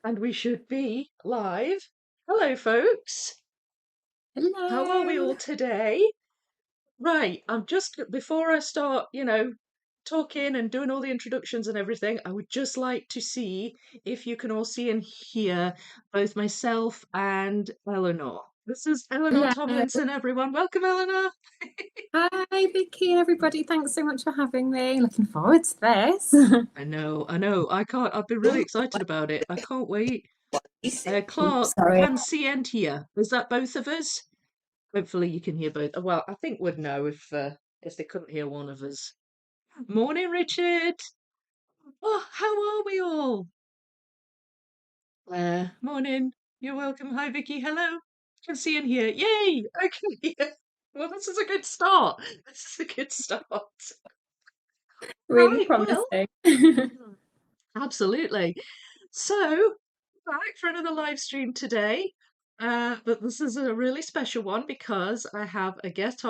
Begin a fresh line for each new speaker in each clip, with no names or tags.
And we should be live. Hello, folks. How are we
Hello.
all today? Right, I'm just before I start, talking and doing all the introductions and everything, I would just like to see if you can all see and hear both myself and Eleanor. This is Eleanor
Hello.
Tomlinson, everyone. Welcome, Eleanor.
Hi, Vicky and everybody. Thanks so much for having me. Looking forward to this.
I know. I can't. I've been really excited about it. I can't wait.
Oops,
Clark
sorry.
can see and hear. Is that both of us? Hopefully you can hear both. Well, I think we'd know if they couldn't hear one of us. Morning, Richard. Oh, how are we all? Morning. You're welcome. Hi, Vicky. Hello. Can see and hear. Yay! I can hear. Well, this is a good start. This is a good start.
Really
Right. Well,
promising.
absolutely. So, back for another live stream today. But this is a really special one because I have a guest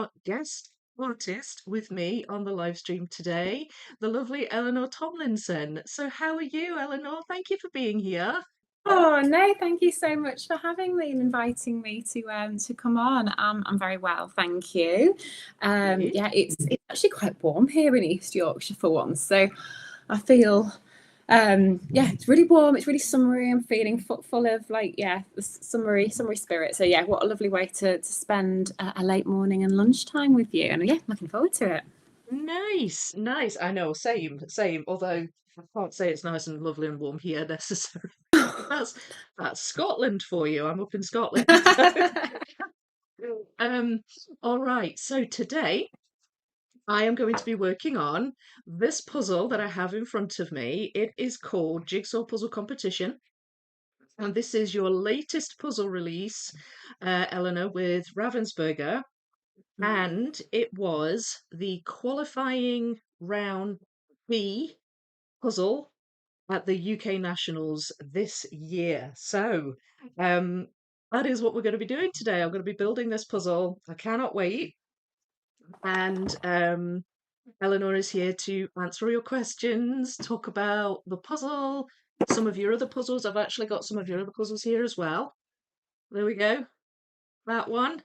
artist with me on the live stream today, the lovely Eleanor Tomlinson. So, how are you, Eleanor? Thank you for being here.
Oh no, thank you so much for having me and inviting me to come on. I'm very well, thank you.
Good.
Yeah, it's actually quite warm here in East Yorkshire for once, so I feel yeah, it's really warm, it's really summery. I'm feeling full of like the summery spirit. So yeah, what a lovely way to spend a late morning and lunchtime with you. And yeah, looking forward to it.
Nice, nice. I know, same. Although I can't say it's nice and lovely and warm here necessarily. That's that's Scotland for you. I'm up in Scotland. Um, all right. So today I am going to be working on this puzzle that I have in front of me. It is called Jigsaw Puzzle Competition, and this is your latest puzzle release, Eleanor, with Ravensburger, and it was the qualifying round B puzzle at the UK Nationals this year. So, um, that is what we're going to be doing today. I'm going to be building this puzzle. I cannot wait. And Eleanor is here to answer all your questions, talk about the puzzle, some of your other puzzles. I've actually got some of your other puzzles here as well. There we go. That one.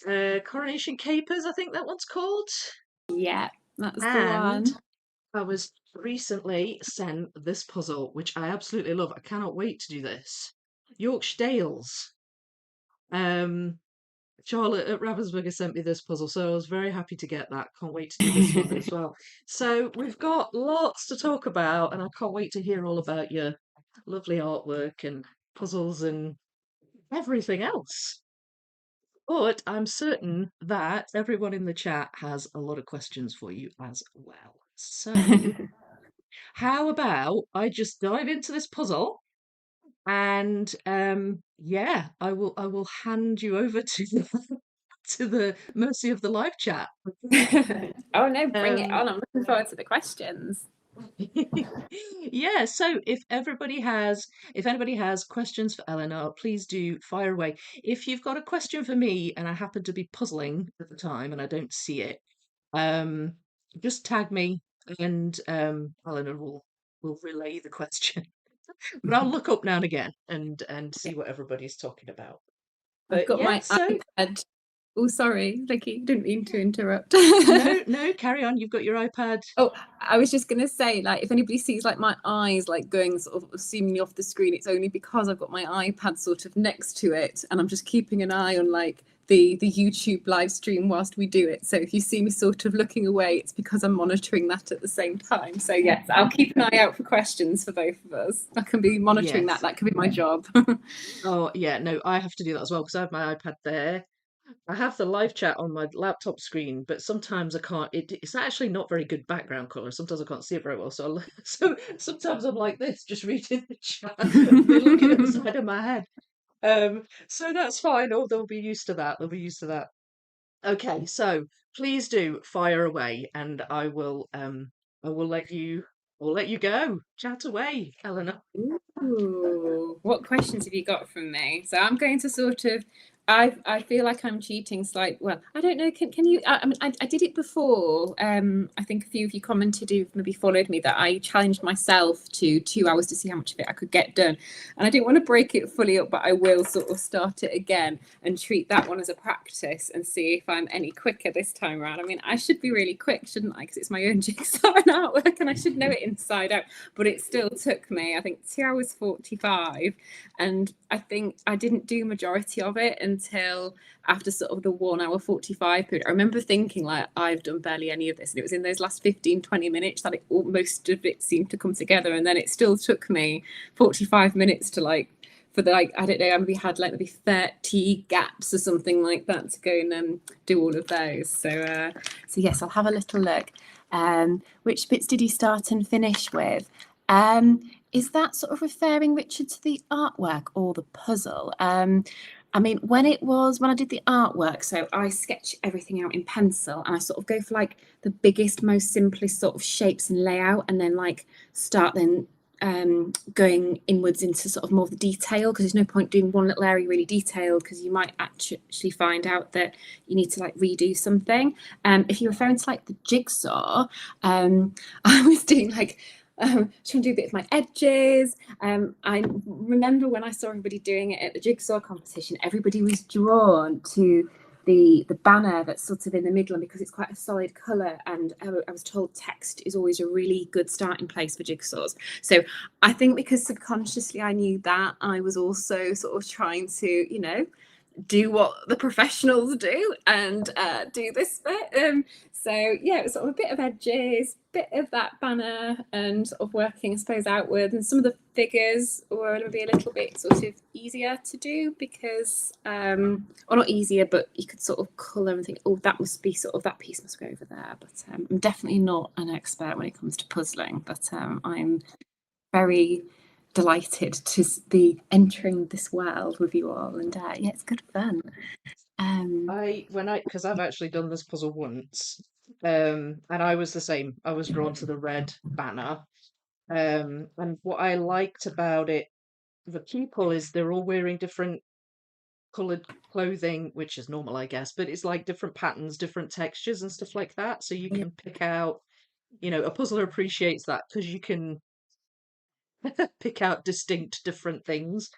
Coronation Capers, I think that one's called.
Yeah, that's the
And
one.
I was recently sent this puzzle, which I absolutely love. I cannot wait to do this. Yorkshire Dales. Um, Charlotte at Ravensburger sent me this puzzle, so I was very happy to get that. Can't wait to do this one as well. So we've got lots to talk about, and I can't wait to hear all about your lovely artwork and puzzles and everything else. But I'm certain that everyone in the chat has a lot of questions for you as well. So, how about I just dive into this puzzle and yeah, I will hand you over to to the mercy of the live chat.
Oh no, bring it
Um,
on. I'm looking forward to the questions.
yeah, so if anybody has questions for Eleanor, please do fire away. If you've got a question for me and I happen to be puzzling at the time and I don't see it, um, just tag me and Eleanor will relay the question. But I'll look up now and again and
Yeah,
see what everybody's talking about.
I've
But
got
yeah,
my
so
iPad. Oh, sorry, Vicky, didn't mean to interrupt.
no, carry on. You've got your iPad.
Oh, I was just gonna say, like, if anybody sees like my eyes like going sort of seemingly off the screen, it's only because I've got my iPad sort of next to it, and I'm just keeping an eye on like the YouTube live stream whilst we do it. So if you see me sort of looking away, it's because I'm monitoring that at the same time. So yes, I'll keep an eye out for questions for both of us. I can be monitoring that.
Yes.
That could be my job.
Oh, yeah, no, I have to do that as well because I have my iPad there. I have the live chat on my laptop screen, but sometimes I can't. It's actually not very good background color. Sometimes I can't see it very well. So, so sometimes I'm like this, just reading the chat, and they're looking at the side of my head. So that's fine. Oh, they'll be used to that. They'll be used to that. Okay, so please do fire away, and I will let you go. Chat away, Eleanor.
Ooh, what questions have you got from me? So I'm going to sort of I feel like I'm cheating slightly. Well, I don't know. Can you? I mean, I did it before. I think a few of you commented who've maybe followed me that I challenged myself to 2 hours to see how much of it I could get done, and I didn't want to break it fully up, but I will sort of start it again and treat that one as a practice and see if I'm any quicker this time around. I mean, I should be really quick, shouldn't I? Because it's my own jigsaw and artwork, and I should know it inside out. But it still took me, I think, 2 hours 45, and I think I didn't do majority of it until after sort of the 1 hour 45 period. I remember thinking like I've done barely any of this, and it was in those last 15-20 minutes that most of it seemed to come together, and then it still took me 45 minutes to like for the like I don't know, I maybe had like maybe 30 gaps or something like that to go and do all of those. So yes, I'll have a little look. Which bits did you start and finish with? Is that sort of referring, Richard, to the artwork or the puzzle? I mean, when I did the artwork, so I sketch everything out in pencil and I sort of go for like the biggest, most simplest sort of shapes and layout, and then like start then going inwards into sort of more of the detail, because there's no point doing one little area really detailed because you might actually find out that you need to like redo something. If you're referring to like the jigsaw, I was doing like trying to do a bit of my edges. I remember when I saw everybody doing it at the jigsaw competition, everybody was drawn to the banner that's sort of in the middle, and because it's quite a solid colour, and I was told text is always a really good starting place for jigsaws. So I think because subconsciously I knew that, I was also sort of trying to, do what the professionals do and do this bit. So yeah, it was sort of a bit of edges, bit of that banner, and sort of working, I suppose, outward. And some of the figures were maybe a little bit sort of easier to do because, or not easier, but you could sort of colour and think, oh, that must be sort of, that piece must go over there. But I'm definitely not an expert when it comes to puzzling, but I'm very delighted to be entering this world with you all, and yeah, it's good fun.
Because I've actually done this puzzle once, and I was the same. I was drawn to the red banner, and what I liked about it, the people, is they're all wearing different colored clothing, which is normal, I guess, but it's like different patterns, different textures, and stuff like that. So you
Yeah,
can pick out, a puzzler appreciates that because you can pick out distinct different things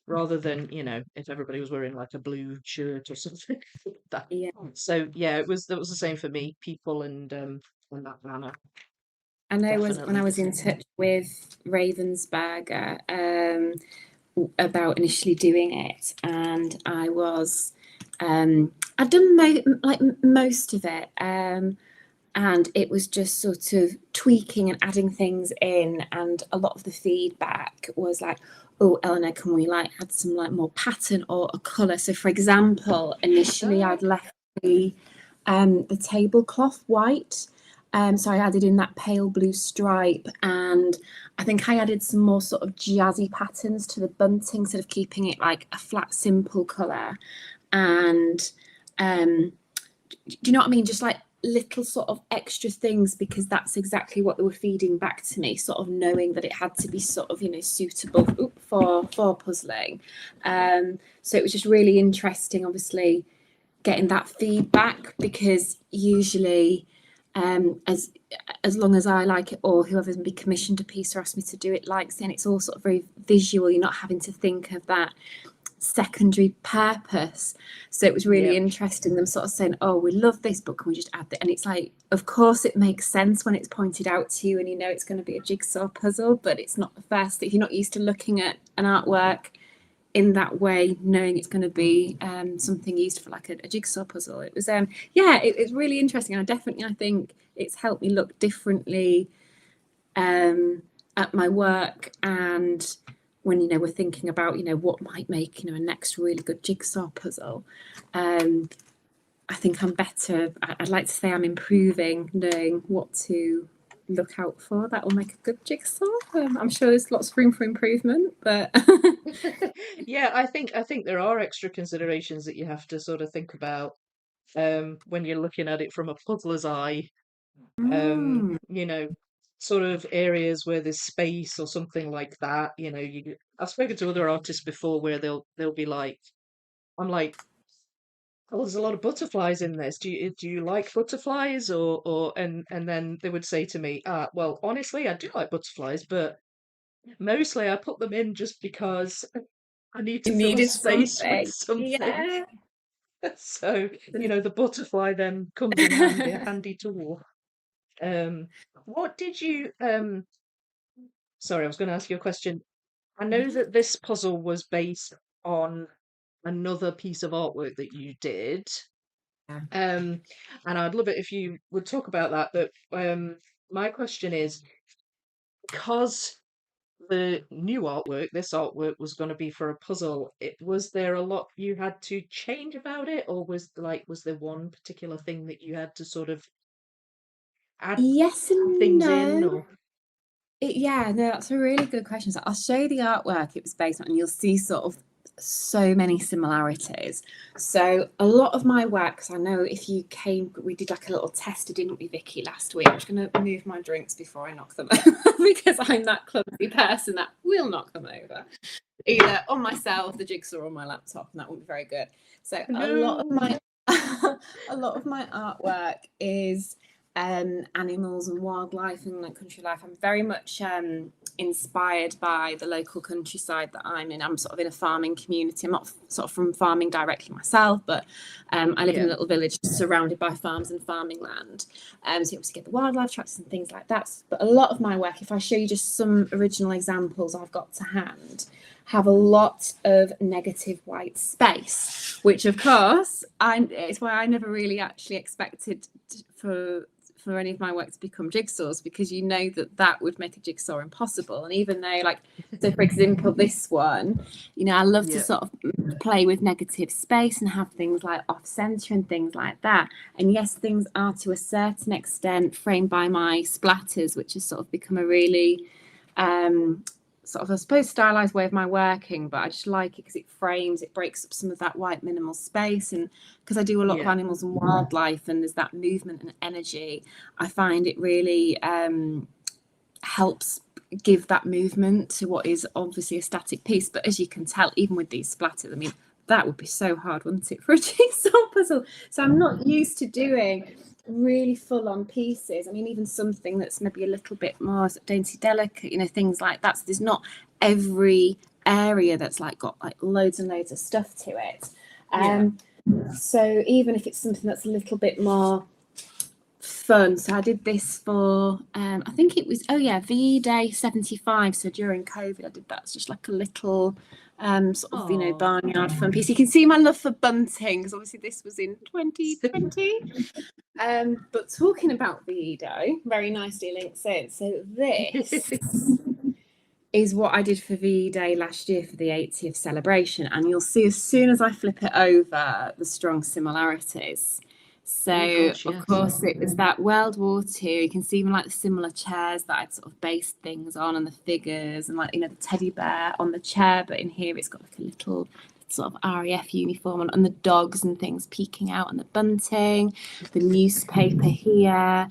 rather than, if everybody was wearing like a blue shirt or something like that.
yeah.
So yeah, that was the same for me, people and that manner,
I know when I
definitely.
was in touch with Ravensburger about initially doing it, and I'd done most of it, and it was just sort of tweaking and adding things in, and a lot of the feedback was like, oh, Eleanor, can we like add some like more pattern or a color? So for example, initially
Ah,
I'd left the tablecloth white, so I added in that pale blue stripe, and I think I added some more sort of jazzy patterns to the bunting, sort of keeping it like a flat simple color. And do you know what I mean? Just like little sort of extra things, because that's exactly what they were feeding back to me, sort of knowing that it had to be sort of, suitable for puzzling. So it was just really interesting, obviously, getting that feedback, because usually as long as I like it, or whoever's been commissioned a piece or asked me to do it likes it, and it's all sort of very visual, you're not having to think of that secondary purpose. So it was really
yeah.
interesting them sort of saying, oh, we love this, but can we just add that? And it's like, of course it makes sense when it's pointed out to you and it's going to be a jigsaw puzzle, but it's not the first, that you're not used to looking at an artwork in that way, knowing it's going to be something used for like a jigsaw puzzle. It was it's really interesting. And I think it's helped me look differently at my work, and when we're thinking about what might make a next really good jigsaw puzzle. I think I'm better. I'd like to say I'm improving, knowing what to look out for that will make a good jigsaw. I'm sure there's lots of room for improvement, but
Yeah, I think there are extra considerations that you have to sort of think about when you're looking at it from a puzzler's eye.
mm,
You know, sort of areas where there's space or something like that. I've spoken to other artists before where they'll be like, I'm like, well, there's a lot of butterflies in this. Do you like butterflies, and then they would say to me, well, honestly, I do like butterflies, but mostly I put them in just because I need to
You
fill a
needed
space with
something.
something.
Yeah.
So, the butterfly then comes in handy, a handy tool. Um, what did you sorry, I was going to ask you a question. I know that this puzzle was based on another piece of artwork that you did.
Yeah.
Um, and I'd love it if you would talk about that. But my question is, because the new artwork, this artwork was going to be for a puzzle, was there a lot you had to change about it, or was there one particular thing that you had to sort of add
Yes and
things in,
no.
or
Yeah, no, that's a really good question. So I'll show you the artwork it was based on, and you'll see sort of so many similarities. So a lot of my work, 'cause I know if you came, we did like a little tester, didn't we, Vicky, last week? I'm just going to move my drinks before I knock them over because I'm that clumsy person that will knock them over, either on myself, the jigsaw, or on my laptop, and that wouldn't be very good. So a lot of
no?
my a lot of my artwork is animals and wildlife and like country life. I'm very much inspired by the local countryside that I'm in. I'm sort of in a farming community. I'm not sort of from farming directly myself, but I live in a
Yeah,
little village surrounded by farms and farming land. So you obviously get the wildlife tracks and things like that. But a lot of my work, if I show you just some original examples I've got to hand, have a lot of negative white space, which of course it's why I never really actually expected for any of my work to become jigsaws, because you know that would make a jigsaw impossible. And even though, like, so for example, this one, I love to
yeah,
sort of play with negative space and have things like off center and things like that. And yes, things are to a certain extent framed by my splatters, which has sort of become a really sort of, I suppose, stylized way of my working, but I just like it because it frames, it breaks up some of that white minimal space. And because I do a lot of
yeah,
animals and wildlife and there's that movement and energy, I find it really helps give that movement to what is obviously a static piece. But as you can tell, even with these splatters, I mean, that would be so hard, wouldn't it, for a jigsaw puzzle? So I'm not used to doing really full on pieces. I mean, even something that's maybe a little bit more dainty delicate, things like that. So there's not every area that's like got like loads and loads of stuff to it.
yeah.
So even if it's something that's a little bit more fun, so I did this for I think it was VE Day 75. So during COVID I did that. It's just like a little sort of
Oh,
barnyard fun piece. You can see my love for bunting because obviously this was in 2020. But talking about VE Day, very nicely links in. So this is what I did for VE Day last year for the 80th celebration, and you'll see as soon as I flip it over the strong similarities.
oh
So
gosh,
of
yes.
course it was that World War II. You can see even like the similar chairs that I'd sort of based things on, and the figures, and like the teddy bear on the chair, but in here it's got like a little sort of RAF uniform on, and the dogs and things peeking out, and the bunting, the newspaper here.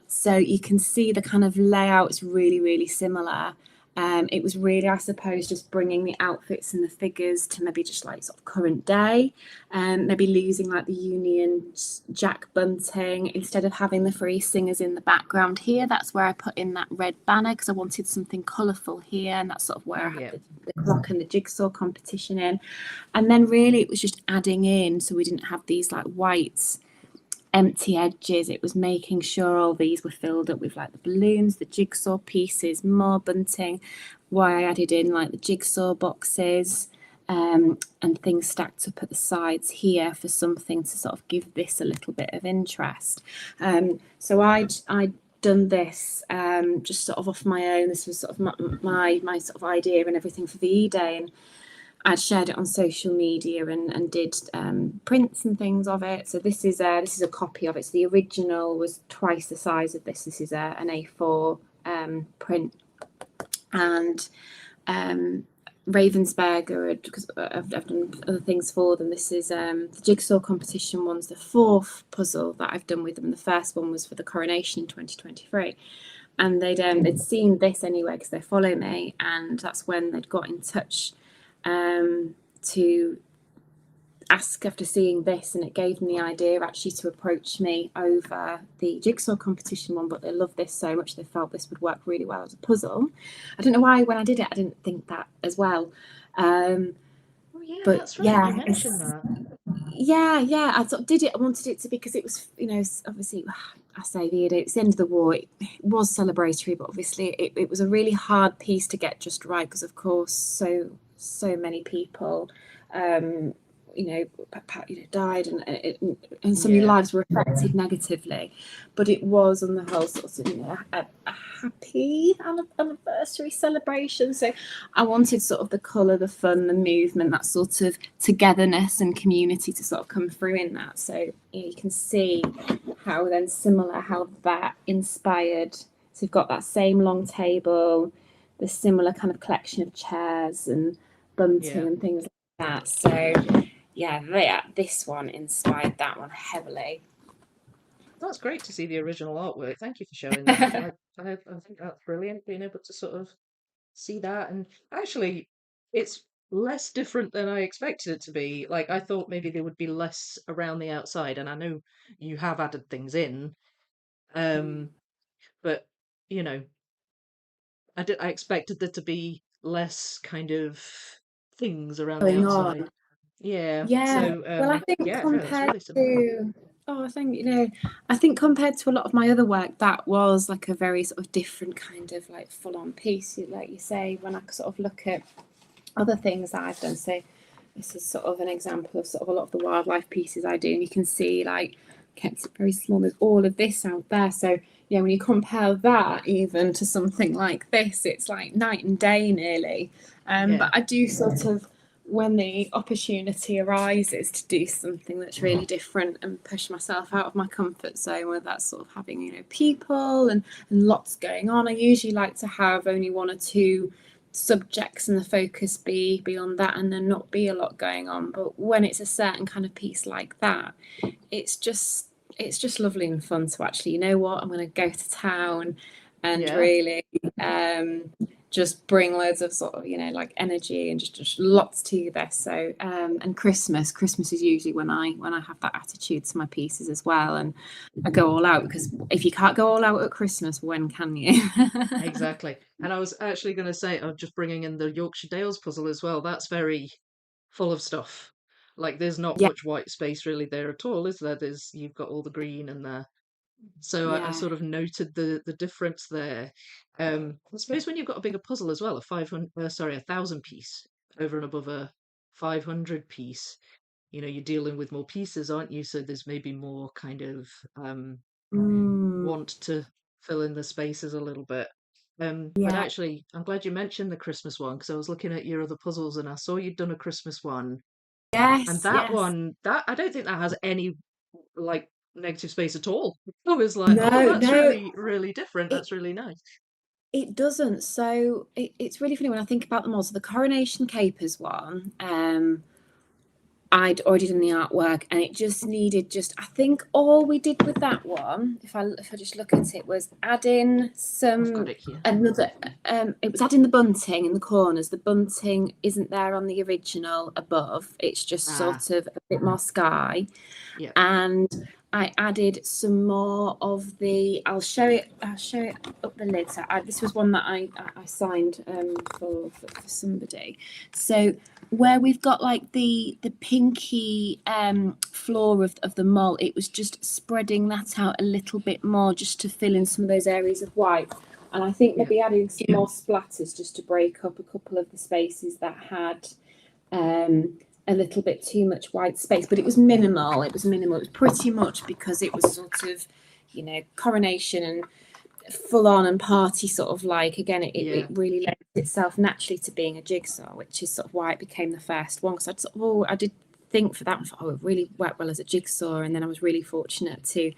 So you can see the kind of layout is really, really similar. It was really, I suppose, just bringing the outfits and the figures to maybe just like sort of current day, maybe losing like the Union Jack bunting instead of having the three singers in the background here. That's where I put in that red banner because I wanted something colourful here, and that's sort of where I
Yeah,
had the clock and the jigsaw competition in. And then really it was just adding in, so we didn't have these like white empty edges. It was making sure all these were filled up with like the balloons, the jigsaw pieces, more bunting, why I added in like the jigsaw boxes, and things stacked up at the sides here for something to sort of give this a little bit of interest. So I'd done this just sort of off my own. This was sort of my sort of idea and everything for VE Day, and I'd shared it on social media and did prints and things of it. So this is a copy of it. So the original was twice the size of this. This is an A4 print, and Ravensburger, because I've done other things for them. This is the Jigsaw Competition one's the fourth puzzle that I've done with them. The first one was for the coronation in 2023. And they'd seen this anyway because they follow me, and that's when they'd got in touch to ask after seeing this, and it gave me the idea actually to approach me over the jigsaw competition one, but they loved this so much they felt this would work really well as a puzzle. I don't know why when I did it I didn't think that as well.
Oh yeah,
But
that's right.
yeah,
You mentioned that.
yeah, I sort of did it. I wanted it to, because it was, obviously, I say it's the end of the war. It was celebratory, but obviously it was a really hard piece to get just right, because of course so many people, died, and so many
Yeah.
lives were affected negatively. But it was on the whole sort of a happy anniversary celebration. So I wanted sort of the colour, the fun, the movement, that sort of togetherness and community to sort of come through in that. So you can see how that inspired. So you've got that same long table, the similar kind of collection of chairs and bunting
Yeah.
and things like that. So yeah, this one inspired that one heavily.
That's great to see the original artwork. Thank you for showing that. I think that's brilliant, being able to sort of see that. And actually, it's less different than I expected it to be. Like, I thought maybe there would be less around the outside, and I know you have added things in. Um, but you know, I expected there to be less kind of things around the
Going on.
outside. Yeah.
Yeah,
So
well, I think
yeah, no, that's
compared
really similar.
to, I think, I think compared to a lot of my other work, that was like a very sort of different kind of like full on piece, like you say, when I sort of look at other things that I've done. So this is sort of an example of sort of a lot of the wildlife pieces I do, and you can see like kept it very small. There's all of this out there. So yeah, when you compare that even to something like this, it's like night and day nearly. But
Yeah.
I do sort of, when the opportunity arises to do something that's really different and push myself out of my comfort zone, whether that's sort of having people and lots going on, I usually like to have only one or two subjects and the focus be beyond that, and then not be a lot going on. But when it's a certain kind of piece like that, it's just lovely and fun to actually, I'm going to go to town and
Yeah.
really just bring loads of sort of like energy and just lots to this. So and Christmas is usually when I have that attitude to my pieces as well, and I go all out, because if you can't go all out at Christmas, when can you?
Exactly. And I was actually going to say, I'm just bringing in the Yorkshire Dales puzzle as well. That's very full of stuff. Like, there's not
Yeah,
much white space really there at all, is there? You've got all the green and there. So I
yeah.
sort of noted the difference there. I suppose when you've got a bigger puzzle as well, a 1,000 piece over and above a 500 piece, you're dealing with more pieces, aren't you? So there's maybe more kind of
Mm,
want to fill in the spaces a little bit. But
yeah.
actually, I'm glad you mentioned the Christmas one, because I was looking at your other puzzles and I saw you'd done a Christmas one. And
Yes,
that
yes.
one, that I don't think that has any like negative space at all. I was like, oh,
No,
that's
no,
really, really different.
it
That's really nice.
it doesn't. So it's really funny when I think about them all. So the Coronation Capers one, I'd already done the artwork, and it just needed, I think all we did with that one, if I just look at it, was adding
I've got
some
it here.
another it was adding the bunting in the corners. The bunting isn't there on the original above. It's just
Ah,
sort of a bit more sky.
yeah.
And I added some more of the. I'll show it up the lid. So this was one that I signed for somebody. So where we've got like the pinky floor of the mold, it was just spreading that out a little bit more, just to fill in some of those areas of white. And I think
Yeah.
maybe adding some more splatters just to break up a couple of the spaces that had a little bit too much white space. But it was minimal. It was pretty much because it was sort of, coronation and full on and party sort of like. Again, it
Yeah.
really lends itself naturally to being a jigsaw, which is sort of why it became the first one. Because I did think for that one, it really worked well as a jigsaw. And then I was really fortunate to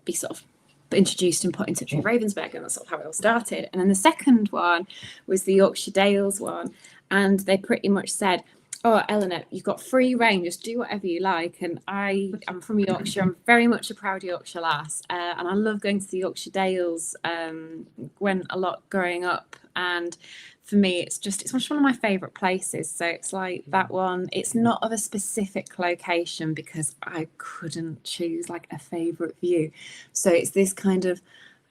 be sort of introduced and put in touch with Ravensburger, and that's sort of how it all started. And then the second one was the Yorkshire Dales one, and they pretty much said, oh, Eleanor, you've got free reign, just do whatever you like. And I'm from Yorkshire. I'm very much a proud Yorkshire lass, and I love going to the Yorkshire Dales. Went a lot growing up, and for me it's just one of my favorite places. So it's like that one, it's not of a specific location because I couldn't choose like a favorite view. So it's this kind of,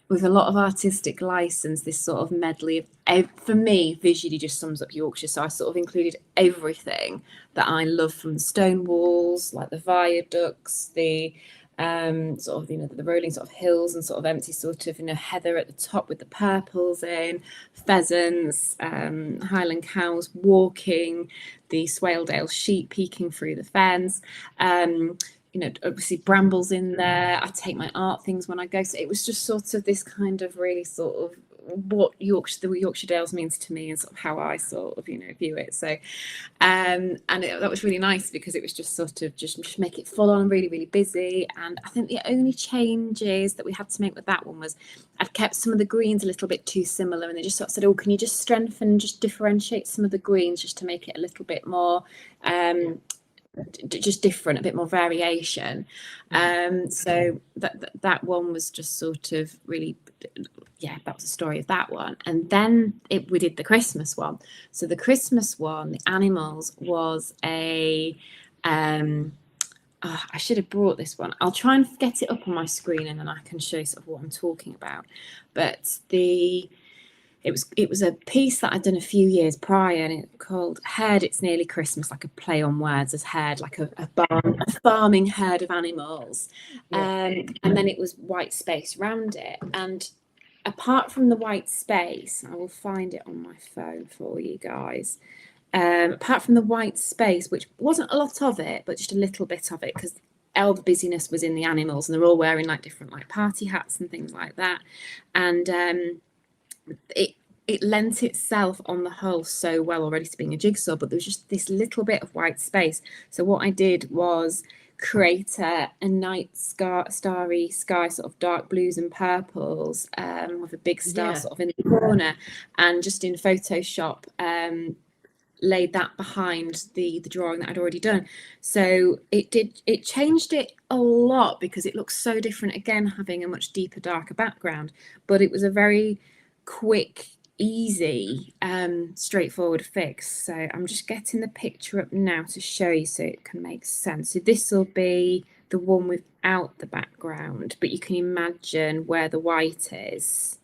with a lot of artistic license, this sort of medley of, for me, visually just sums up Yorkshire. So I sort of included everything that I love, from the stone walls, like the viaducts, the sort of, the rolling sort of hills and sort of empty sort of, heather at the top with the purples in, pheasants, Highland cows walking, the Swaledale sheep peeking through the fence. Obviously Bramble's in there. I take my art things when I go. So it was just sort of this kind of really sort of what the Yorkshire Dales means to me and sort of how I sort of, view it. So, that was really nice because it was just sort of just make it full on, really, really busy. And I think the only changes that we had to make with that one was I'd kept some of the greens a little bit too similar, and they just sort of said, oh, can you just strengthen, just differentiate some of the greens just to make it a little bit more, just different, a bit more variation. So that one was just sort of really, that was the story of that one. And then we did the Christmas one. So the Christmas one, the animals, was I should have brought this one. I'll try and get it up on my screen and then I can show you sort of what I'm talking about. But it was a piece that I'd done a few years prior, and it called Herd It's Nearly Christmas, like a play on words as herd, like a farming herd of animals. And then it was white space around it. And apart from the white space, I will find it on my phone for you guys. Apart from the white space, which wasn't a lot of it, but just a little bit of it, because all the busyness was in the animals, and they're all wearing like different like party hats and things like that. And it lent itself on the whole so well already to being a jigsaw, but there was just this little bit of white space. So what I did was create a night starry sky, sort of dark blues and purples, with a big star sort of in the corner, and just in Photoshop laid that behind the drawing that I'd already done. So it changed it a lot because it looks so different, again having a much deeper, darker background, but it was a very quick, easy, straightforward fix. So I'm just getting the picture up now to show you so it can make sense. So this will be the one without the background, but you can imagine where the white is.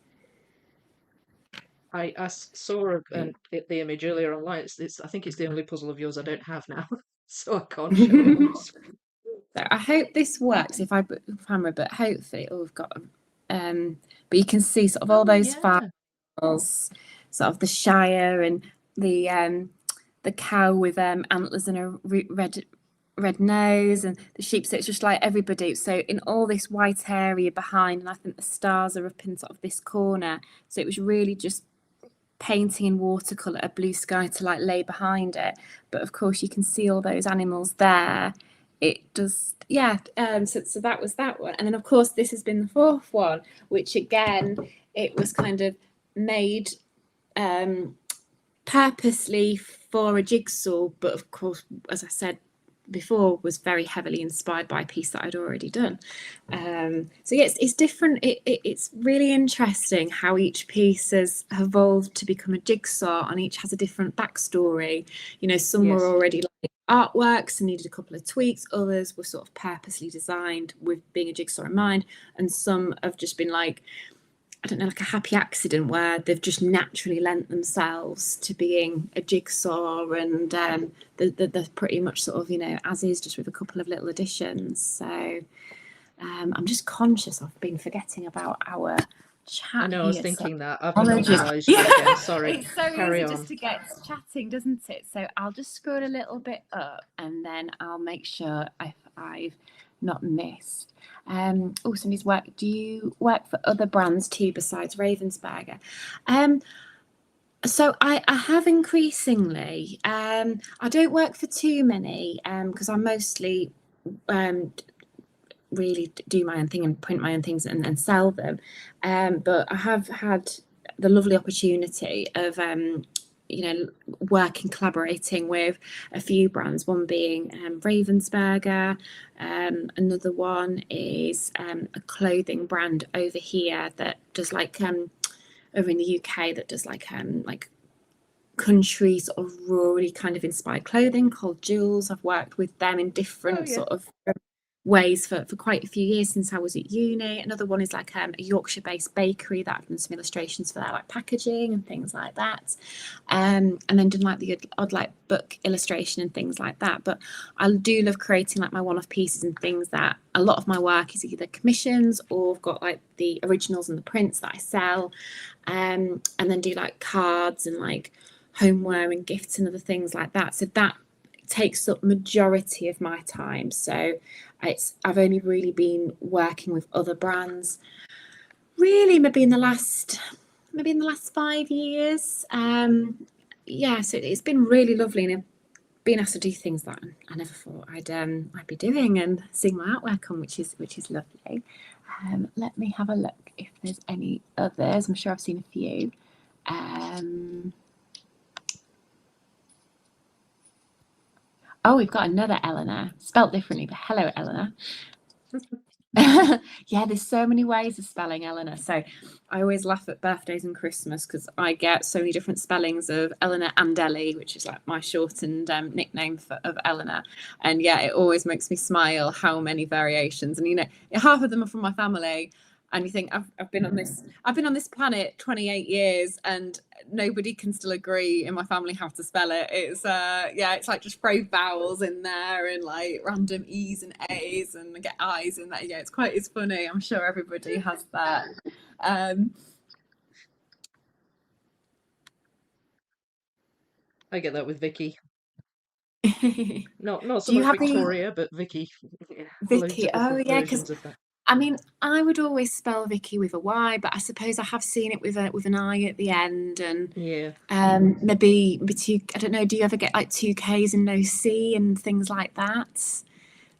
I saw the image earlier online. I think it's the only puzzle of yours I don't have now, so I can't show it on the screen.
So I hope this works if I put the camera, but hopefully, we've got but you can see sort of all those files, sort of the Shire and the cow with antlers and a red nose, and the sheep. So it's just like everybody. So in all this white area behind, and I think the stars are up in sort of this corner. So it was really just painting in watercolor a blue sky to like lay behind it. But of course you can see all those animals there. It does, so that was that one. And then of course this has been the fourth one, which again it was kind of made purposely for a jigsaw, but of course, as I said before, was very heavily inspired by a piece that I'd already done. So yes, it's different. It's really interesting how each piece has evolved to become a jigsaw, and each has a different backstory. Some were already like artworks and needed a couple of tweaks. Others were sort of purposely designed with being a jigsaw in mind, and some have just been like, I don't know, like a happy accident where they've just naturally lent themselves to being a jigsaw, and they're pretty much sort of, as is, just with a couple of little additions. So I'm just conscious I've been forgetting about our chat.
I know, I was thinking that. I've
Apologies.
again. Sorry.
It's so
Carry
easy
on.
just to get chatting, doesn't it? So I'll just scroll a little bit up, and then I'll make sure I've not missed. Somebody's work. Do you work for other brands too besides Ravensburger? So I have increasingly. I don't work for too many because I mostly really do my own thing and print my own things and sell them. But I have had the lovely opportunity of working, collaborating with a few brands, one being Ravensburger, another one is a clothing brand over here that does like over in the UK that does like country sort of rurally kind of inspired clothing called Jules. I've worked with them in different
yeah.
sort of ways for quite a few years since I was at uni. Another one is like a Yorkshire based bakery that I've done some illustrations for their like packaging and things like that, and then done like the odd like book illustration and things like that. But I do love creating like my one-off pieces and things that a lot of my work is either commissions or I've got like the originals and the prints that I sell, and then do like cards and like homeware and gifts and other things like that. So that takes up majority of my time. So I've only really been working with other brands really maybe in the last 5 years. Yeah, so it's been really lovely, and I've been asked to do things that I never thought I'd be doing and seeing my artwork on, which is lovely. Let me have a look if there's any others. I'm sure I've seen a few. Oh, we've got another Eleanor, spelt differently, but hello, Eleanor. Yeah, there's so many ways of spelling Eleanor. So I always laugh at birthdays and Christmas because I get so many different spellings of Eleanor and Ellie, which is like my shortened nickname of Eleanor. And yeah, it always makes me smile how many variations. And you know, half of them are from my family. And you think I've been on this planet 28 years and nobody can still agree in my family how to spell it. It's it's like just throw vowels in there and like random E's and A's and get I's in there. Yeah, it's funny. I'm sure everybody has that.
I get that with Vicky. Not so
Do you
much
have the
Victoria, but Vicky. Yeah, loads
Vicky?
of
Oh
different
yeah, because
versions of that.
I mean, I would always spell Vicky with a Y, but I suppose I have seen it with an I at the end, and
Yeah.
maybe two. I don't know. Do you ever get like two K's and no C and things like that?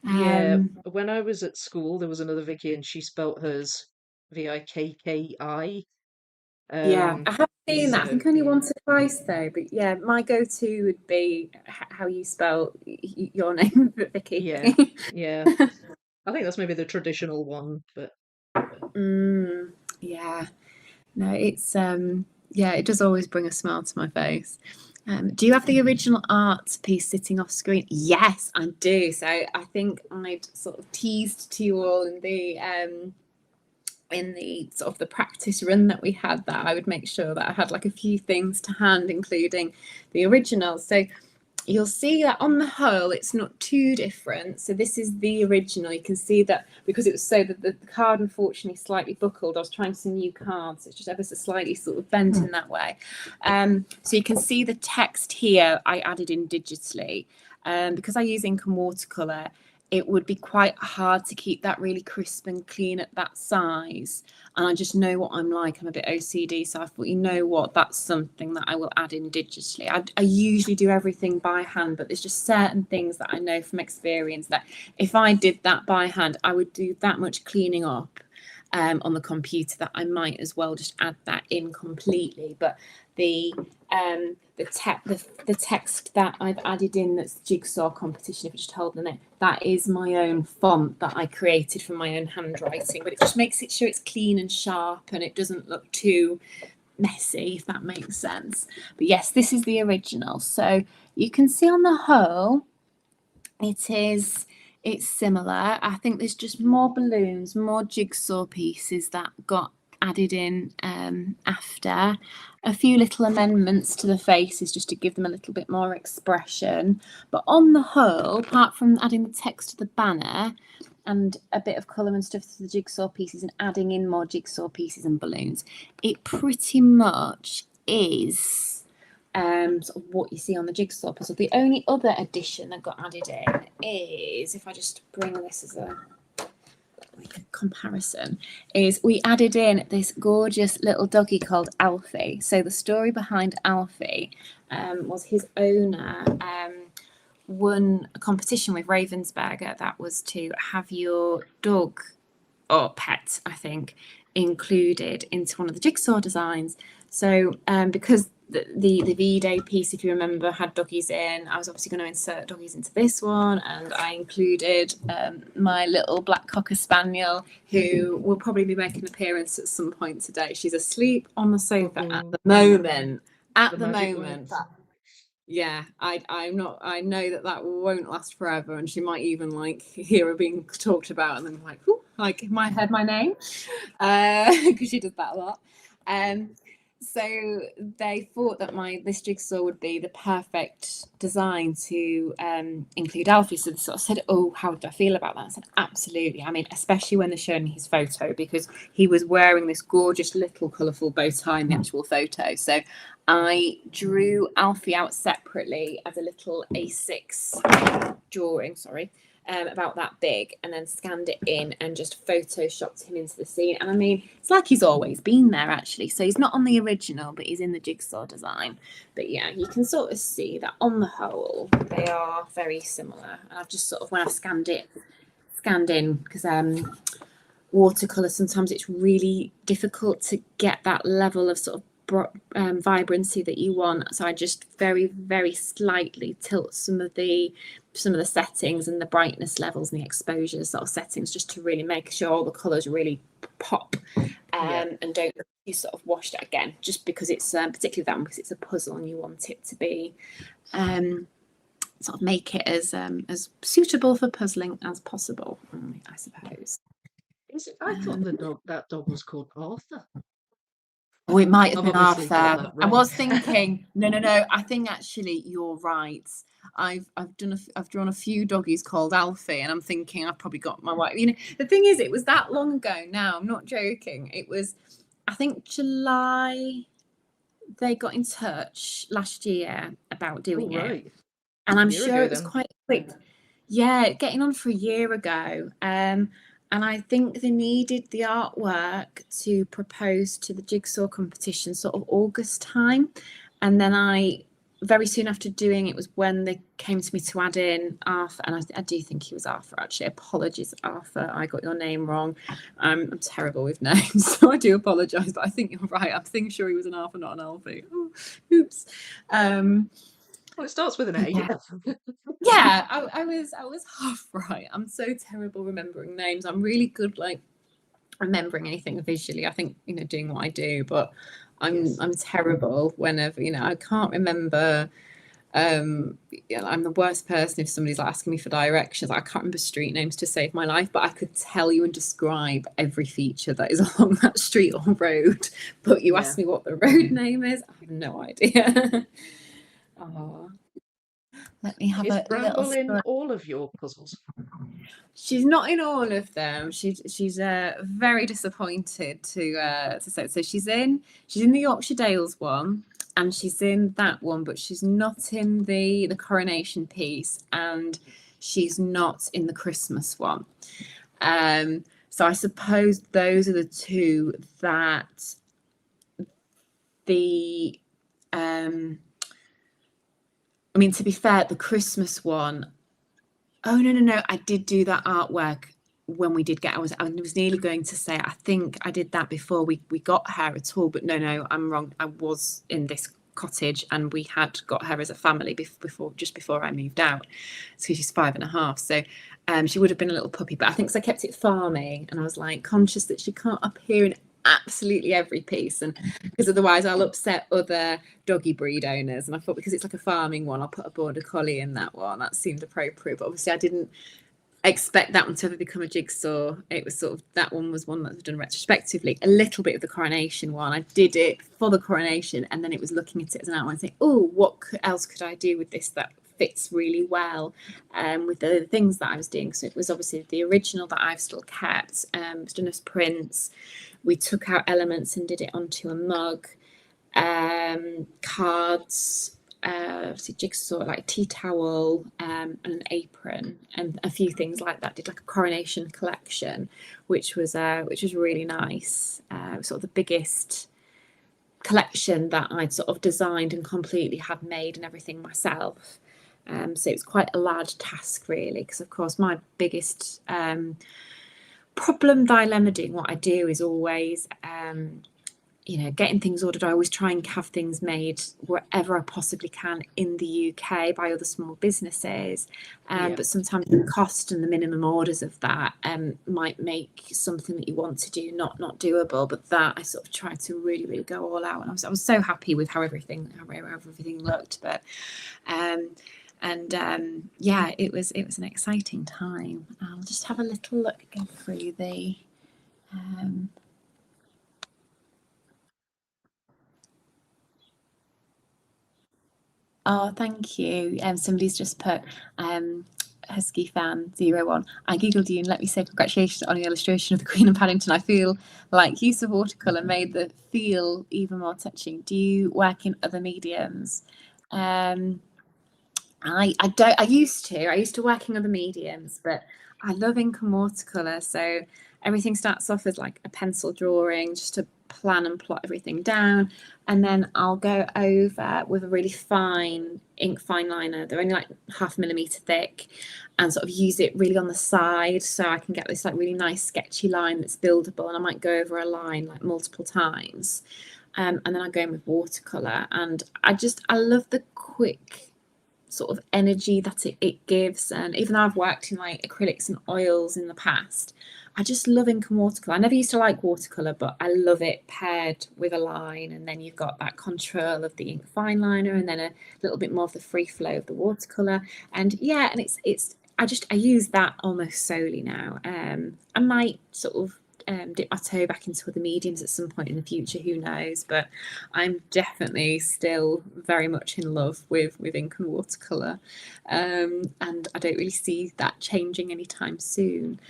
Yeah. When I was at school, there was another Vicky, and she spelt hers Vikki.
Yeah, I have seen that. I
So
think only
yeah.
once or twice though. But yeah, my go-to would be how you spell your name, Vicky.
Yeah. Yeah. I think that's maybe the traditional one, but
Yeah. No, it's yeah, it does always bring a smile to my face. Do you have the original art piece sitting off screen? Yes, I do. So I think I'd sort of teased to you all in the sort of the practice run that we had that I would make sure that I had like a few things to hand, including the original. So you'll see that on the whole it's not too different. So this is the original. You can see that because it was so that the card unfortunately slightly buckled. I was trying some new cards, it's just ever so slightly sort of bent in that way. So you can see the text here I added in digitally, because I use ink and watercolor. It would be quite hard to keep that really crisp and clean at that size. And I just know what I'm like. I'm a bit OCD. So I thought, you know what, that's something that I will add in digitally. I usually do everything by hand, but there's just certain things that I know from experience that if I did that by hand, I would do that much cleaning up on the computer that I might as well just add that in completely. But the text that I've added in, that's Jigsaw Competition, if you just hold the name, that is my own font that I created from my own handwriting, but it just makes it sure it's clean and sharp and it doesn't look too messy, if that makes sense. But yes, this is the original. So you can see on the whole it's similar. I think there's just more balloons, more jigsaw pieces that got added in after. A few little amendments to the faces just to give them a little bit more expression. But on the whole, apart from adding the text to the banner and a bit of colour and stuff to the jigsaw pieces and adding in more jigsaw pieces and balloons, it pretty much is sort of what you see on the jigsaw puzzle. The only other addition that got added in is, if I just bring this as a comparison, is we added in this gorgeous little doggy called Alfie. So the story behind Alfie was his owner won a competition with Ravensburger that was to have your dog or pet, I think, included into one of the jigsaw designs. So because the V-Day piece, if you remember, had doggies in. I was obviously going to insert doggies into this one, and I included my little black cocker spaniel, who will probably be making an appearance at some point today. She's asleep on the sofa at the moment. At the moment. Yeah, I know that won't last forever, and she might even like hear her being talked about and then like, ooh, like my name, because she does that a lot. So they thought that this jigsaw would be the perfect design to include Alfie. So they sort of said, oh, how did I feel about that? I said, absolutely. I mean, especially when they're showing his photo, because he was wearing this gorgeous little colourful bow tie in the actual photo. So I drew Alfie out separately as a little A6 drawing, about that big, and then scanned it in and just photoshopped him into the scene. And I mean, it's like he's always been there actually. So he's not on the original, but he's in the jigsaw design. But yeah, you can sort of see that on the whole, they are very similar. And I've just sort of, when I've scanned in, because watercolor, sometimes it's really difficult to get that level of sort of vibrancy that you want. So I just very, very slightly tilt some of the settings and the brightness levels and the exposure sort of settings, just to really make sure all the colors really pop, and don't you sort of washed it again, just because it's particularly that one, because it's a puzzle and you want it to be sort of make it as suitable for puzzling as possible, I suppose.
I thought that dog was called Arthur.
Oh, it might have been Arthur. I was thinking, no. I think actually you're right. I've drawn a few doggies called Alfie, and I'm thinking I've probably got my wife. You know, the thing is, it was that long ago now. I'm not joking. It was, I think, July. They got in touch last year about doing it, and I'm sure it was quite quick. Yeah, getting on for a year ago. And I think they needed the artwork to propose to the Jigsaw competition sort of August time. And then very soon after doing it was when they came to me to add in Arthur. And I do think he was Arthur, actually. Apologies, Arthur. I got your name wrong. I'm terrible with names, so I do apologise. But I think you're right. I'm sure he was an Arthur, not an Alfie. Oh, oops.
Well, it starts with an A.
Yeah, I was half right. I'm so terrible remembering names. I'm really good like remembering anything visually. I think, doing what I do, but I'm terrible whenever, I can't remember. I'm the worst person if somebody's asking me for directions. I can't remember street names to save my life, but I could tell you and describe every feature that is along that street or road. But you ask me what the road name is, I have no idea. Oh. Let me have
Is Bramble in all of your puzzles?
She's not in all of them. She's very disappointed to say. So she's in the Yorkshire Dales one, and she's in that one, but she's not in the coronation piece, and she's not in the Christmas one. So I suppose those are the two that the I mean, to be fair, the Christmas one, oh, no. I did do that artwork when we did I was nearly going to say, I think I did that before we got her at all. But no, I'm wrong. I was in this cottage and we had got her as a family just before I moved out. So she's 5.5. So she would have been a little puppy. But I think, because I kept it farming, and I was like conscious that she can't appear in absolutely every piece, and because otherwise I'll upset other doggy breed owners. And I thought, because it's like a farming one, I'll put a border collie in that one. That seemed appropriate, but obviously I didn't expect that one to ever become a jigsaw. It was sort of, that one was one that was done retrospectively. A little bit of the coronation one, I did it for the coronation, and then it was looking at it as an outline, saying, oh, what else could I do with this that fits really well with the things that I was doing. So it was obviously the original that I've still kept. It was done as prints. We took out elements and did it onto a mug, cards, jigsaw, like tea towel, and an apron, and a few things like that. Did like a coronation collection, which was really nice. Sort of the biggest collection that I'd sort of designed and completely had made and everything myself. So it was quite a large task, really, because of course my biggest dilemma doing what I do is always getting things ordered. I always try and have things made wherever I possibly can in the UK by other small businesses. But sometimes the cost and the minimum orders of that might make something that you want to do not doable. But that I sort of try to really, really go all out. And I was so happy with how everything looked. But yeah, it was an exciting time. I'll just have a little look again through the. Oh, thank you. Somebody's just put Husky fan 01. I googled you and let me say congratulations on your illustration of the Queen and Paddington. I feel like use of watercolor made the feel even more touching. Do you work in other mediums? I don't. I used to work in other mediums, but I love ink and watercolor. So everything starts off as like a pencil drawing, just to plan and plot everything down, and then I'll go over with a really fine ink fine liner. They're only like 0.5 millimeter thick, and sort of use it really on the side so I can get this like really nice sketchy line that's buildable. And I might go over a line like multiple times, and then I go in with watercolor. And I love the quick sort of energy that it gives. And even though I've worked in like acrylics and oils in the past, I just love ink and watercolor. I never used to like watercolor, but I love it paired with a line, and then you've got that control of the ink fine liner, and then a little bit more of the free flow of the watercolor. And yeah, and I use that almost solely now. I might sort of dip my toe back into other mediums at some point in the future, who knows, but I'm definitely still very much in love with ink and watercolor, and I don't really see that changing anytime soon.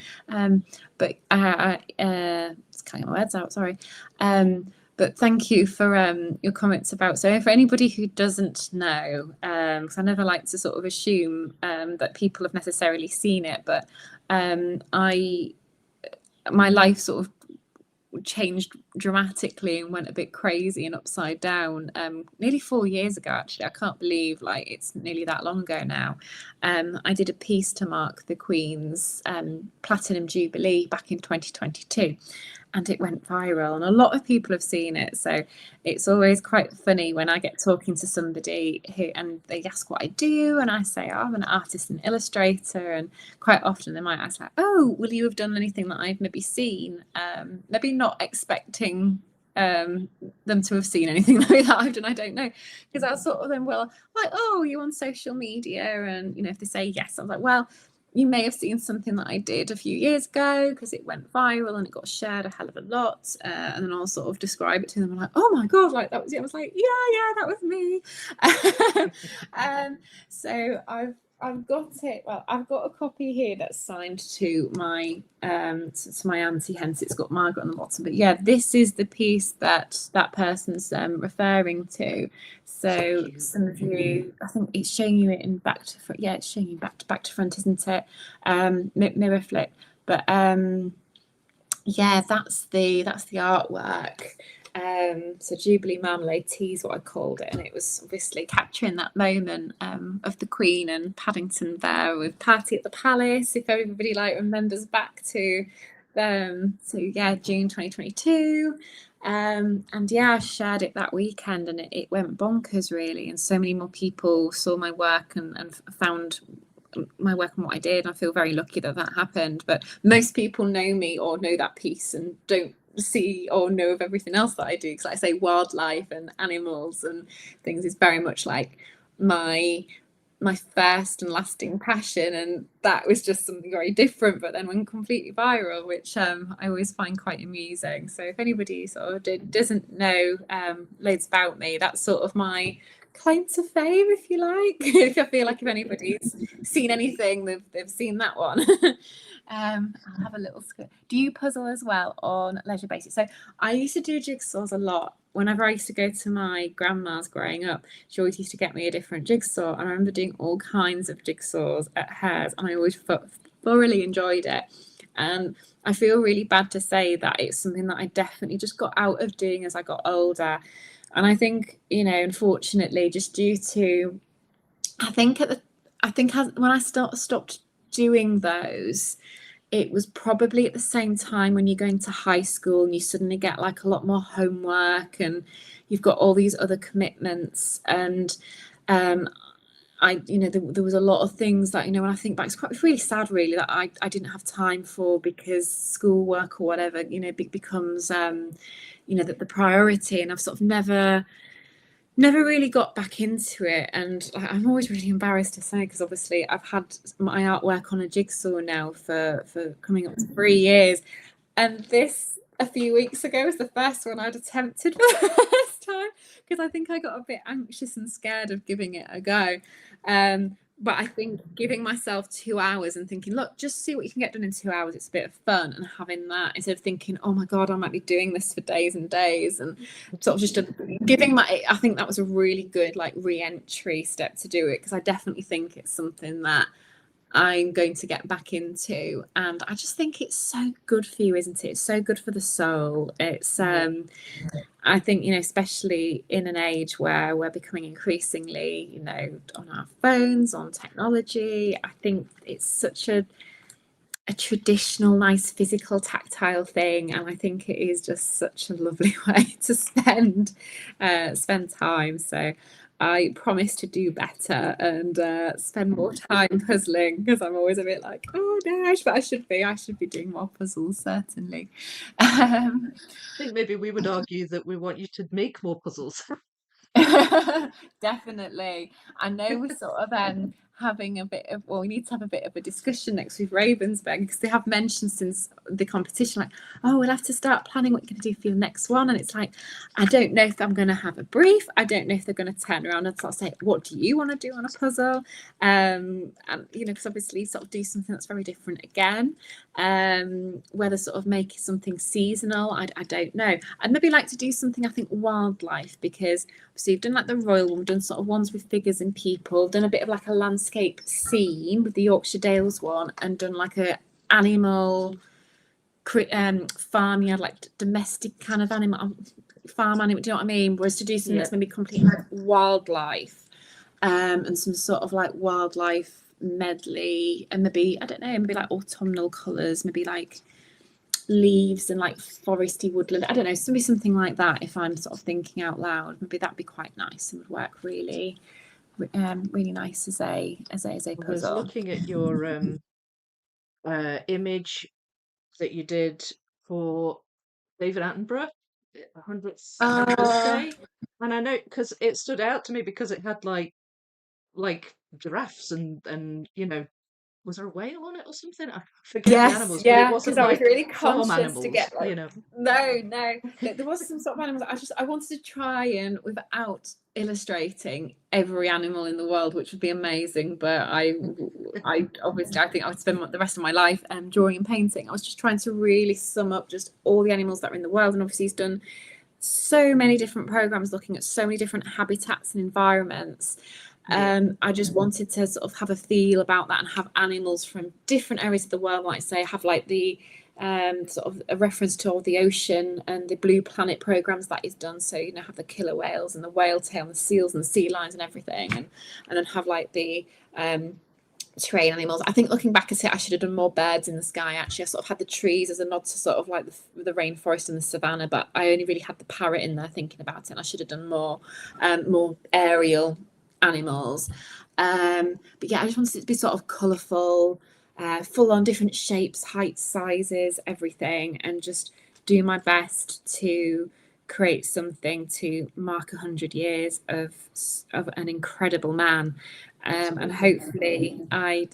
But just can't get my words out, sorry. But thank you for your comments about. So for anybody who doesn't know, because I never like to sort of assume that people have necessarily seen it, but my life sort of changed dramatically and went a bit crazy and upside down nearly 4 years ago, actually. I can't believe like it's nearly that long ago now. I did a piece to mark the Queen's Platinum Jubilee back in 2022, and it went viral, and a lot of people have seen it. So it's always quite funny when I get talking to somebody and they ask what I do, and I say, oh, I'm an artist and illustrator, and quite often they might ask like, oh, will you have done anything that I've maybe seen? Maybe not expecting them to have seen anything that I've done, I don't know, because I sort of then, well, like, oh, you on social media? And if they say yes, I'm like, well, you may have seen something that I did a few years ago because it went viral and it got shared a hell of a lot, and then I'll sort of describe it to them. I'm like, oh my god, like that was it. I was like, yeah, that was me. So I've got it. Well, I've got a copy here that's signed to my auntie, hence it's got Margaret on the bottom. But yeah, this is the piece that person's referring to. So some of you, I think it's showing you it in back to front. Yeah, it's showing you back to front, isn't it? Mirror flip. But yeah, that's the artwork. So Jubilee Marmalade Tea is what I called it, and it was obviously capturing that moment of the Queen and Paddington there with Party at the Palace, if everybody like remembers back to June 2022. And yeah, I shared it that weekend, and it went bonkers really, and so many more people saw my work and found my work and what I did. I feel very lucky that happened, but most people know me or know that piece and don't see or know of everything else that I do, because like I say, wildlife and animals and things is very much like my first and lasting passion, and that was just something very different, but then went completely viral, which I always find quite amusing. So if anybody sort of doesn't know loads about me, that's sort of my claim to fame, if you like. I feel like if anybody's seen anything, they've seen that one. I'll have a little script. Do you puzzle as well on leisure basis? So I used to do jigsaws a lot. Whenever I used to go to my grandma's growing up, she always used to get me a different jigsaw. And I remember doing all kinds of jigsaws at hers, and I always thoroughly enjoyed it. And I feel really bad to say that it's something that I definitely just got out of doing as I got older. And I think, unfortunately, just due to, when I stopped doing those, it was probably at the same time when you're going to high school and you suddenly get like a lot more homework and you've got all these other commitments. And there was a lot of things that, when I think back, it's really sad really that I didn't have time for, because schoolwork or whatever, becomes, the priority. And I've sort of never really got back into it. And I'm always really embarrassed to say, because obviously I've had my artwork on a jigsaw now for coming up to 3 years. And this, a few weeks ago, was the first one I'd attempted for the first time, because I think I got a bit anxious and scared of giving it a go. But I think giving myself 2 hours and thinking, look, just see what you can get done in 2 hours. It's a bit of fun, and having that instead of thinking, oh my God, I might be doing this for days and days, and sort of just I think that was a really good like re-entry step to do it, because I definitely think it's something that I'm going to get back into. And I just think it's so good for you, isn't it? It's so good for the soul. It's I think, especially in an age where we're becoming increasingly, on our phones, on technology, I think it's such a traditional, nice, physical, tactile thing. And I think it is just such a lovely way to spend time. So I promise to do better and spend more time puzzling, because I'm always a bit like, oh no, but I should be doing more puzzles, certainly.
I think maybe we would argue that we want you to make more puzzles.
Definitely. I know we're sort of having a bit of, we need to have a bit of a discussion next with Ravensburger, because they have mentioned since the competition, like, oh, we'll have to start planning what you're going to do for your next one. And it's like, I don't know if I'm going to have a brief. I don't know if they're going to turn around and sort of say, what do you want to do on a puzzle? And because obviously sort of do something that's very different again. Whether sort of make something seasonal, I don't know. I'd maybe like to do something, I think, wildlife, because so you've done like the royal one, done sort of ones with figures and people, done a bit of like a landscape scene with the Yorkshire Dales one, and done like a animal farm, you had like domestic kind of animal farm animal, do you know what I mean? Whereas to do something that's maybe completely like wildlife, and some sort of like wildlife medley, and maybe, I don't know, maybe like autumnal colours, maybe like leaves and like foresty woodland, I don't know, something like that. If I'm sort of thinking out loud, maybe that'd be quite nice and would work really really nice as a puzzle.
I was looking at your image that you did for David Attenborough, 100th birthday, and I know, because it stood out to me because it had like giraffes and was there a whale on it or something? I forget the animals, but it wasn't
I was
like
really
farm
conscious
animals,
to get like, no, there was some sort of animals. I wanted to try and, without illustrating every animal in the world, which would be amazing, but I obviously, I think I would spend the rest of my life drawing and painting. I was just trying to really sum up just all the animals that are in the world. And obviously he's done so many different programs looking at so many different habitats and environments. I just wanted to sort of have a feel about that and have animals from different areas of the world, like say have like the sort of a reference to all the ocean and the Blue Planet programs that he's done. So have the killer whales and the whale tail and the seals and the sea lions and everything, and then have like the terrain animals. I think looking back at it, I should have done more birds in the sky. Actually, I sort of had the trees as a nod to sort of like the rainforest and the savannah, but I only really had the parrot in there thinking about it, and I should have done more aerial animals. But yeah, I just wanted it to be sort of colourful, full on, different shapes, heights, sizes, everything, and just do my best to create something to mark 100 years of an incredible man. And hopefully I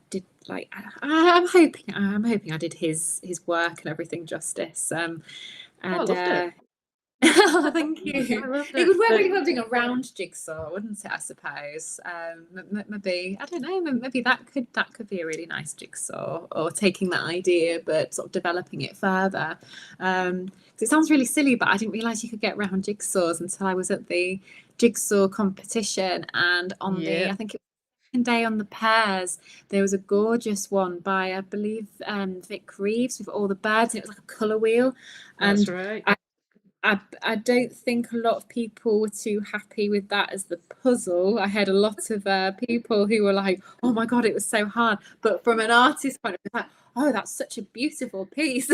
did, like, I'm hoping I did his work and everything justice. And
I loved it.
oh, thank you. It would work really well doing a round jigsaw, wouldn't it? I suppose. Maybe, I don't know. Maybe that could be a really nice jigsaw, or taking that idea but sort of developing it further. It sounds really silly, but I didn't realise you could get round jigsaws until I was at the jigsaw competition, and on the, I think it was day on the pairs, there was a gorgeous one by, I believe, Vic Reeves, with all the birds, and it was like a colour wheel. And
that's right.
I don't think a lot of people were too happy with that as the puzzle. I had a lot of people who were like, "Oh my god, it was so hard." But from an artist point of view, like, "Oh, that's such a beautiful piece."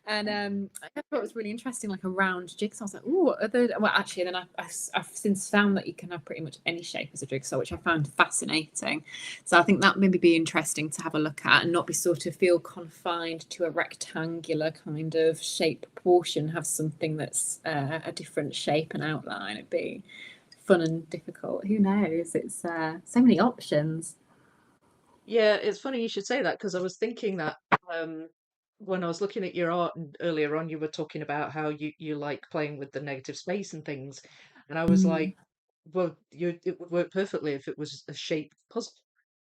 And I thought it was really interesting, like a round jigsaw. I was like, "Oh, well, actually." Then I've since found that you can have pretty much any shape as a jigsaw, which I found fascinating. So I think that maybe be interesting to have a look at and not be sort of feel confined to a rectangular kind of shape proportion. Have something that's a different shape and outline. It'd be fun and difficult. Who knows? It's so many options.
Yeah, it's funny you should say that because I was thinking that um, when I was looking at your art and earlier on, you were talking about how you like playing with the negative space and things, and I was
Mm.
like, well, it would work perfectly if it was a shaped puzzle,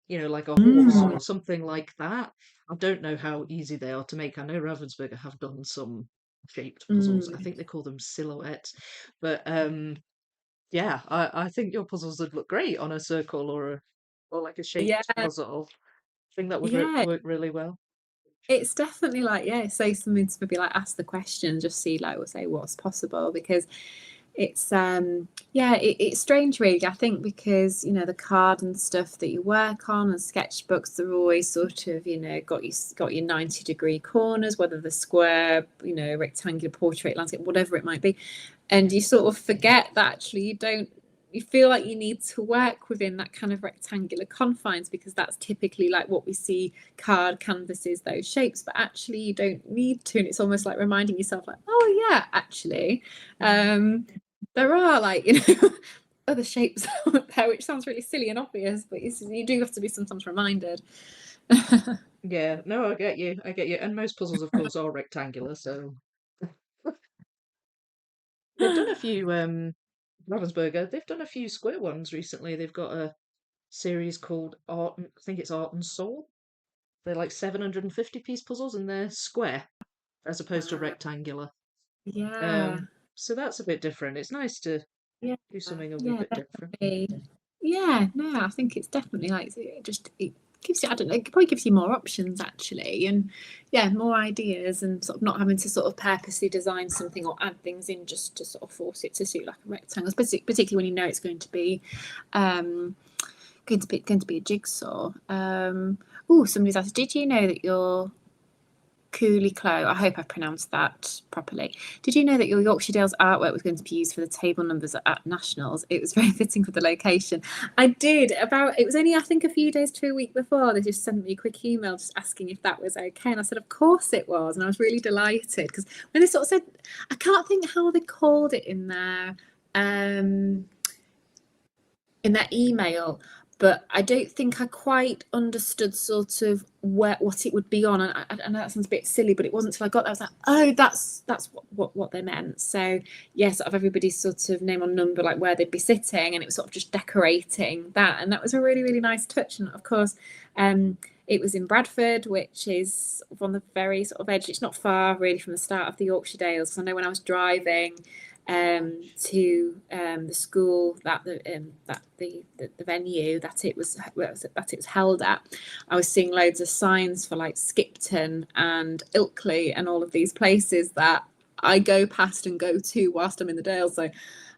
like a horse
Mm.
or something like that. I don't know how easy they are to make. I know Ravensburger have done some shaped puzzles. I
Mm.
think they call them silhouettes, but yeah, I think your puzzles would look great on a circle or like a
Yeah,
shaped puzzle. I think that would
yeah.
work really well.
It's definitely like, yeah, say something to maybe like ask the question, just see like we'll say what's possible, because it's yeah, it's strange really, I think, because the card and stuff that you work on and sketchbooks, they're always sort of got your 90-degree corners, whether the square, rectangular, portrait, landscape, whatever it might be, and you sort of forget that actually you feel like you need to work within that kind of rectangular confines, because that's typically like what we see card canvases, those shapes, but actually you don't need to. And it's almost like reminding yourself like, oh yeah, actually um there are like other shapes out there, which sounds really silly and obvious, but you do have to be sometimes reminded.
Yeah, no, I get you. I get you. And most puzzles, of course, are rectangular, so they've done a few Ravensburger, they've done a few square ones recently. They've got a series called I think it's Art and Soul. They're like 750-piece puzzles and they're square as opposed to
Wow.
rectangular.
Yeah.
So that's a bit different. It's nice to
Yeah.
do something a wee
Yeah,
bit different.
definitely. Yeah, no, I think it's definitely like it gives you, I don't know, it probably gives you more options actually, and yeah, more ideas, and sort of not having to sort of purposely design something or add things in just to sort of force it to suit like a rectangle, particularly when you know it's um going to be a jigsaw. Oh, somebody's asked, did you know that your Cooley Clo, I hope I've pronounced that properly. Did you know that your Yorkshire Dales artwork was going to be used for the table numbers at Nationals? It was very fitting for the location. I did. It was only, I think, a few days to a week before, they just sent me a quick email just asking if that was okay. And I said, of course it was. And I was really delighted because when they sort of said, I can't think how they called it in their email, but I don't think I quite understood sort of what it would be on. And I know that sounds a bit silly, but it wasn't until I got there I was like, oh, that's what they meant. So yes, of everybody's sort of name and number, like where they'd be sitting, and it was sort of just decorating that, and that was a really really nice touch. And of course, it was in Bradford, which is on the very sort of edge. It's not far really from the start of the Yorkshire Dales. So I know when I was driving to the school the venue that it was held at, I was seeing loads of signs for like Skipton and Ilkley and all of these places that I go past and go to whilst I'm in the Dales. So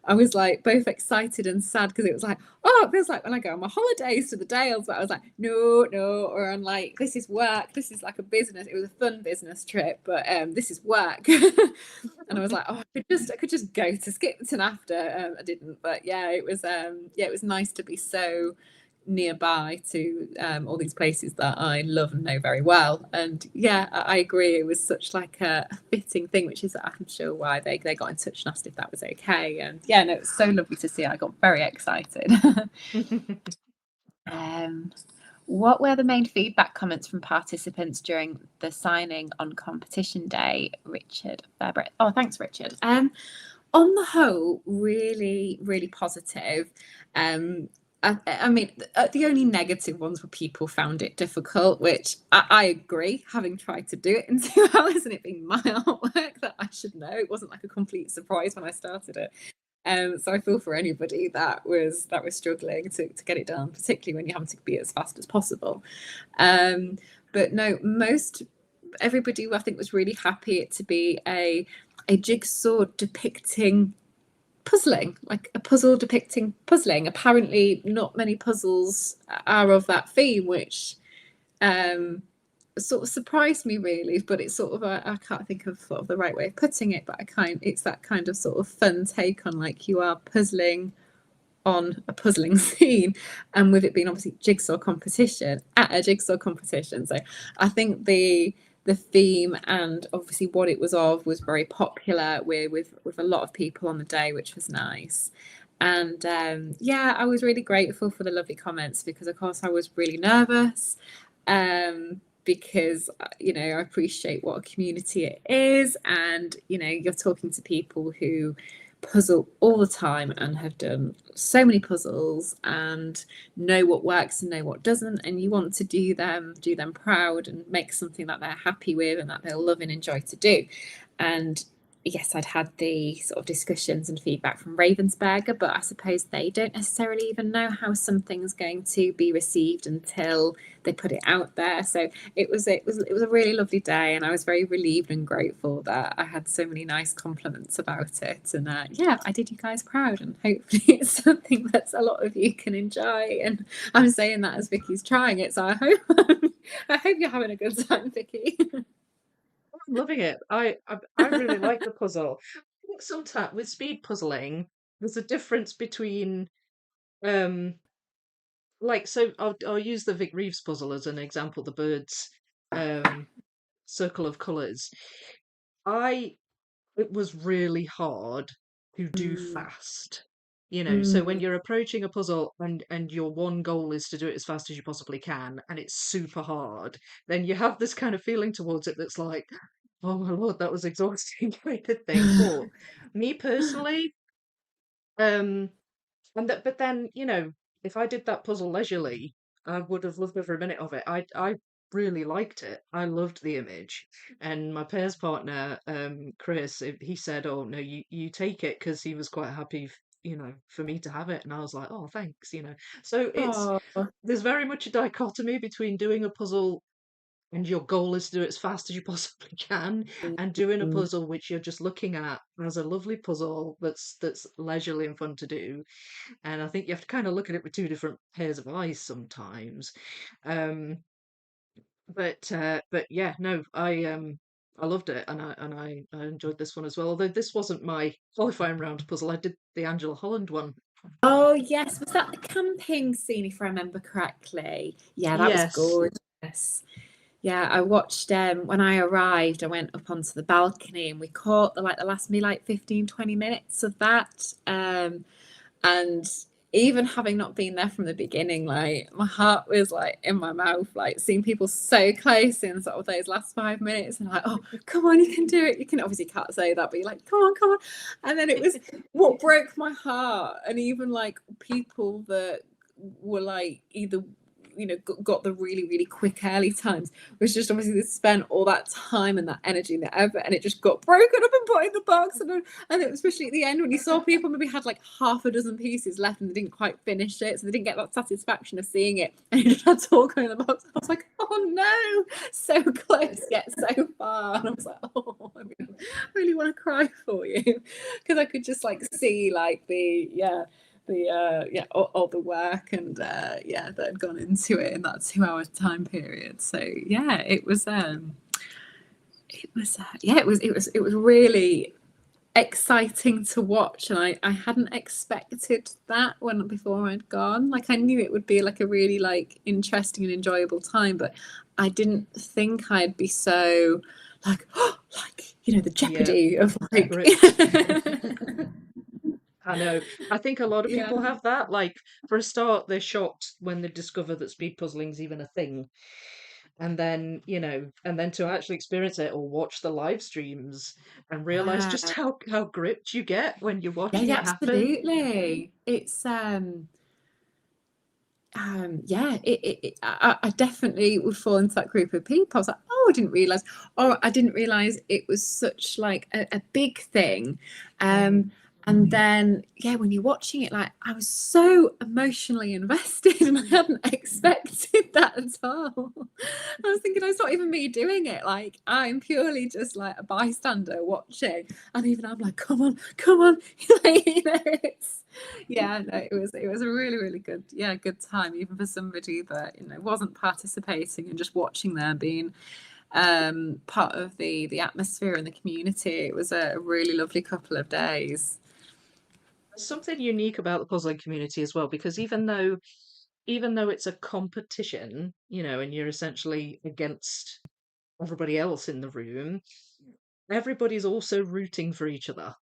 I was like both excited and sad, because it was like, oh, it feels like when I go on my holidays to the Dales, but I was like, no, or I'm like, this is work, this is like a business. It was a fun business trip, but this is work. And I was like, oh, I could just go to Skipton after. I didn't, but yeah, it was nice to be so nearby to all these places that I love and know very well. And yeah, I agree. It was such like a fitting thing, which is I'm sure why they got in touch and asked if that was okay. And yeah, no, it's so lovely to see. I got very excited. um, what were the main feedback comments from participants during the signing on competition day? Richard Fabric. Oh, thanks, Richard. On the whole, really, really positive. I mean, the only negative ones were people found it difficult, which I agree, having tried to do it in 2 hours and it being my artwork, that I should know. It wasn't like a complete surprise when I started it. So I feel for anybody that was struggling to get it done, particularly when you have to be as fast as possible. But no, everybody I think was really happy it to be a jigsaw depicting puzzling, like a puzzle depicting puzzling. Apparently not many puzzles are of that theme, which sort of surprised me really, but it's sort of I can't think of sort of the right way of putting it, but it's that kind of sort of fun take on like you are puzzling on a puzzling scene, and with it being obviously jigsaw competition at a jigsaw competition. So I think the theme and obviously what it was of was very popular with a lot of people on the day, which was nice. And yeah, I was really grateful for the lovely comments, because of course I was really nervous, because I appreciate what a community it is, and you're talking to people who puzzle all the time and have done so many puzzles and know what works and know what doesn't, and you want to do them proud and make something that they're happy with and that they'll love and enjoy to do. And yes, I'd had the sort of discussions and feedback from Ravensburger, but I suppose they don't necessarily even know how something's going to be received until they put it out there. So it was a really lovely day, and I was very relieved and grateful that I had so many nice compliments about it. And yeah, I did you guys proud, and hopefully it's something that a lot of you can enjoy. And I'm saying that as Vicky's trying it, so I hope you're having a good time, Vicky.
I'm loving it. I really like the puzzle. I think sometimes with speed puzzling, there's a difference between um like, so I'll use the Vic Reeves puzzle as an example, the birds um circle of colours. I It was really hard to do
Mm,
fast. So when
mm.
you're approaching a puzzle and your one goal is to do it as fast as you possibly can, and it's super hard, then you have this kind of feeling towards it that's like, oh my Lord, that was exhausting kind of thing. But me personally, um, but then, if I did that puzzle leisurely, I would have loved every minute of it. I really liked it. I loved the image. And my pairs partner, Chris, he said, "Oh no, you take it," because he was quite happy, for me to have it. And I was like, "Oh, thanks," So
Oh,
there's very much a dichotomy between doing a puzzle and your goal is to do it as fast as you possibly can, and doing a
mm.
puzzle which you're just looking at as a lovely puzzle that's leisurely and fun to do. And I think you have to kind of look at it with two different pairs of eyes sometimes. Um, but yeah, no, I loved it, and I enjoyed this one as well. Although this wasn't my qualifying round puzzle, I did the Angela Holland one.
Oh yes, was that the camping scene, if I remember correctly? Yeah, that was
Yes.
gorgeous. Yeah, I watched when I arrived, I went up onto the balcony and we caught the last maybe like 15, 20 minutes of that. And even having not been there from the beginning, like my heart was like in my mouth, like seeing people so close in sort of those last 5 minutes, and like, oh, come on, you can do it. You can obviously can't say that, but you're like, come on, come on. And then it was what broke my heart, and even like people that were like either got the really really quick early times, was just obviously they spent all that time and that energy and that effort, and it just got broken up and put in the box. And especially at the end when you saw people maybe had like half a dozen pieces left and they didn't quite finish it, so they didn't get that satisfaction of seeing it, and you just had to all go in the box. I was like, oh no, so close yet so far. And I was like, oh, I really want to cry for you, because I could just like see like all the work and that had gone into it in that 2 hour time period. So yeah, it was really exciting to watch, and I hadn't expected that before I'd gone. Like I knew it would be like a really like interesting and enjoyable time, but I didn't think I'd be so like the
Yeah.
jeopardy of like
Gripped. I know. I think a lot of
yeah.
people have that. Like, for a start, they're shocked when they discover that speed puzzling's even a thing. And then to actually experience it or watch the live streams and realize just
Yeah.
how gripped you get when you're
Yeah,
watching
yeah,
it happen.
absolutely. It's I definitely would fall into that group of people. I was like, oh, I didn't realize it was such like a big thing.
Mhm.
And then, yeah, when you're watching it, like I was so emotionally invested and I hadn't expected that at all. I was thinking, it's not even me doing it. Like I'm purely just like a bystander watching. And even I'm like, come on, come on. Like, it's yeah, no, it was a really, really good, yeah, good time, even for somebody that, wasn't participating and just watching them being part of the atmosphere and the community. It was a really lovely couple of days.
There's something unique about the puzzling community as well, because even though it's a competition, and you're essentially against everybody else in the room, everybody's also rooting for each other.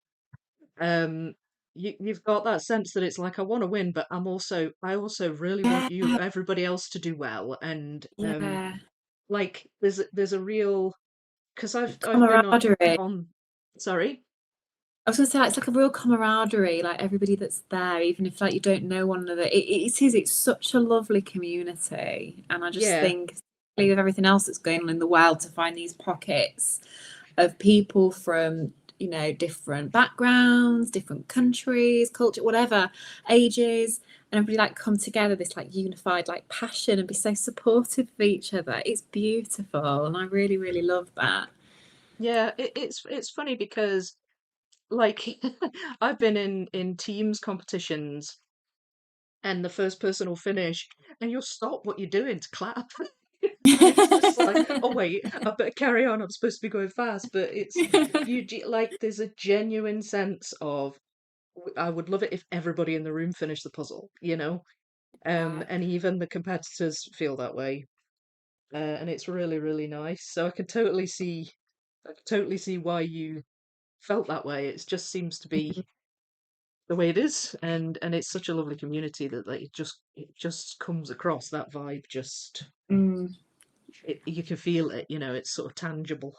Um, you've got that sense that it's like I want to win, but I also really want
Yeah,
everybody else to do well, and
yeah.
like there's a real because I've been
Camaraderie.
on sorry.
I was gonna say, like, it's like a real camaraderie, like everybody that's there, even if like you don't know one another. It's such a lovely community, and I just
Yeah,
think, especially with everything else that's going on in the world, to find these pockets of people from different backgrounds, different countries, culture, whatever, ages, and everybody like come together, this like unified like passion, and be so supportive of each other. It's beautiful, and I really, really love that.
yeah. It's funny because like I've been in teams competitions, and the first person will finish, and you'll stop what you're doing to clap. And it's just like, oh wait, I better carry on. I'm supposed to be going fast, but it's like there's a genuine sense of I would love it if everybody in the room finished the puzzle. And even the competitors feel that way, and it's really really nice. So I can totally see why you felt that way. It just seems to be the way it is, and it's such a lovely community that like it just comes across that vibe.
Mm.
You can feel it. It's sort of tangible.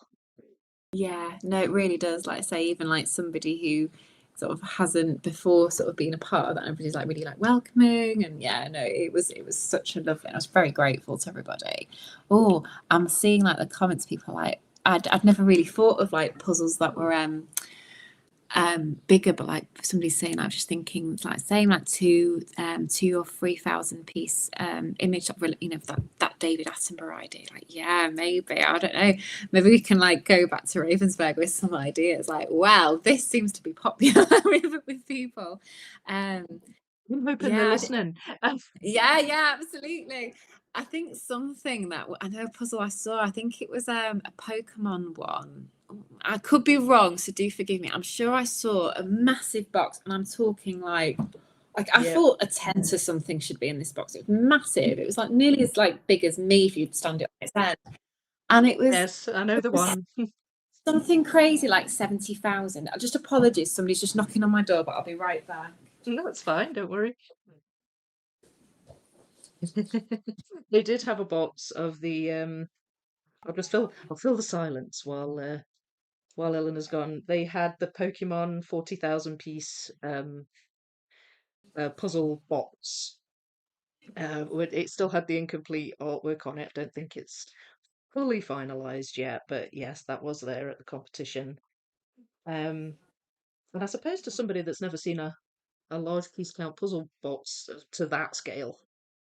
Yeah, no, it really does. Like I say, even like somebody who sort of hasn't before sort of been a part of that, and everybody's like really like welcoming, and yeah, no, it was such a lovely. I was very grateful to everybody. Oh, I'm seeing like the comments. People are like, I'd never really thought of like puzzles that were bigger, but like somebody's saying, I was just thinking it's like saying like 2 or 3,000 piece image that that David Attenborough idea. Like, yeah, maybe, I don't know, maybe we can like go back to Ravensburg with some ideas. Like, wow, this seems to be popular with people. um
I'm hoping they're
yeah,
listening.
yeah, yeah, absolutely. I think something that I know a puzzle I saw, I think it was a Pokemon one. I could be wrong, so do forgive me. I'm sure I saw a massive box, and I'm talking like I
Yeah.
thought a tent or something should be in this box. It was massive. It was like nearly as like big as me if you'd stand it on its head. And
Yes, I know
it
the
was
one.
something crazy like 70,000. Just apologies, somebody's just knocking on my door, but I'll be right back.
No, it's fine. Don't worry. They did have a box of the. I'll fill the silence while Eleanor's gone. They had the Pokemon 40,000 piece puzzle box. It still had the incomplete artwork on it. I don't think it's fully finalized yet, but yes, that was there at the competition. Um, and I suppose to somebody that's never seen a large piece count puzzle box to that scale,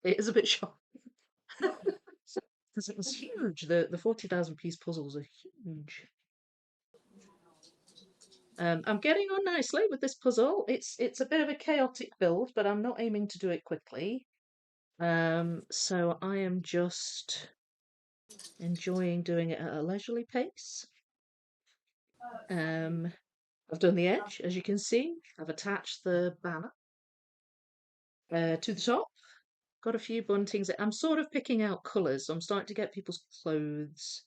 it is a bit shocking because it was huge. The 40,000 piece puzzles are huge. I'm getting on nicely with this puzzle. It's a bit of a chaotic build, but I'm not aiming to do it quickly. So I am just enjoying doing it at a leisurely pace. Um, I've done the edge, as you can see. I've attached the banner to the top. Got a few buntings. I'm sort of picking out colours, so I'm starting to get people's clothes,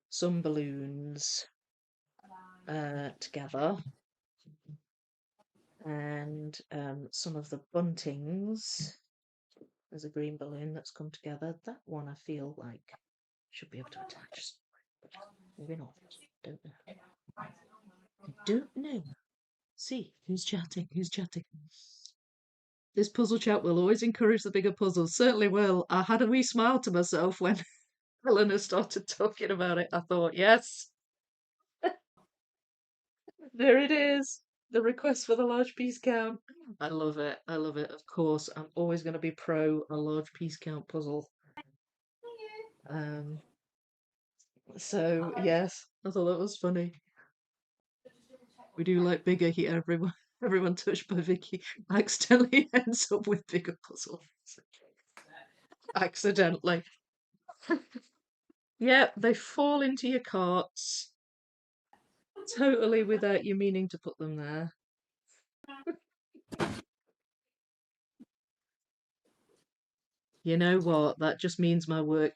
some balloons together, and some of the buntings. There's a green balloon that's come together. That one I feel like should be able to attach. Maybe not. Don't know. I don't know. See, who's chatting? Who's chatting? This puzzle chat will always encourage the bigger puzzles. Certainly will. I had a wee smile to myself when Eleanor started talking about it. I thought, yes, there it is. The request for the large piece count. I love it. I love it. Of course, I'm always going to be pro a large piece count puzzle. Um, so yes, I thought that was funny. We do like bigger here. Everyone touched by Vicky accidentally ends up with bigger puzzles. Accidentally. Yep, they fall into your carts totally without you meaning to put them there. You know what? That just means my work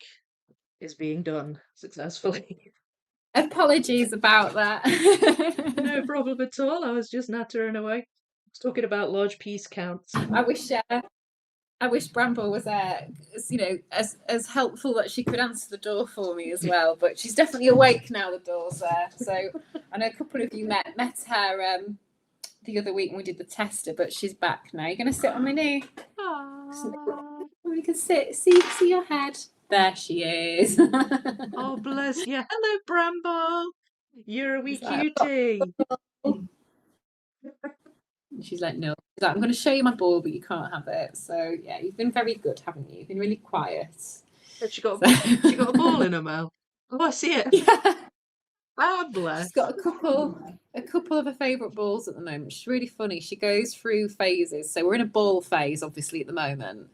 is being done successfully.
Apologies about that.
No problem at all. I was just nattering away. I was talking about large piece counts.
I wish Bramble was as helpful that she could answer the door for me as well. But she's definitely awake now. The door's there, so I know a couple of you met her the other week when we did the tester, but she's back now. You're going to sit on my knee.
Aww.
We can see your head. There she is.
Oh, bless you. Hello, Bramble. You're a wee
She's like,
cutie.
she's like, no. She's like, I'm going to show you my ball, but you can't have it. So yeah, you've been very good, haven't you? You've been really quiet.
She got a ball in her mouth. Oh, I see it.
Yeah.
Ah,
She's
bless.
got a couple of her favourite balls at the moment. She's really funny. She goes through phases. So we're in a ball phase, obviously, at the moment.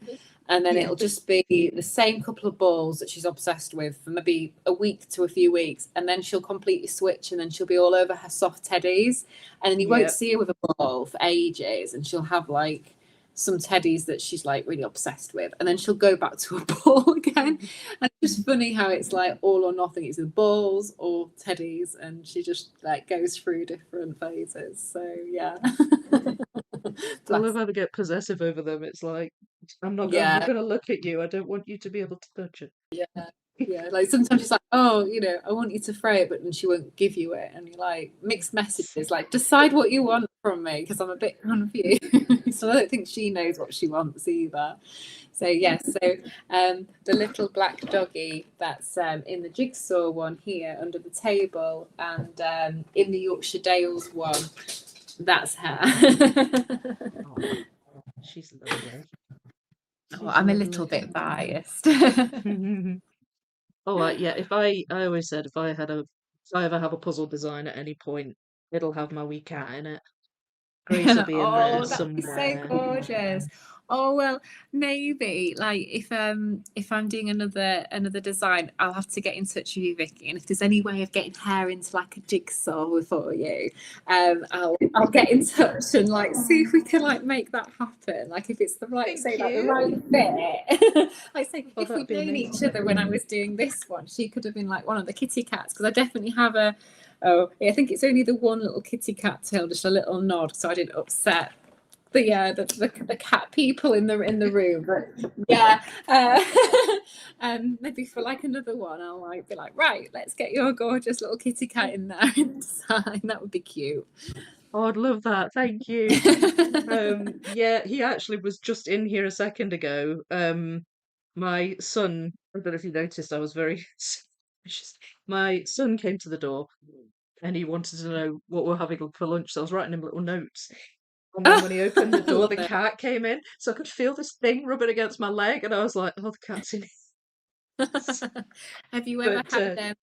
And then it'll just be the same couple of balls that she's obsessed with for maybe a week to a few weeks. And then she'll completely switch and then she'll be all over her soft teddies. And then you won't see her with a ball for ages. And she'll have like some teddies that she's like really obsessed with. And then she'll go back to a ball again. And it's just funny how it's like all or nothing. It's either balls or teddies. And she just like goes through different phases. So yeah.
I love how they get possessive over them. It's like, I'm not going to look at you. I don't want you to be able to touch it.
Yeah, like sometimes she's like, oh, I want you to throw it, but then she won't give you it. And you're like, mixed messages, like, decide what you want from me, because I'm a bit confused. So I don't think she knows what she wants either. So, yes, the little black doggy that's in the Jigsaw one here under the table, and in the Yorkshire Dales one, that's her.
Oh, she's lovely.
Oh, I'm a little bit biased.
Oh, yeah. I always said if I ever have a puzzle design at any point, it'll have my wee cat in it. Grace will be in there
Oh, that'd be so
somewhere.
gorgeous. Oh well, maybe like if I'm doing another design, I'll have to get in touch with you, Vicky. And if there's any way of getting her into like a jigsaw for you, I'll get in touch and like see if we can like make that happen. Like if it's the right the right fit. Like say if we'd known each other when I was doing this one, she could have been like one of the kitty cats because I definitely have a. Oh, yeah, I think it's only the one little kitty cat tail, just a little nod, so I didn't upset the cat people in the room. But yeah, maybe for like another one, I'll like be like, right, let's get your gorgeous little kitty cat in there and design. That would be cute.
Oh, I'd love that. Thank you. Yeah, he actually was just in here a second ago. My son, I don't know if you noticed, I was very suspicious. My son came to the door and he wanted to know what we're having for lunch. So I was writing him little notes. And then when he opened the door, the cat came in. So I could feel this thing rubbing against my leg. And I was like, oh, the cat's in here.
Have you ever had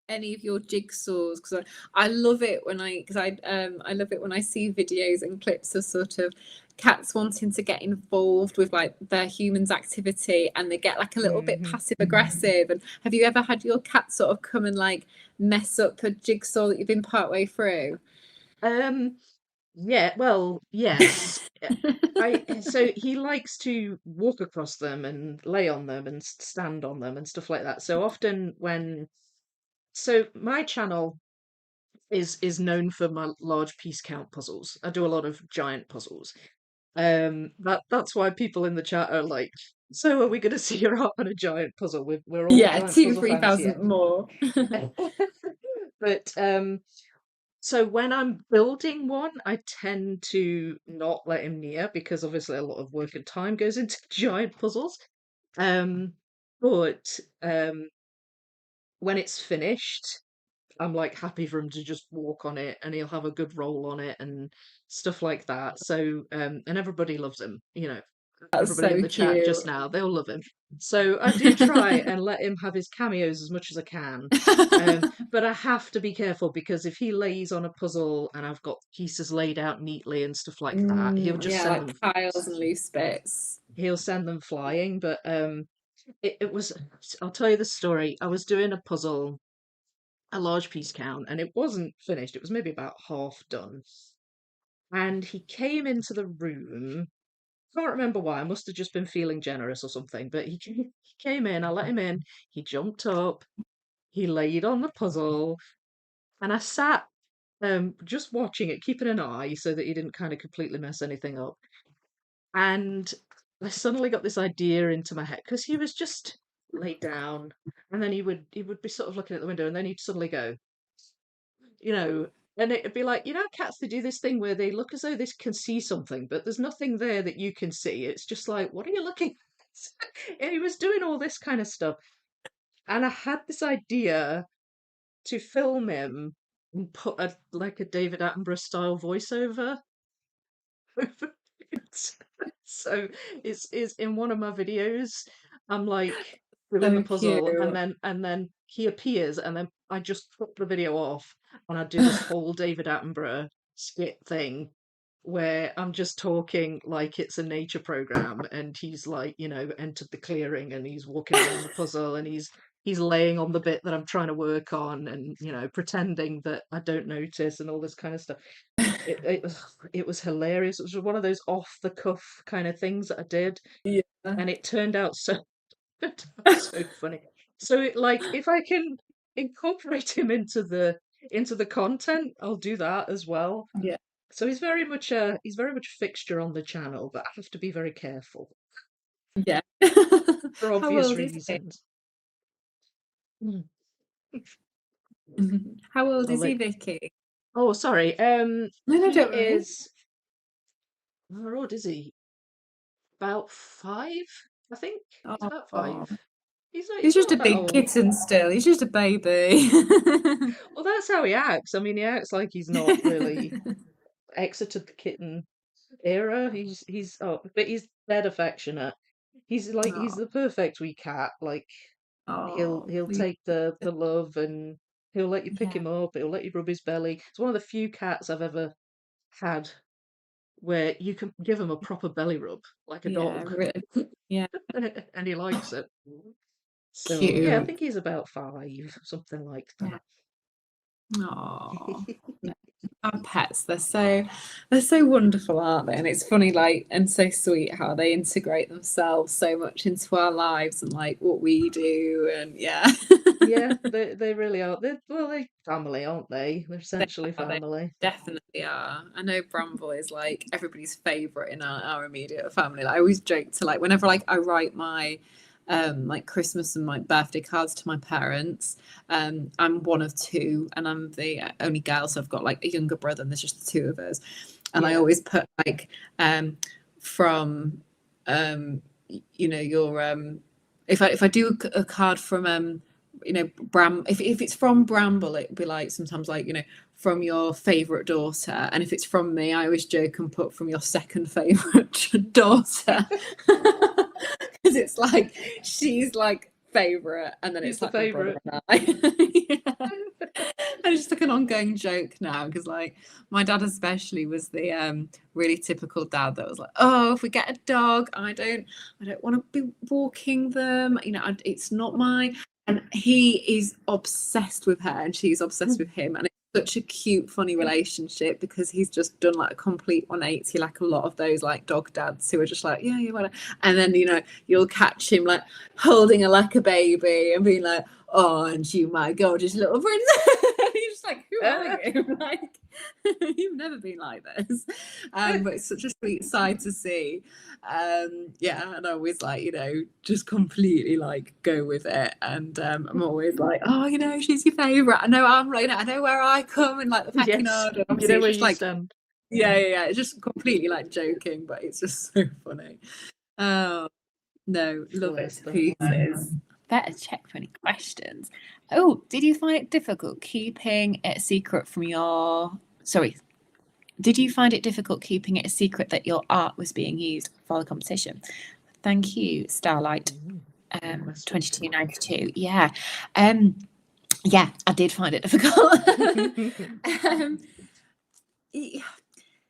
any of your jigsaws? Because I love it when I love it when I see videos and clips of sort of cats wanting to get involved with like their humans activity and they get like a little bit passive aggressive. And have you ever had your cat sort of come and like mess up a jigsaw that you've been part way through?
Yeah, well, yes. So he likes to walk across them and lay on them and stand on them and stuff like that. So often so my channel is known for my large piece count puzzles. I do a lot of giant puzzles. That's why people in the chat are like, so are we going to see your art on a giant puzzle? We're all giant puzzle fans here.
2,000-3,000 more.
But so when I'm building one, I tend to not let him near because obviously a lot of work and time goes into giant puzzles. But when it's finished, I'm like happy for him to just walk on it, and he'll have a good roll on it and stuff like that. So and everybody loves him,
That's
everybody in
so
the chat
cute.
just now, they'll love him. So I do try and let him have his cameos as much as I can. But I have to be careful, because if he lays on a puzzle and I've got pieces laid out neatly and stuff like that, he'll just
Yeah,
send
like
them.
piles and loose bits.
He'll send them flying. But it was. I'll tell you the story. I was doing a puzzle, a large piece count, and it wasn't finished. It was maybe about half done. And he came into the room. Can't remember why. I must have just been feeling generous or something. But he came in. I let him in. He jumped up. He laid on the puzzle, and I sat just watching it, keeping an eye so that he didn't kind of completely mess anything up. And I suddenly got this idea into my head, because he was just laid down, and then he would be sort of looking at the window, and then he'd suddenly go, you know, and it'd be like, cats, they do this thing where they look as though they can see something, but there's nothing there that you can see. It's just like, what are you looking at? And he was doing all this kind of stuff. And I had this idea to film him and put like a David Attenborough style voiceover over it. So it's in one of my videos. I'm like doing the
So cute.
puzzle, and then he appears, and then I just cut the video off, and I do this whole David Attenborough skit thing where I'm just talking like it's a nature program, and he's like, entered the clearing, and he's walking around the puzzle, and he's laying on the bit that I'm trying to work on, and pretending that I don't notice, and all this kind of stuff. It was hilarious. It was one of those off the cuff kind of things that I did,
Yeah.
and it turned out so so funny. So like, if I can incorporate him into the content, I'll do that as well.
Yeah.
So he's very much a fixture on the channel, but I have to be very careful
Yeah.
for
How
obvious
old is he?
reasons. Mm.
How old
I'll
is he,
let-
Vicky?
Oh, sorry.
No,
He
don't worry.
is. How old is he? About 5, I think. He's about
Oh,
5. He's not.
he's
He's
just a
not that
big
old.
kitten still. He's just a baby.
Well, that's how he acts. I mean, he acts like he's not really exited the kitten era. But he's dead affectionate. He's
Oh,
the perfect wee cat. Like, he'll
oh,
he'll take the love, and he'll let you pick
yeah,
him up. He'll let you rub his belly. It's one of the few cats I've ever had where you can give him a proper belly rub, like a
yeah,
dog,
really, yeah,
and he likes it. So yeah, I
cute.
think he's about 5, something like
Yeah.
that.
Oh, our pets, they're so wonderful, aren't they? And it's funny, like, and so sweet how they integrate themselves so much into our lives and like what we do. And yeah.
Yeah, they really are. They're family, aren't they? They're
They
essentially
are, they
family.
definitely are. I know Bramble is like everybody's favorite in our immediate family. Like, I always joke to, like, whenever like I write my like Christmas and my birthday cards to my parents. I'm one of two, and I'm the only girl, so I've got like a younger brother, and there's just the two of us. And I
Yeah.
always put like from your if I do a card from if it's from Bramble, it'd be like sometimes like from your favorite daughter, and if it's from me, I always joke and put from your second favorite daughter, because it's like she's like favorite, and then
He's
it's
the
like my brother
favorite.
and I. Yeah. And it's just like an ongoing joke now, because like my dad especially was the really typical dad that was like, oh, if we get a dog, I don't want to be walking them, it's not my. And he is obsessed with her, and she's obsessed with him, and it's such a cute, funny relationship, because he's just done like a complete 180, like a lot of those like dog dads who are just like, yeah, whatever. And then you'll catch him like holding her like a baby and being like, oh, and you, my gorgeous little princess. You're just like, who are you? Like, you've never been like this. But it's such a sweet sight to see. Yeah, and I always like, just completely like go with it. And I'm always like, oh, she's your favourite. I know I'm like, I know where I come in like the pecking
Yes,
order.
you
Obviously,
know
it's
where
just
you
like,
stand.
yeah. It's just completely like joking, but it's just so funny. Oh no, love it
Bless
to
them.
pieces. better check for any questions. Oh, did you find it difficult keeping it a secret from your... Sorry. Did you find it difficult keeping it a secret that your art was being used for the competition? Thank you, Starlight. 2292. Yeah. Yeah, I did find it difficult.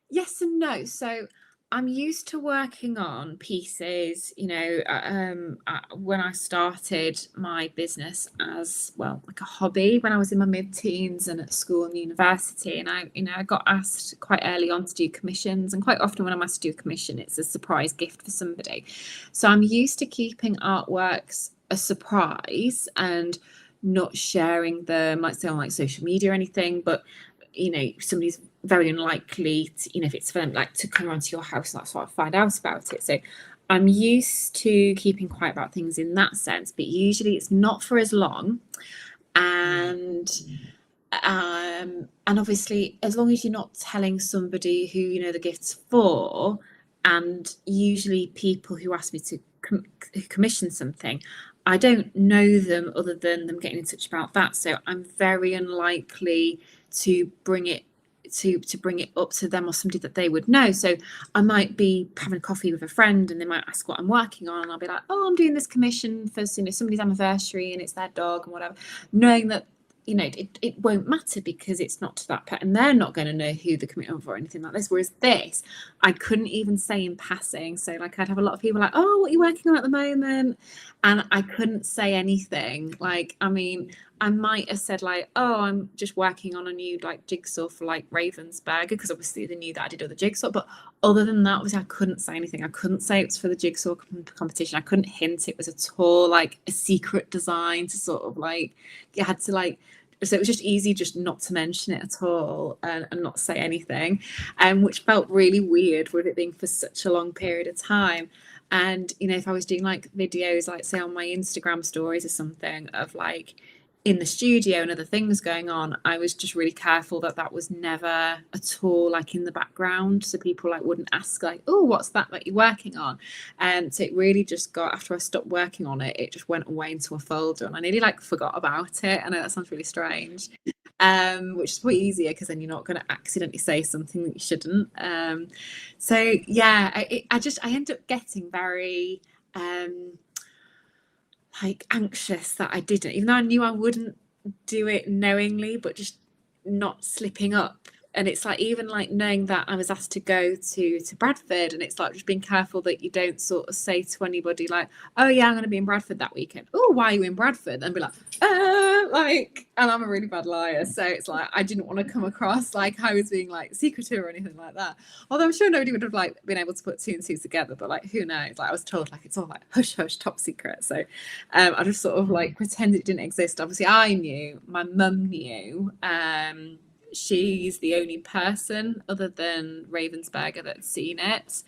Yes and no. So I'm used to working on pieces, you know, when I started my business as, well, like a hobby when I was in my mid-teens and at school and university. And I got asked quite early on to do commissions. And quite often when I'm asked to do a commission, it's a surprise gift for somebody. So I'm used to keeping artworks a surprise and not sharing them, like say on like social media or anything. But you know, somebody's very unlikely to, you know, if it's for them like to come around to your house, that's what I find out about it. So I'm used to keeping quiet about things in that sense, but usually it's not for as long. And obviously as long as you're not telling somebody who, you know, the gift's for, and usually people who ask me to commission something, I don't know them other than them getting in touch about that. So I'm very unlikely to bring it up to them or somebody that they would know. So I might be having a coffee with a friend and they might ask what I'm working on, and I'll be like, oh, I'm doing this commission for, you know, somebody's anniversary and it's their dog and whatever, knowing that, you know, it won't matter because it's not to that pet and they're not going to know who the commitment for or anything like this. Whereas this, I couldn't even say in passing. So like I'd have a lot of people like, oh, what are you working on at the moment? And I couldn't say anything. Like, I mean, I might have said like, oh, I'm just working on a new like jigsaw for like Ravensburger, because obviously they knew that I did other jigsaw. But other than that, obviously I couldn't say anything. I couldn't say it was for the jigsaw competition. I couldn't hint it was at all like a secret design to sort of like, you had to like, so it was just easy just not to mention it at all and not say anything, which felt really weird with it being for such a long period of time. And, you know, if I was doing like videos, like say on my Instagram stories or something of like in the studio and other things going on, I was just really careful that that was never at all like in the background, so people like wouldn't ask like, oh, what's that you're working on? And so it really just got, after I stopped working on it, it just went away into a folder and I nearly like forgot about it. I know that sounds really strange, which is way easier because then you're not going to accidentally say something that you shouldn't. So yeah, I ended up getting very like anxious that I didn't, even though I knew I wouldn't do it knowingly, but just not slipping up. And it's like, even like knowing that I was asked to go to Bradford, and it's like just being careful that you don't sort of say to anybody like, oh yeah, I'm going to be in Bradford that weekend. Oh, why are you in Bradford? And be like, like, and I'm a really bad liar. So it's like, I didn't want to come across like I was being like secretive or anything like that. Although I'm sure nobody would have like been able to put two and two together, but like, who knows? Like I was told like, it's all like hush, hush, top secret. So I just sort of like pretended it didn't exist. Obviously I knew, my mum knew, she's the only person other than Ravensburger that's seen it.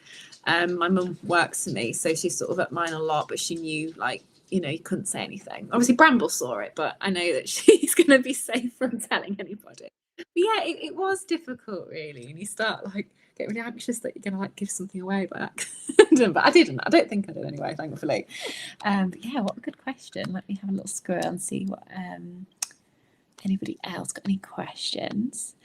My mum works for me, so she's sort of at mine a lot, but she knew like, you know, you couldn't say anything. Obviously Bramble saw it, but I know that she's going to be safe from telling anybody. But yeah, it was difficult really, and you start like get really anxious that you're going to like give something away by accident. But I didn't. I don't think I did anyway, thankfully. But yeah, what a good question. Let me have a little scroll and see what anybody else got any questions.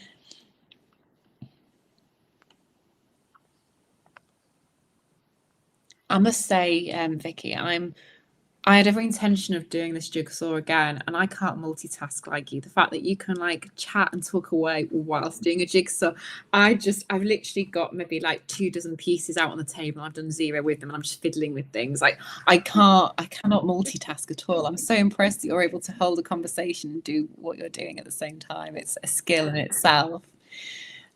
I must say, Vicky, I had every intention of doing this jigsaw again, and I can't multitask like you. The fact that you can like chat and talk away whilst doing a jigsaw, I've literally got maybe like 24 pieces out on the table. I've done 0 with them, and I'm just fiddling with things. Like I cannot multitask at all. I'm so impressed that you're able to hold a conversation and do what you're doing at the same time. It's a skill in itself.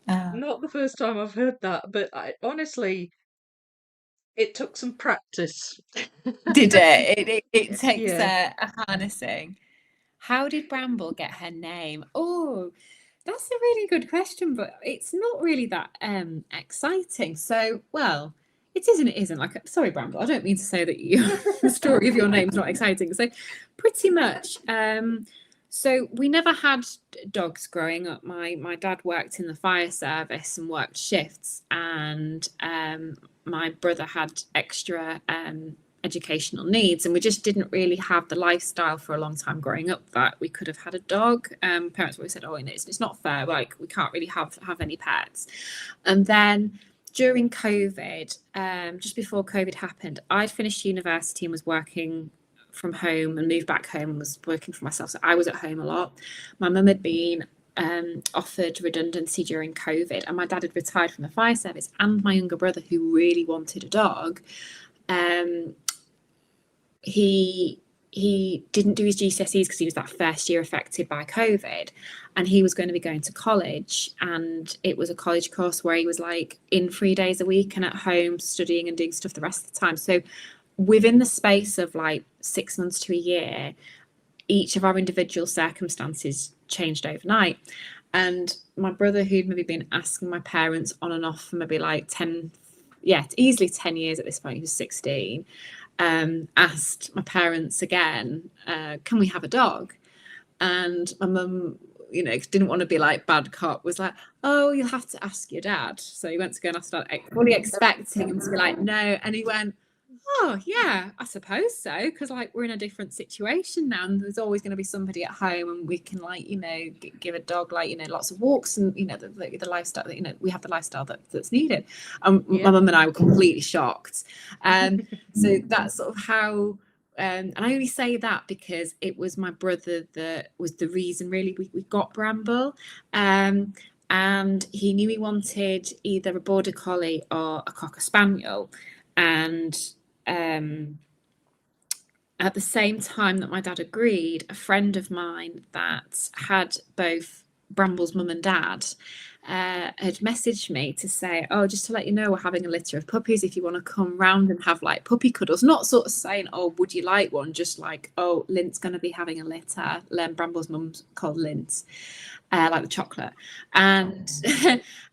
Not the first time I've heard that, but I honestly, it took some practice.
Did it? It takes
Yeah.
a harnessing. How did Bramble get her name? Oh, that's a really good question, but it's not really that exciting. So, well, it is and it isn't. Like, sorry, Bramble, I don't mean to say that the story of your name's not exciting. So, pretty much. So we never had dogs growing up. My dad worked in the fire service and worked shifts, and my brother had extra educational needs, and we just didn't really have the lifestyle for a long time growing up that we could have had a dog. Parents always said, oh, it's not fair, like we can't really have any pets. And then during COVID, just before COVID happened, I'd finished university and was working from home and moved back home and was working for myself, so I was at home a lot. My mum had been offered redundancy during COVID, and my dad had retired from the fire service, and my younger brother, who really wanted a dog, he didn't do his GCSEs because he was that first year affected by COVID, and he was going to be going to college, and it was a college course where he was like in 3 days a week and at home studying and doing stuff the rest of the time. So within the space of like 6 months to a year, each of our individual circumstances changed overnight. And my brother, who'd maybe been asking my parents on and off for maybe like 10, easily 10 years at this point, he was 16, asked my parents again, can we have a dog? And my mum, didn't want to be like bad cop, was like, oh, you'll have to ask your dad. So he went to go and ask dad, fully expecting him to be like, no. And he went, oh yeah, I suppose so, because like we're in a different situation now, and there's always going to be somebody at home, and we can like give a dog like lots of walks, and the lifestyle that we have the lifestyle that's needed. My mum and I were completely shocked, and so that's sort of how. And I only say that because it was my brother that was the reason really we got Bramble. And he knew he wanted either a border collie or a cocker spaniel. And at the same time that my dad agreed, a friend of mine that had both Bramble's mum and dad had messaged me to say, oh, just to let you know, we're having a litter of puppies if you want to come round and have like puppy cuddles. Not sort of saying, oh, would you like one? Just like, oh, Lint's going to be having a litter. Bramble's mum's called Lint, like the chocolate. And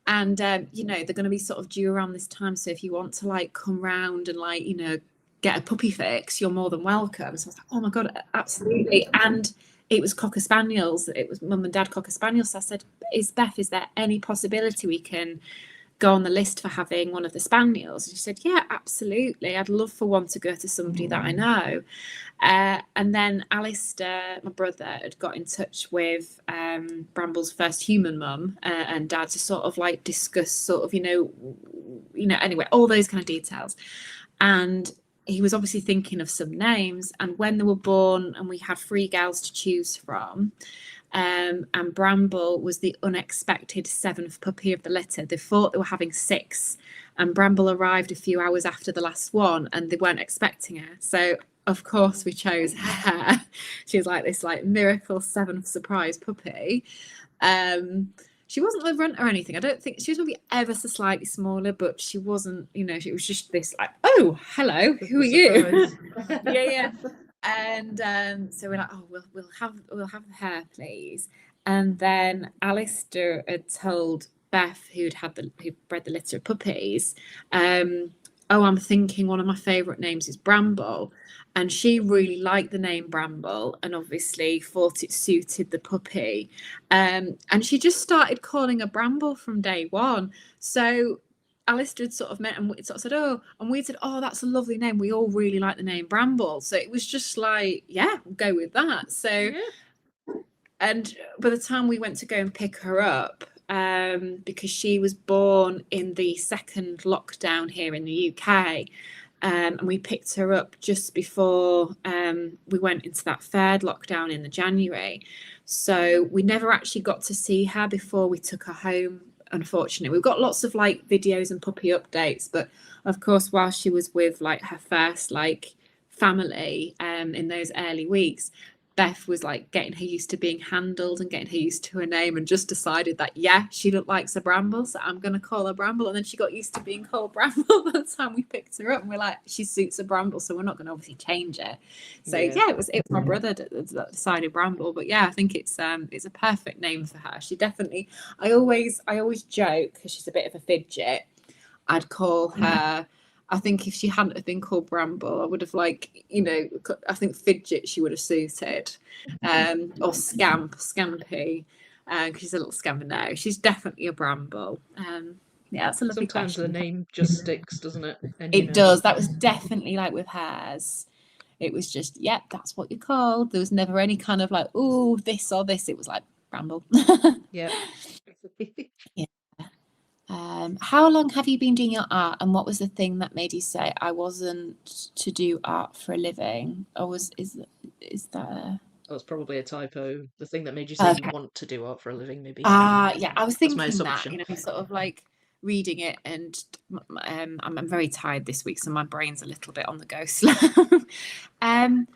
and they're going to be sort of due around this time, so if you want to like come round and like get a puppy fix, you're more than welcome. So I was like, oh my god, absolutely. And it was cocker spaniels, it was mum and dad cocker spaniels. So I said, is there any possibility we can go on the list for having one of the spaniels? And she said, yeah, absolutely, I'd love for one to go to somebody that I know. And then Alistair, my brother, had got in touch with Bramble's first human mum and dad to sort of like discuss sort of anyway, all those kind of details. And he was obviously thinking of some names, and when they were born and we had 3 girls to choose from, and Bramble was the unexpected 7th puppy of the litter. They thought they were having 6, and Bramble arrived a few hours after the last one, and they weren't expecting her. So of course we chose her. She was like this like miracle 7th surprise puppy. She wasn't a runt or anything. I don't think she was maybe ever so slightly smaller, but she wasn't, she was just this like, oh, hello, who are you? yeah. And so we're like, oh, we'll have her, please. And then Alistair had told Beth, who bred the litter of puppies, oh, I'm thinking one of my favourite names is Bramble. And she really liked the name Bramble and obviously thought it suited the puppy. And she just started calling her Bramble from day one. So Alistair had sort of met and sort of said, oh, and we said, oh, that's a lovely name. We all really like the name Bramble. So it was just like, yeah, we'll go with that. So, and by the time we went to go and pick her up, because she was born in the second lockdown here in the UK, and we picked her up just before we went into that 3rd lockdown in the January. So we never actually got to see her before we took her home, unfortunately. We've got lots of like videos and puppy updates, but of course while she was with like her first like family in those early weeks, Beth was like getting her used to being handled and getting her used to her name, and just decided that she looked like a Bramble, so I'm going to call her Bramble. And then she got used to being called Bramble by the time we picked her up, and we're like, she suits a Bramble, so we're not going to obviously change it. So it was my brother that decided Bramble. But yeah, I think it's a perfect name for her. She definitely, I always joke, because she's a bit of a fidget, I'd call her, I think if she hadn't have been called Bramble, I would have I think fidget she would have suited, or Scampy, because she's a little scammer now. She's definitely a Bramble. Yeah, that's a lovely
Sometimes the
question.
name just sticks, doesn't it? And you
It
know.
does. That was definitely like with hairs. It was just, yep, that's what you're called. There was never any kind of like, oh, this or this. It was like Bramble.
Yeah.
Yeah. How long have you been doing your art, and what was the thing that made you say I wasn't to do art for a living? Or is that
That was probably a typo. The thing that made you say you
okay?
want to do art for a living, maybe.
Yeah, I was
That's my
thinking that,
assumption.
sort of like reading it, and I'm very tired this week, so my brain's a little bit on the go slow. um,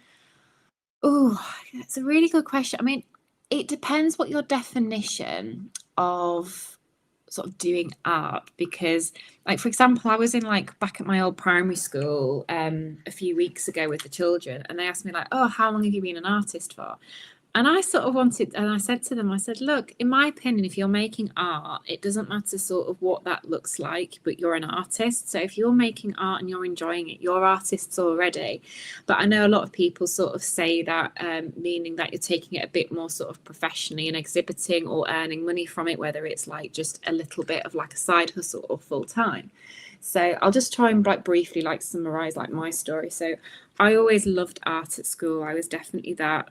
oh, that's a really good question. I mean, it depends what your definition of sort of doing art, because like for example, I was in like back at my old primary school a few weeks ago with the children, and they asked me like, oh, how long have you been an artist for? And I sort of wanted, and I said to them, I said, look, in my opinion, if you're making art, it doesn't matter sort of what that looks like, but you're an artist. So if you're making art and you're enjoying it, you're artists already. But I know a lot of people sort of say that, meaning that you're taking it a bit more sort of professionally and exhibiting or earning money from it, whether it's like just a little bit of like a side hustle or full time. So I'll just try and like briefly like summarize like my story. So I always loved art at school. I was definitely that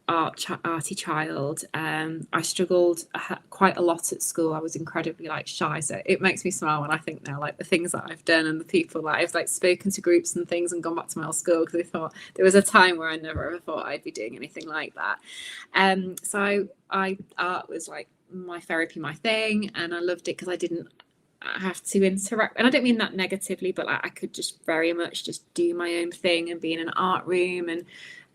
arty child. I struggled quite a lot at school. I was incredibly like shy, so it makes me smile when I think now like the things that I've done and the people that I've like spoken to groups and things and gone back to my old school, because I thought there was a time where I never ever thought I'd be doing anything like that. So I art was like my therapy, my thing, and I loved it because I didn't have to interact, and I don't mean that negatively, but like I could just very much just do my own thing and be in an art room, and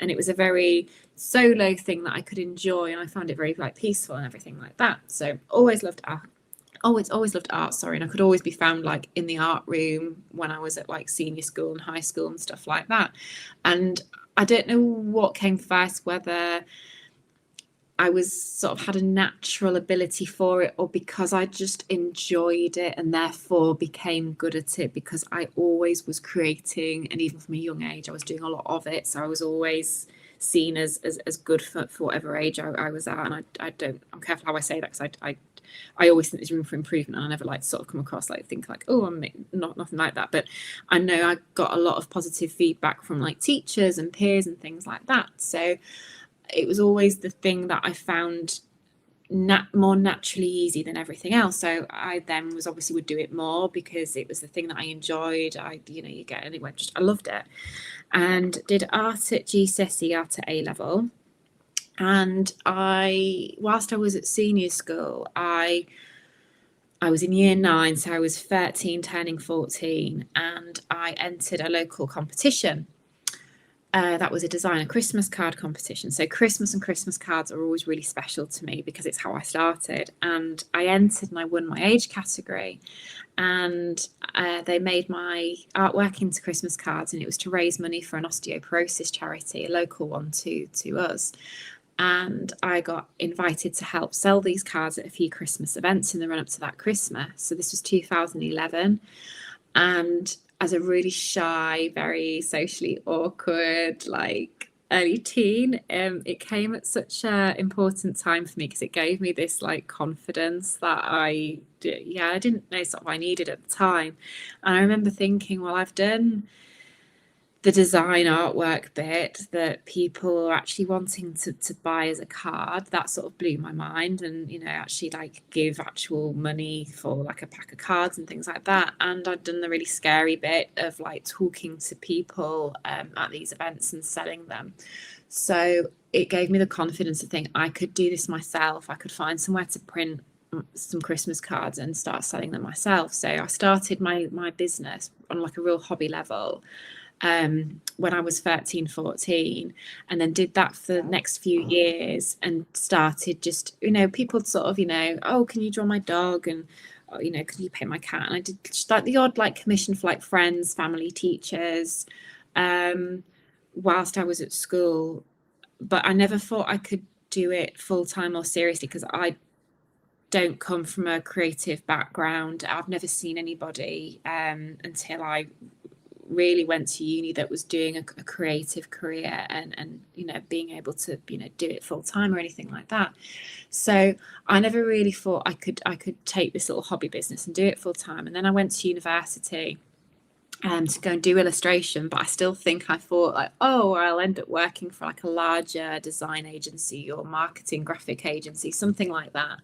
it was a very solo thing that I could enjoy, and I found it very like peaceful and everything like that. So always loved art. Always loved art, sorry, and I could always be found like in the art room when I was at like senior school and high school and stuff like that. And I don't know what came first, whether I was sort of had a natural ability for it, or because I just enjoyed it and therefore became good at it, because I always was creating, and even from a young age I was doing a lot of it, so I was always seen as good for whatever age I was at. And I'm careful how I say that, because I always think there's room for improvement, and I never like sort of come across like think like, oh, I'm not nothing like that. But I know I got a lot of positive feedback from like teachers and peers and things like that. So it was always the thing that I found more naturally easy than everything else. So I then was obviously would do it more because it was the thing that I enjoyed. You get anyway, just I loved it, and did art at GCSE, art at A level. And whilst I was at senior school, I was in year 9, so I was 13 turning 14, and I entered a local competition. That was a designer Christmas card competition. So Christmas and Christmas cards are always really special to me because it's how I started. And I entered and I won my age category. And they made my artwork into Christmas cards, and it was to raise money for an osteoporosis charity, a local one to us. And I got invited to help sell these cards at a few Christmas events in the run up to that Christmas. So this was 2011. And as a really shy, very socially awkward, like early teen, it came at such an important time for me, because it gave me this like confidence that I didn't know sort of I needed at the time. And I remember thinking, well, I've done the design artwork bit that people are actually wanting to buy as a card. That sort of blew my mind, and actually like give actual money for like a pack of cards and things like that. And I'd done the really scary bit of like talking to people at these events and selling them. So it gave me the confidence to think I could do this myself. I could find somewhere to print some Christmas cards and start selling them myself. So I started my business on like a real hobby level when I was 13, 14, and then did that for the next few years, and started just, people sort of, oh, can you draw my dog? And, can you paint my cat? And I did just like the odd like commission for like friends, family, teachers, whilst I was at school. But I never thought I could do it full time or seriously, because I don't come from a creative background. I've never seen anybody until I really went to uni that was doing a creative career and being able to do it full time or anything like that. So I never really thought I could take this little hobby business and do it full time. And then I went to university to go and do illustration, but I still think I thought like, oh, I'll end up working for like a larger design agency or marketing graphic agency, something like that.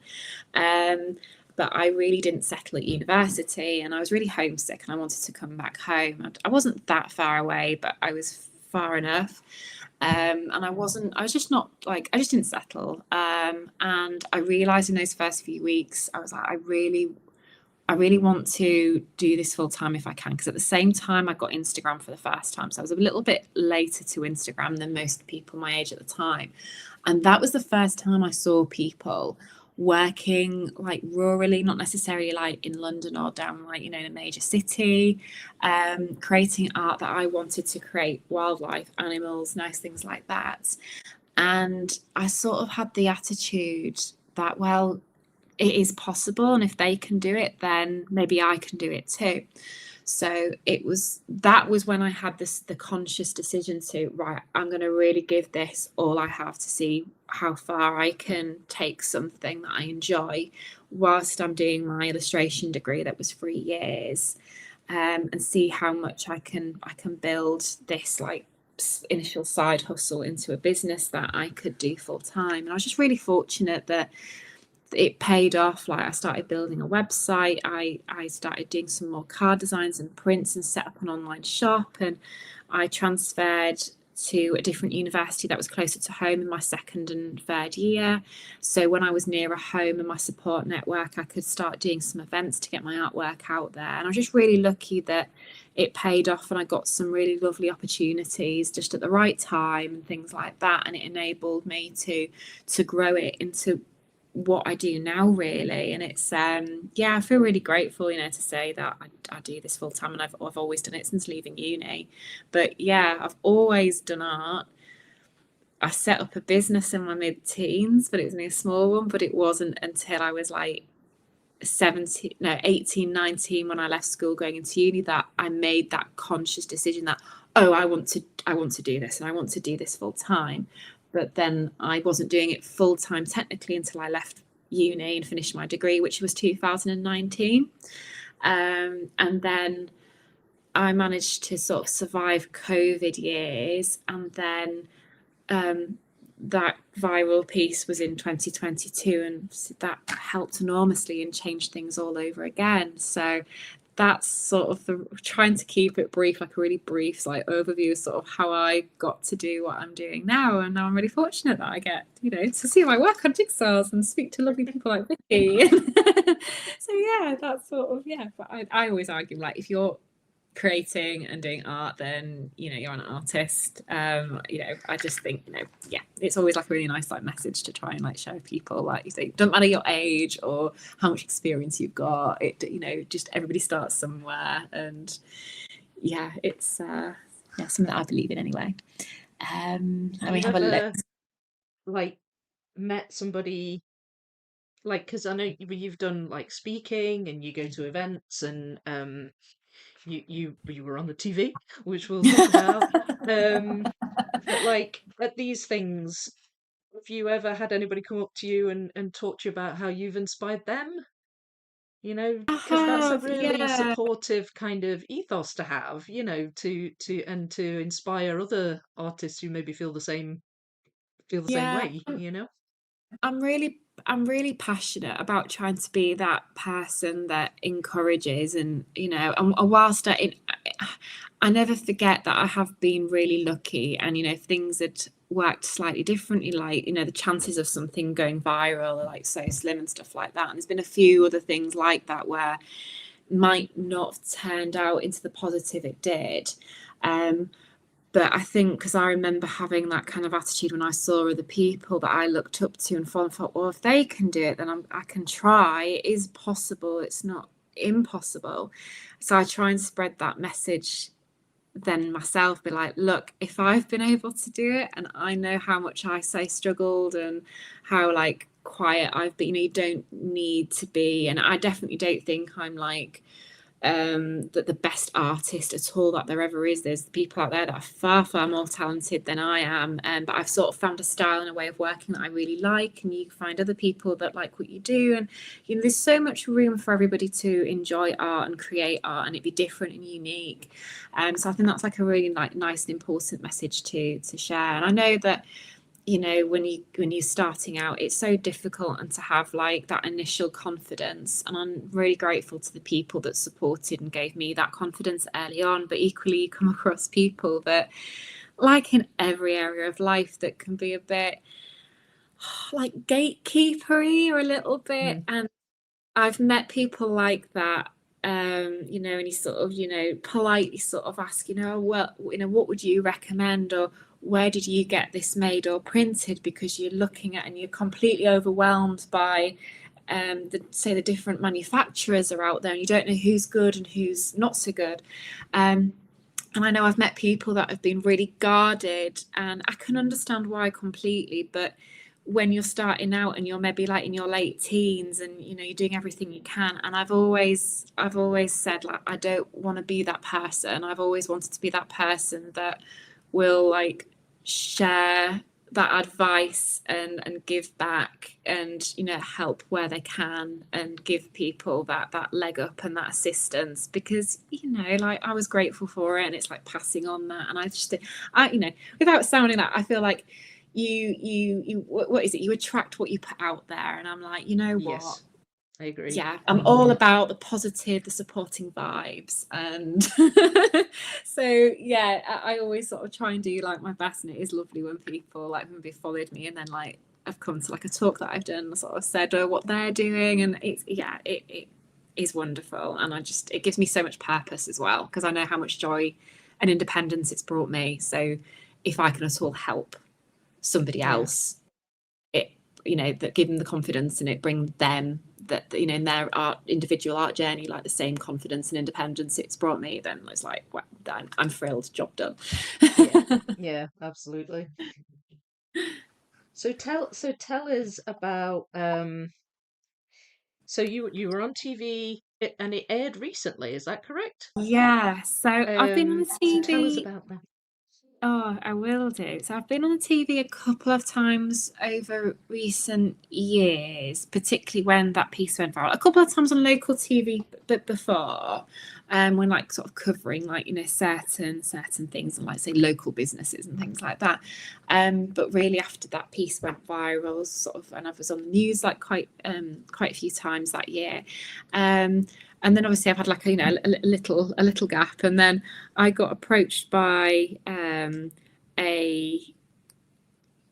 But I really didn't settle at university, and I was really homesick and I wanted to come back home. I wasn't that far away, but I was far enough. And I was just not like, I just didn't settle. And I realized in those first few weeks, I was like, I really want to do this full time if I can, because at the same time I got Instagram for the first time. So I was a little bit later to Instagram than most people my age at the time. And that was the first time I saw people working like rurally, not necessarily like in London or down like, in a major city, creating art that I wanted to create, wildlife, animals, nice things like that. And I sort of had the attitude that, well, it is possible, and if they can do it, then maybe I can do it too. So that was when I had the conscious decision to, right, I'm going to really give this all I have to see how far I can take something that I enjoy whilst I'm doing my illustration degree that was 3 years, and see how much I can build this like initial side hustle into a business that I could do full time. And I was just really fortunate that it paid off. Like I started building a website, I started doing some more card designs and prints and set up an online shop, and I transferred to a different university that was closer to home in my second and third year. So when I was nearer home and my support network, I could start doing some events to get my artwork out there. And I was just really lucky that it paid off and I got some really lovely opportunities just at the right time and things like that. And it enabled me to grow it into what I do now, really. And it's I feel really grateful, to say that I do this full time, and I've always done it since leaving uni. But yeah, I've always done art. I set up a business in my mid-teens, but it was only a small one. But it wasn't until I was like 18, 19 when I left school going into uni that I made that conscious decision that, oh, I want to do this, and I want to do this full time. But then I wasn't doing it full time technically until I left uni and finished my degree, which was 2019. And then I managed to sort of survive COVID years. And then that viral piece was in 2022, and that helped enormously and changed things all over again. So that's sort of trying to keep it brief, like a really brief like overview of sort of how I got to do what I'm doing now. And now I'm really fortunate that I get, to see my work on jigsaws and speak to lovely people like Vicky. So yeah, that's sort of, but I always argue, like, if you're creating and doing art, then you're an artist. I just think it's always like a really nice like message to try and like show people, like, you say, don't matter your age or how much experience you've got, it just everybody starts somewhere. And it's something that I believe in anyway. Let me have a look.
Like met somebody, like, because I know you've done like speaking and you go to events, and you were on the TV, which we'll talk about. But like at these things, have you ever had anybody come up to you and talk to you about how you've inspired them? Because that's a really supportive kind of ethos to have, to inspire other artists who maybe feel the same way,
I'm really passionate about trying to be that person that encourages, and whilst I never forget that I have been really lucky, and if things had worked slightly differently, like the chances of something going viral are like so slim and stuff like that. And there's been a few other things like that where might not have turned out into the positive it did. But I think because I remember having that kind of attitude when I saw other people that I looked up to and thought, well, if they can do it, then I can try. It is possible. It's not impossible. So I try and spread that message then myself, be like, look, if I've been able to do it, and I know how much I say struggled and how like quiet I've been, you don't need to be. And I definitely don't think I'm like that the best artist at all that there ever is. There's people out there that are far, far more talented than I am. But I've sort of found a style and a way of working that I really like, and you find other people that like what you do. And, you know, there's so much room for everybody to enjoy art and create art and it be different and unique. So I think that's like a really like nice and important message to share. And I know that, you know, when you're starting out, it's so difficult and to have like that initial confidence, and I'm really grateful to the people that supported and gave me that confidence early on. But equally, you come across people that, like in every area of life, that can be a bit like gatekeepery or a little bit. And I've met people like that, you know, and you sort of, you know, politely sort of ask, you know, well, you know, what would you recommend, or where did you get this made or printed? Because you're looking at and you're completely overwhelmed by the different manufacturers are out there, and you don't know who's good and who's not so good. And I know I've met people that have been really guarded, and I can understand why completely. But when you're starting out and you're maybe like in your late teens and, you know, you're doing everything you can, and I've always said, like, I don't want to be that person. I've always wanted to be that person that will like share that advice and give back and, you know, help where they can and give people that leg up and that assistance, because, you know, like I was grateful for it, and it's like passing on that. And I you know, without sounding like, I feel like you what is it, you attract what you put out there, and I'm like, you know what,
Yes, I agree.
yeah, I'm all about the positive, the supporting vibes. And so yeah, I always sort of try and do like my best, and it is lovely when people like maybe followed me and then like I've come to like a talk that I've done, sort of said what they're doing, and it's, yeah, it is wonderful. And it gives me so much purpose as well, because I know how much joy and independence it's brought me. So if I can at all help somebody else, it, you know, that give them the confidence and it bring them that, you know, in their individual art journey, like the same confidence and independence it's brought me, then it's like, well, I'm thrilled, job done.
Yeah, absolutely. So tell us about so you were on TV and it aired recently, is that correct?
Yeah, so I've been on the
So tell us
TV.
about that.
Oh, I will do. So I've been on the TV a couple of times over recent years, particularly when that piece went viral. A couple of times on local TV, but before, when like sort of covering like, you know, certain things and like say local businesses and things like that. But really after that piece went viral, sort of, and I was on the news like quite a few times that year. And then obviously I've had like a little gap, and then I got approached by a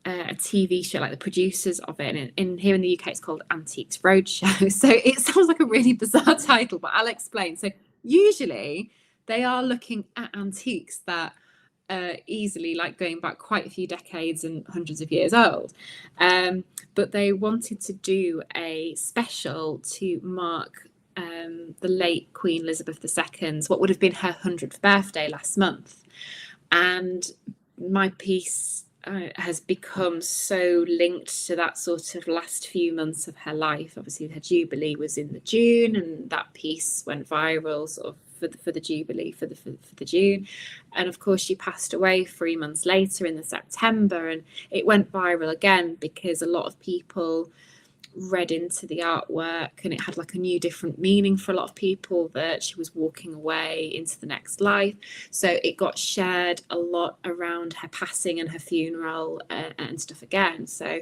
TV show, like the producers of it, and in here in the UK it's called Antiques Roadshow. So it sounds like a really bizarre title, but I'll explain. So usually they are looking at antiques that easily like going back quite a few decades and hundreds of years old, but they wanted to do a special to mark the late Queen Elizabeth II's, what would have been her 100th birthday last month. And my piece has become so linked to that sort of last few months of her life. Obviously her Jubilee was in the June, and that piece went viral sort of for the Jubilee, for the June. And of course she passed away 3 months later in the September, and it went viral again because a lot of people read into the artwork and it had like a new different meaning for a lot of people, that she was walking away into the next life. So it got shared a lot around her passing and her funeral and stuff again. So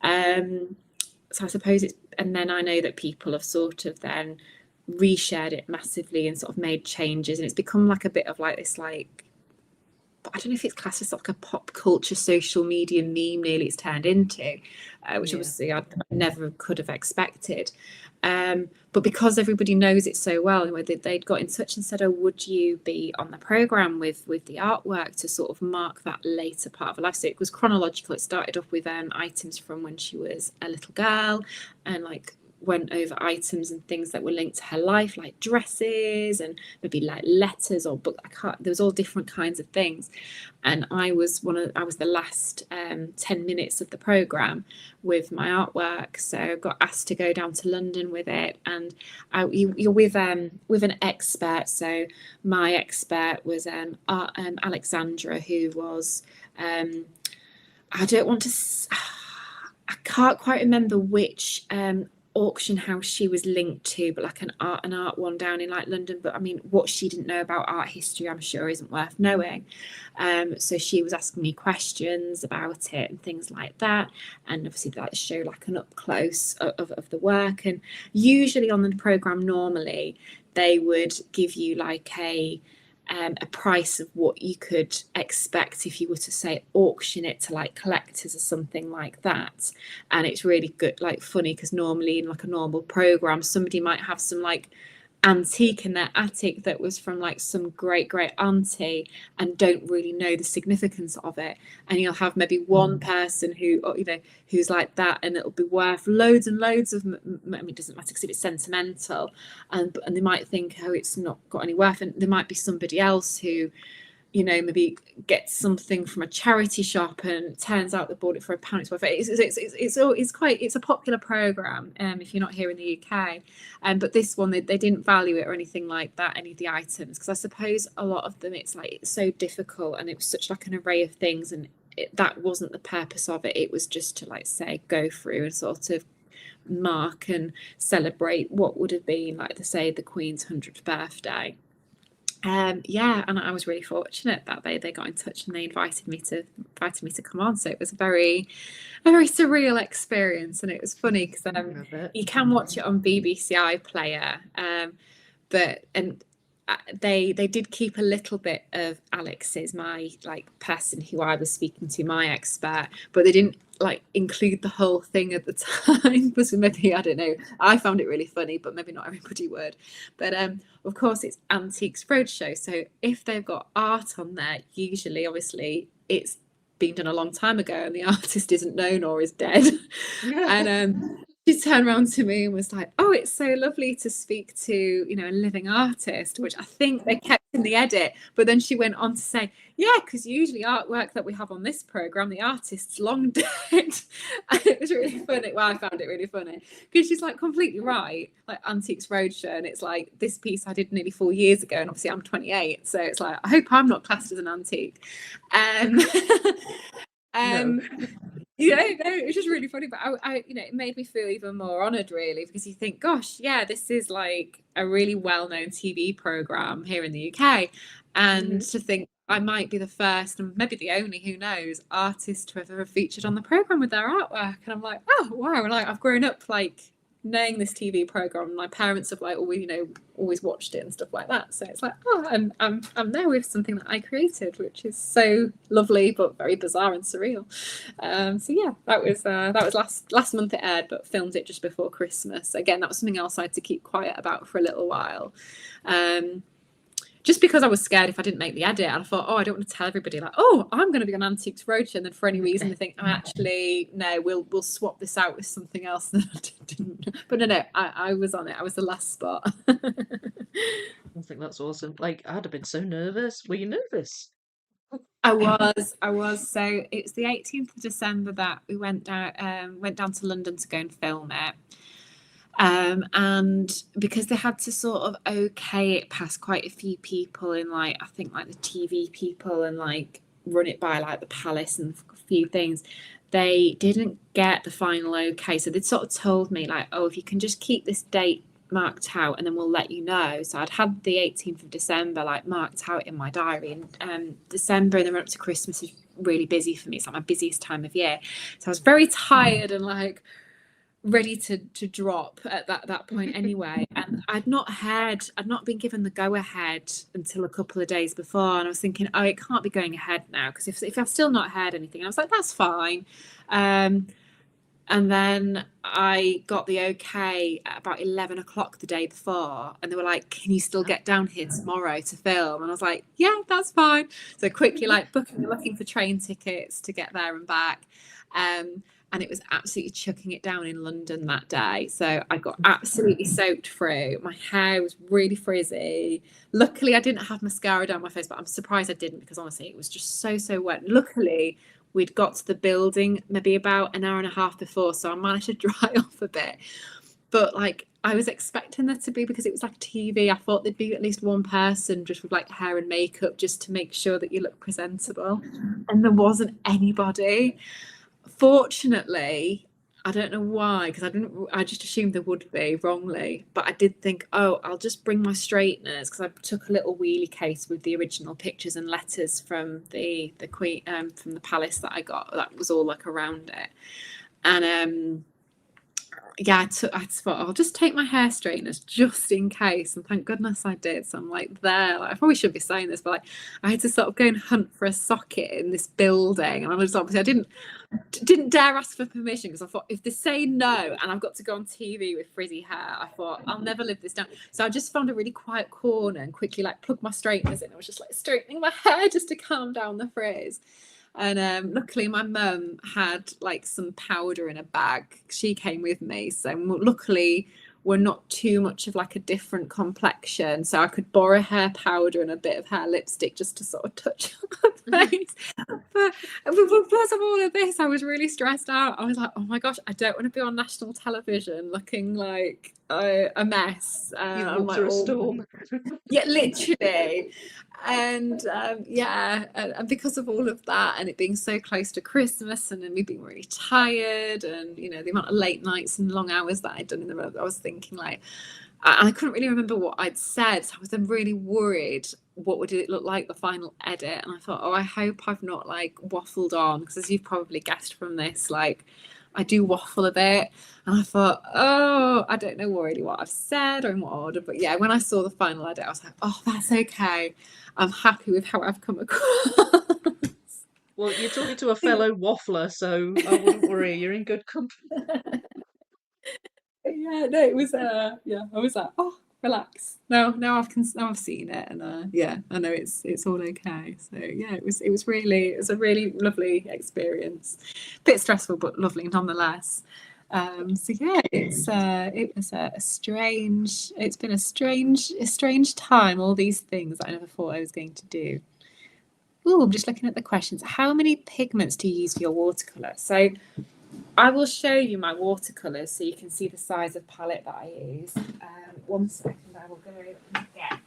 so I suppose it's, and then I know that people have sort of then reshared it massively and sort of made changes, and it's become like a bit of like this, like, I don't know if it's classed as like a pop culture social media meme nearly it's turned into, which obviously I never could have expected. But because everybody knows it so well, they'd got in touch and said, oh, would you be on the programme with the artwork to sort of mark that later part of her life? So it was chronological. It started off with items from when she was a little girl, and like went over items and things that were linked to her life, like dresses and maybe like letters or book. There was all different kinds of things, and I was the last 10 minutes of the program with my artwork, so I got asked to go down to London with it, and you're with an expert. So my expert was Alexandra, who was I don't want to I can't quite remember which auction house she was linked to, but like an art one down in like London. But I mean, what she didn't know about art history, I'm sure isn't worth knowing. So she was asking me questions about it and things like that, and obviously like show like an up close of the work. And usually on the program, normally they would give you like a price of what you could expect if you were to say auction it to like collectors or something like that. And it's really good, like funny, because normally in like a normal program somebody might have some like antique in their attic that was from like some great auntie and don't really know the significance of it, and you'll have maybe one person who, you know, who's like that, and it'll be worth loads and loads of, I mean, it doesn't matter because it's sentimental, and they might think, oh, it's not got any worth, and there might be somebody else who, you know, maybe gets something from a charity shop and it turns out they bought it for £1. It's worth it. It's a popular program if you're not here in the UK, but this one they didn't value it or anything like that, any of the items, because I suppose a lot of them it's so difficult and it was such like an array of things, and that wasn't the purpose of it. It was just to like say go through and sort of mark and celebrate what would have been like the Queen's 100th birthday. Yeah, and I was really fortunate that they got in touch and they invited me to come on. So it was a very surreal experience, and it was funny because you can watch it on BBC iPlayer, but they did keep a little bit of Alex's, my like person who I was speaking to, my expert, but they didn't like include the whole thing at the time. Because maybe, I don't know, I found it really funny, but maybe not everybody would. But of course it's Antiques Roadshow, so if they've got art on there, usually obviously it's been done a long time ago and the artist isn't known or is dead. And she turned around to me and was like, oh, it's so lovely to speak to, you know, a living artist, which I think they kept in the edit. But then she went on to say, yeah, because usually artwork that we have on this program, the artist's long dead. And it was really funny. Well, I found it really funny because she's like completely right, like Antiques Roadshow, and it's like this piece I did nearly 4 years ago, and obviously I'm 28, so it's like I hope I'm not classed as an antique.
No.
You know, no, it was just really funny, but I, you know, it made me feel even more honoured, really, because you think, gosh, yeah, this is like a really well-known TV program here in the UK, and to think I might be the first and maybe the only, who knows, artist to ever have featured on the program with their artwork, and I'm like, oh wow, like I've grown up like knowing this TV program. My parents have like always, you know, always watched it and stuff like that. So it's like, oh, I'm there with something that I created, which is so lovely but very bizarre and surreal. So yeah, that was last month it aired, but filmed it just before Christmas. Again, that was something else I had to keep quiet about for a little while. Just because I was scared if I didn't make the edit, and I thought, oh, I don't want to tell everybody like, oh, I'm going to be on Antiques Roadshow, and then for any reason they think, oh, actually, no, we'll swap this out with something else that I didn't. But no, I was on it. I was the last spot.
I think that's awesome. Like, I'd have been so nervous. Were you nervous?
I was. So it's the 18th of December that we went down to London to go and film it. And because they had to sort of okay it past quite a few people in like, I think like the TV people, and like run it by like the palace and a few things, they didn't get the final okay. So they'd sort of told me like, oh, if you can just keep this date marked out and then we'll let you know. So I'd had the 18th of December like marked out in my diary, and December and then run up to Christmas is really busy for me. It's like my busiest time of year. So I was very tired and like ready to drop at that point anyway, and I'd not been given the go ahead until a couple of days before, and I was thinking, oh, it can't be going ahead now, because if I've still not heard anything, I was like, that's fine. And then I got the okay at about 11 o'clock the day before. And they were like, can you still get down here tomorrow to film? And I was like, yeah, that's fine. So quickly like looking for train tickets to get there and back. And it was absolutely chucking it down in London that day. So I got absolutely soaked through. My hair was really frizzy. Luckily, I didn't have mascara down my face, but I'm surprised I didn't because honestly, it was just so wet. Luckily, we'd got to the building maybe about an hour and a half before, so I managed to dry off a bit. But like I was expecting there to be, because it was like TV, I thought there'd be at least one person just with like hair and makeup just to make sure that you look presentable. And there wasn't anybody. Fortunately, I don't know why, because I just assumed there would be wrongly, but I did think, oh, I'll just bring my straighteners, because I took a little wheelie case with the original pictures and letters from the queen, from the palace that I got. That was all like around it. And yeah, I thought I'll just take my hair straighteners just in case, and thank goodness I did. So I'm like there, like, I probably shouldn't be saying this, but like I had to sort of go and hunt for a socket in this building, and I was obviously I didn't dare ask for permission, because I thought if they say no and I've got to go on TV with frizzy hair, I thought I'll never live this down. So I just found a really quiet corner and quickly like plugged my straighteners in. I was just like straightening my hair just to calm down the frizz. And luckily my mum had like some powder in a bag. She came with me, so luckily we're not too much of like a different complexion, so I could borrow hair powder and a bit of hair lipstick just to sort of touch my face. But because of all of this, I was really stressed out. I was like, oh my gosh, I don't want to be on national television looking like a mess.
You
I'm
walk
like,
through a storm.
yeah, literally. And and because of all of that, and it being so close to Christmas, and then me being really tired, and you know the amount of late nights and long hours that I'd done in the road, I was thinking like I couldn't really remember what I'd said. So I was then really worried, what would it look like the final edit? And I thought, oh, I hope I've not like waffled on, because as you've probably guessed from this, like I do waffle a bit. And I thought, oh, I don't know really what I've said or in what order. But yeah, when I saw the final edit, I was like, oh, that's okay. I'm happy with how I've come across.
Well, you're talking to a fellow waffler, so I wouldn't worry. You're in good company.
Yeah, no, it was yeah, I was like, oh, relax. Now I've seen it, and yeah, I know it's all okay. So yeah, it was a really lovely experience. Bit stressful but lovely nonetheless. So yeah, it's been a strange time, all these things that I never thought I was going to do. Oh, I'm just looking at the questions. How many pigments do you use for your watercolor? So I will show you my watercolors so you can see the size of palette that I use. 1 second, I will go and get.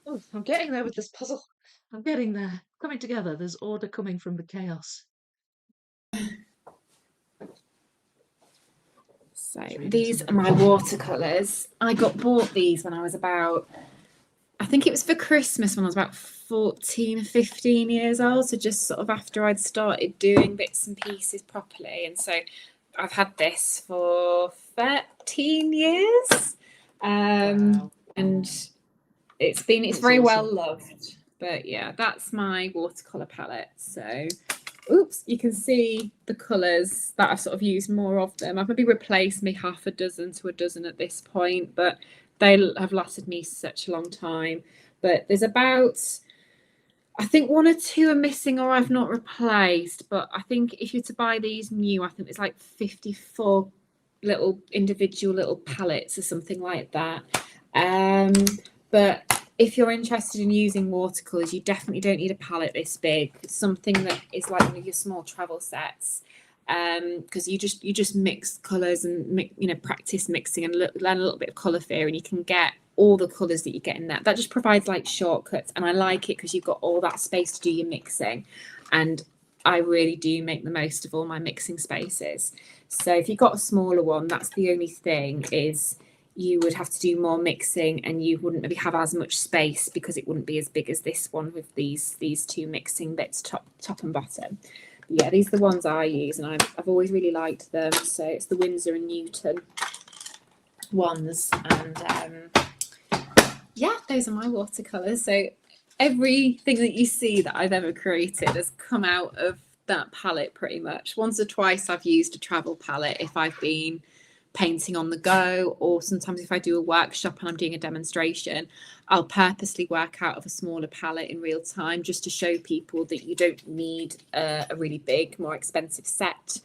Oh, I'm getting there with this puzzle. I'm getting there. Coming together. There's order coming from the chaos.
So these are my watercolors. I bought these when I was about, I think it was for Christmas when I was about 14 or 15 years old. So just sort of after I'd started doing bits and pieces properly. And so I've had this for 13 years.
Wow.
And it's very
awesome.
well loved. But yeah, that's my watercolor palette. So oops, you can see the colours that I've sort of used more of them. I've maybe replaced me half a dozen to a dozen at this point, but they have lasted me such a long time. But there's about, I think 1 or 2 are missing or I've not replaced. But I think if you're to buy these new, I think there's like 54 little individual little palettes or something like that. But if you're interested in using watercolors, you definitely don't need a palette this big. It's something that is like one of your small travel sets, because you just mix colors and practice mixing and learn a little bit of color theory, and you can get all the colors that you get in that. That just provides like shortcuts, and I like it because you've got all that space to do your mixing, and I really do make the most of all my mixing spaces. So if you've got a smaller one, that's the only thing, is you would have to do more mixing and you wouldn't maybe have as much space because it wouldn't be as big as this one with these 2 mixing bits, top and bottom. But yeah, these are the ones I use, and I've always really liked them. So it's the Winsor and Newton ones, and yeah, those are my watercolors. So everything that you see that I've ever created has come out of that palette pretty much. Once or twice I've used a travel palette if I've been painting on the go, or sometimes if I do a workshop and I'm doing a demonstration, I'll purposely work out of a smaller palette in real time just to show people that you don't need a really big, more expensive set.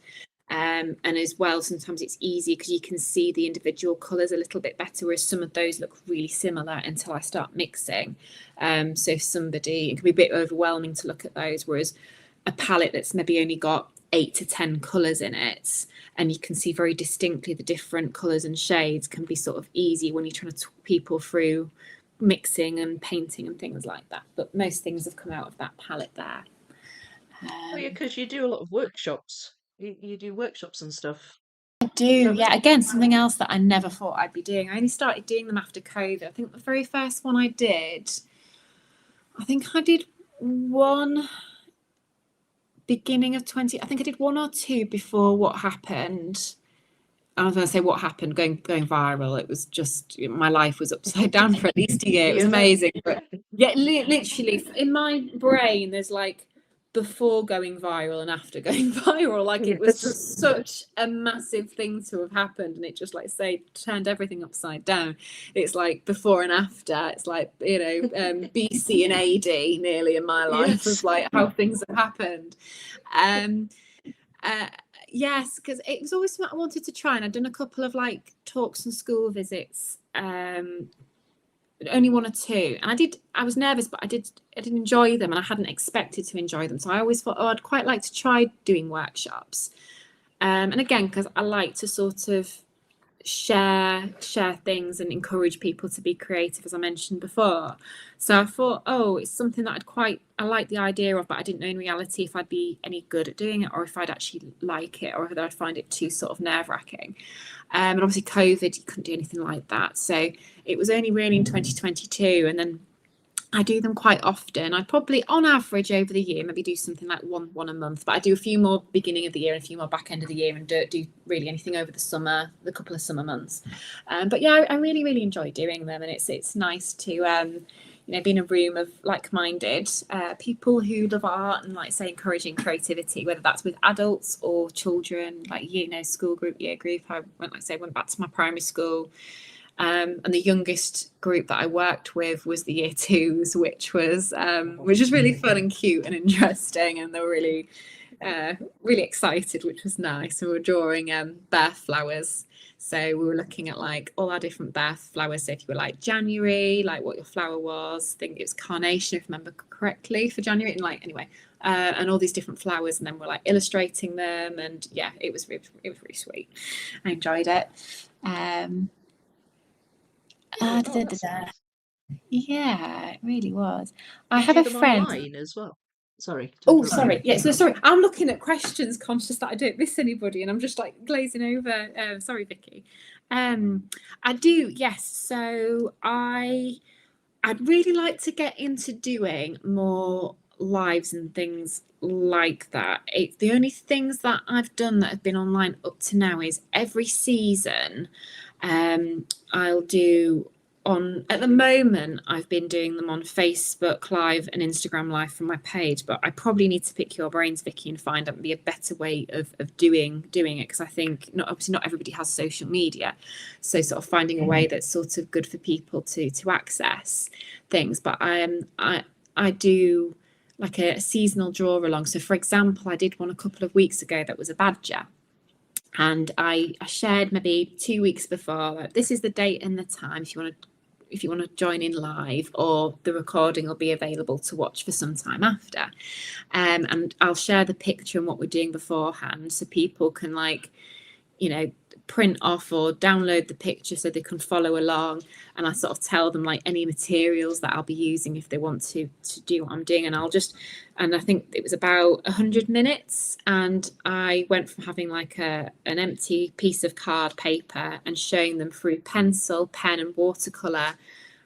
And as well, sometimes it's easy because you can see the individual colours a little bit better, whereas some of those look really similar until I start mixing. So if somebody, it can be a bit overwhelming to look at those, whereas a palette that's maybe only got 8 to 10 colours in it, and you can see very distinctly the different colours and shades, can be sort of easy when you're trying to talk people through mixing and painting and things like that. But most things have come out of that palette there.
Oh yeah, because you do a lot of workshops. You do workshops and stuff.
I do, yeah. Again, something else that I never thought I'd be doing. I only started doing them after COVID. I think the very first one I did one beginning of 20. I think I did one or two before what happened. I was going to say what happened, going viral. It was just, my life was upside down for at least a year. It was amazing. But yeah, literally in my brain, there's like before going viral and after going viral. Like it was just such a massive thing to have happened, and it just, like say, turned everything upside down. It's like before and after. It's like, you know, BC and AD nearly in my life of like how things have happened. Yes, because it was always something I wanted to try, and I'd done a couple of like talks and school visits, only one or two, and I was nervous, but I did enjoy them, and I hadn't expected to enjoy them, so I always thought, oh, I'd quite like to try doing workshops, and again, because I like to sort of share things and encourage people to be creative, as I mentioned before. So I thought, oh, it's something that I like the idea of, but I didn't know in reality if I'd be any good at doing it, or if I'd actually like it, or whether I'd find it too sort of nerve-wracking. And obviously COVID, you couldn't do anything like that, so it was only really in 2022, and then I do them quite often. I probably, on average, over the year, maybe do something like one a month, but I do a few more beginning of the year and a few more back end of the year, and don't do really anything over the summer, the couple of summer months. But yeah, I really, really enjoy doing them, and it's nice to, you know, be in a room of like-minded people who love art and, like say, encouraging creativity, whether that's with adults or children, like, you know, school group, year group. I went back to my primary school. And the youngest group that I worked with was the year twos, which was really fun and cute and interesting, and they were really excited, which was nice. We were drawing birth flowers, so we were looking at like all our different birth flowers. So if you were like January, like what your flower was, I think it was carnation, if I remember correctly, for January, and like anyway, and all these different flowers, and then we're like illustrating them, and yeah, it was really sweet. I enjoyed it. Yeah, it really was. I have a friend
online as well. Sorry.
Oh, sorry. Yeah, so sorry. I'm looking at questions, conscious that I don't miss anybody, and I'm just like glazing over. Sorry, Vicky. I do, yes. So I'd really like to get into doing more lives and things like that. The only things that I've done that have been online up to now is every season. I'll do at the moment, I've been doing them on Facebook Live and Instagram Live from my page, but I probably need to pick your brains, Vicky, and find out be a better way of doing it, because I think obviously not everybody has social media, so sort of finding a way that's sort of good for people to access things. But I do like a seasonal draw along. So for example, I did one a couple of weeks ago that was a badger. And I shared maybe 2 weeks before, like, this is the date and the time if you want to join in live, or the recording will be available to watch for some time after. And I'll share the picture and what we're doing beforehand, so people can, like, you know, print off or download the picture so they can follow along. And I sort of tell them like any materials that I'll be using if they want to do what I'm doing. And I think it was about 100 minutes, and I went from having like an empty piece of card paper and showing them through pencil, pen and watercolor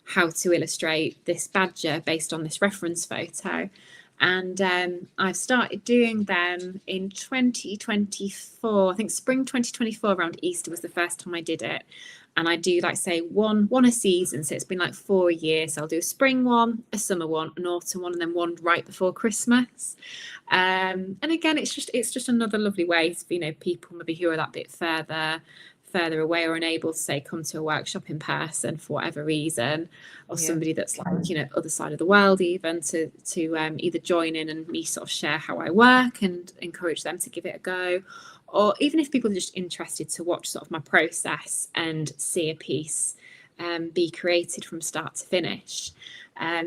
how to illustrate this badger based on this reference photo. And I've started doing them in 2024. I think spring 2024, around Easter was the first time I did it. and I do like say one a season. So it's been like 4 a year. So I'll do a spring one, a summer one, an autumn one, and then one right before Christmas. And again, it's just another lovely way for, you know, people maybe who are that bit further away or unable to say come to a workshop in person for whatever reason, or somebody that's like, you know, other side of the world, even to either join in and me sort of share how I work and encourage them to give it a go, or even if people are just interested to watch sort of my process and see a piece be created from start to finish.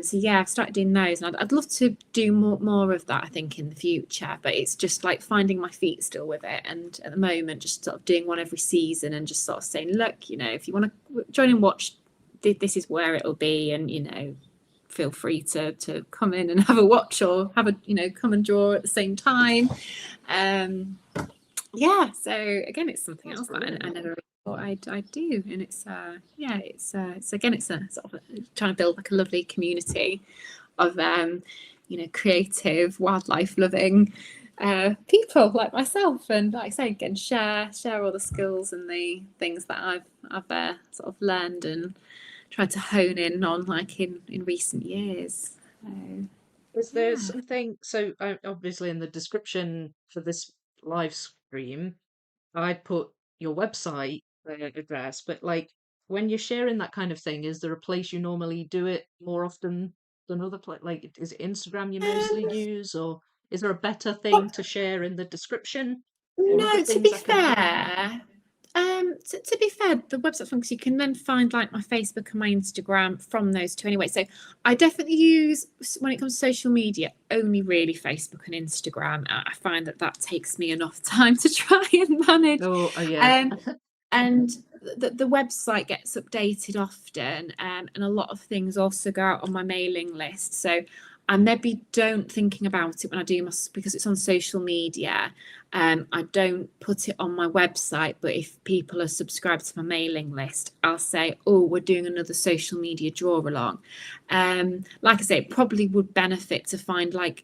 So yeah, I've started doing those, and I'd love to do more of that, I think, in the future, but it's just like finding my feet still with it. And at the moment, just sort of doing one every season and just sort of saying, look, you know, if you want to join and watch, this is where it'll be, and, you know, feel free to come in and have a watch, or have a, you know, come and draw at the same time. Yeah, so again, it's something else that I never thought I'd do, and it's again, it's a sort of trying to build like a lovely community of you know, creative, wildlife loving people like myself, and like I say, again, share all the skills and the things that I've sort of learned and tried to hone in on, like in recent years.
Is there something, so obviously in the description for this live stream, I'd put your website address, but like when you're sharing that kind of thing, is there a place you normally do it more often than other place? Like, is it Instagram you mostly use, or is there a better thing to share in the description, or other
No, to
things
be
I can have?
fair, to be fair, the website function, you can then find like my Facebook and my Instagram from those two anyway. So I definitely use, when it comes to social media, only really Facebook and Instagram. I find that takes me enough time to try and manage.
Oh, yeah.
And the website gets updated often, and a lot of things also go out on my mailing list. So I maybe don't thinking about it when I do my, because it's on social media. I don't put it on my website, but if people are subscribed to my mailing list, I'll say, oh, we're doing another social media draw along. Like I say, it probably would benefit to find like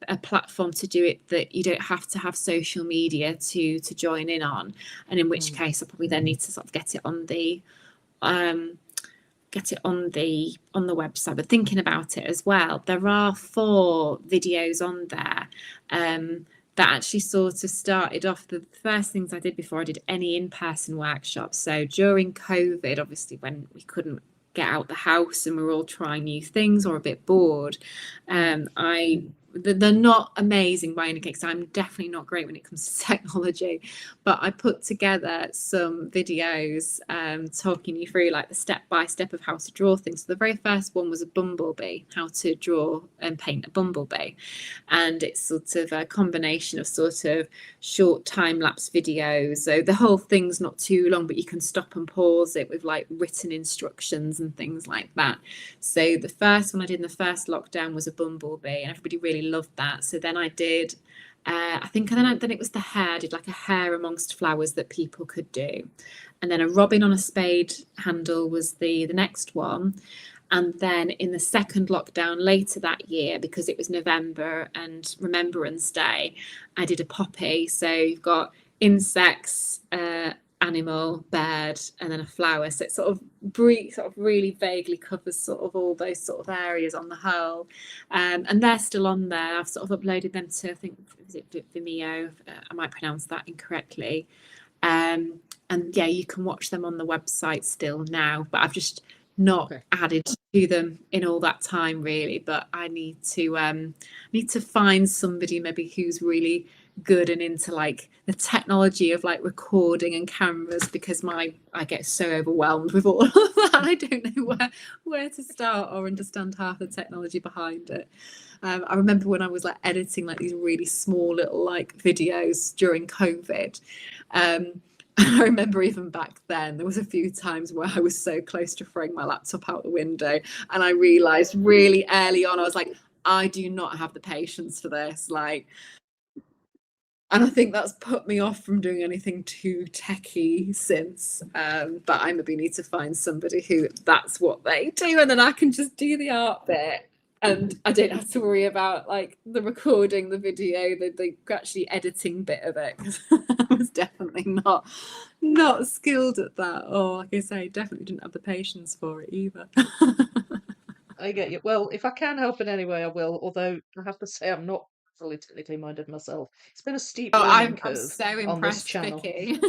a platform to do it that you don't have to have social media to join in on, and in which case I probably then need to sort of get it on the website. But thinking about it as well, there are 4 videos on there that actually sort of started off the first things I did before I did any in-person workshops. So during COVID, obviously, when we couldn't get out the house and we're all trying new things or a bit bored, they're not amazing by any case. I'm definitely not great when it comes to technology, but I put together some videos talking you through like the step-by-step of how to draw things. So the very first one was a bumblebee, how to draw and paint a bumblebee, and it's sort of a combination of sort of short time-lapse videos. So the whole thing's not too long, but you can stop and pause it with like written instructions and things like that. So the first one I did in the first lockdown was a bumblebee, and everybody really loved that. So then I did I think then it was the hare. I did like a hare amongst flowers that people could do, and then a robin on a spade handle was the next one. And then in the second lockdown later that year, because it was November and Remembrance Day, I did a poppy. So you've got insects, animal, bird, and then a flower. So it sort of really vaguely covers sort of all those sort of areas on the whole. And they're still on there. I've sort of uploaded them to, I think, is it Vimeo? I might pronounce that incorrectly. And yeah, you can watch them on the website still now, but I've just not added to them in all that time really. But I need to find somebody maybe who's really good and into like the technology of like recording and cameras, because I get so overwhelmed with all of that. I don't know where to start or understand half the technology behind it. I remember when I was like editing like these really small little like videos during COVID. I remember even back then, there was a few times where I was so close to throwing my laptop out the window, and I realised really early on, I was like, I do not have the patience for this. Like, and I think that's put me off from doing anything too techy since. But I maybe need to find somebody who that's what they do, and then I can just do the art bit. And I don't have to worry about like the recording, the video, the actually editing bit of it, because I was definitely not skilled at that. Or like I say, definitely didn't have the patience for it either.
I get you. Well, if I can help in any way, I will. Although I have to say, I'm not fully technically minded myself. It's been a steep
Oh,
learning
I'm
curve
so
on this
impressed,
channel.
Vicky.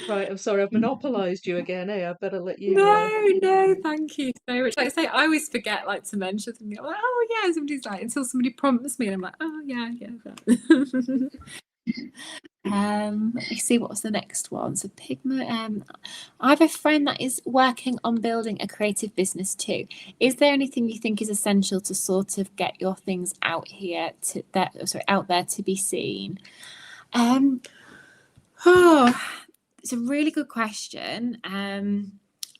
Right, I'm sorry, I've monopolised you again, eh? I better let you.
No, thank you so much. Like I say, I always forget like to mention something. I'm like, oh yeah, somebody's like, until somebody prompts me, and I'm like, oh yeah. Let me see, what was the next one? So pigment. I have a friend that is working on building a creative business too. Is there anything you think is essential to sort of get your things out out there to be seen? Oh, it's a really good question. I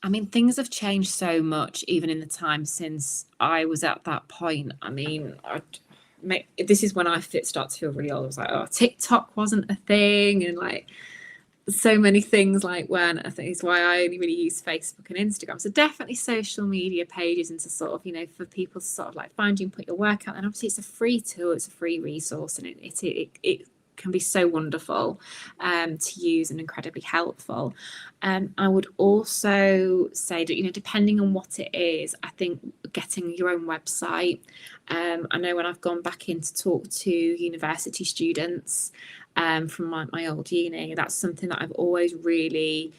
mean, things have changed so much, even in the time since I was at that point. I mean, this is when I start to feel really old. I was like, oh, TikTok wasn't a thing, and like so many things like when I think is why I only really use Facebook and Instagram. So definitely social media pages, and to sort of, for people to sort of like find you and put your work out. And obviously it's a free tool, it's a free resource, and it can be so wonderful to use and incredibly helpful. I would also say that, depending on what it is, I think getting your own website. I know when I've gone back in to talk to university students from my old uni, that's something that I've always really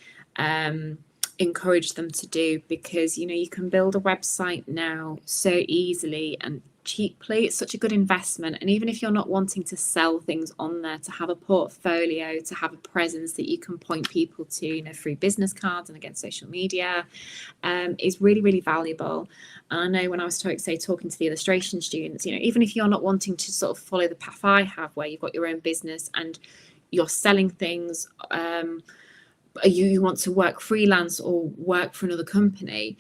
encouraged them to do, because you can build a website now so easily and cheaply. It's such a good investment, and even if you're not wanting to sell things on there, to have a portfolio, to have a presence that you can point people to, through business cards and against social media, is really, really valuable. And I know when I was talking to the illustration students, even if you're not wanting to sort of follow the path I have, where you've got your own business and you're selling things, you want to work freelance or work for another company,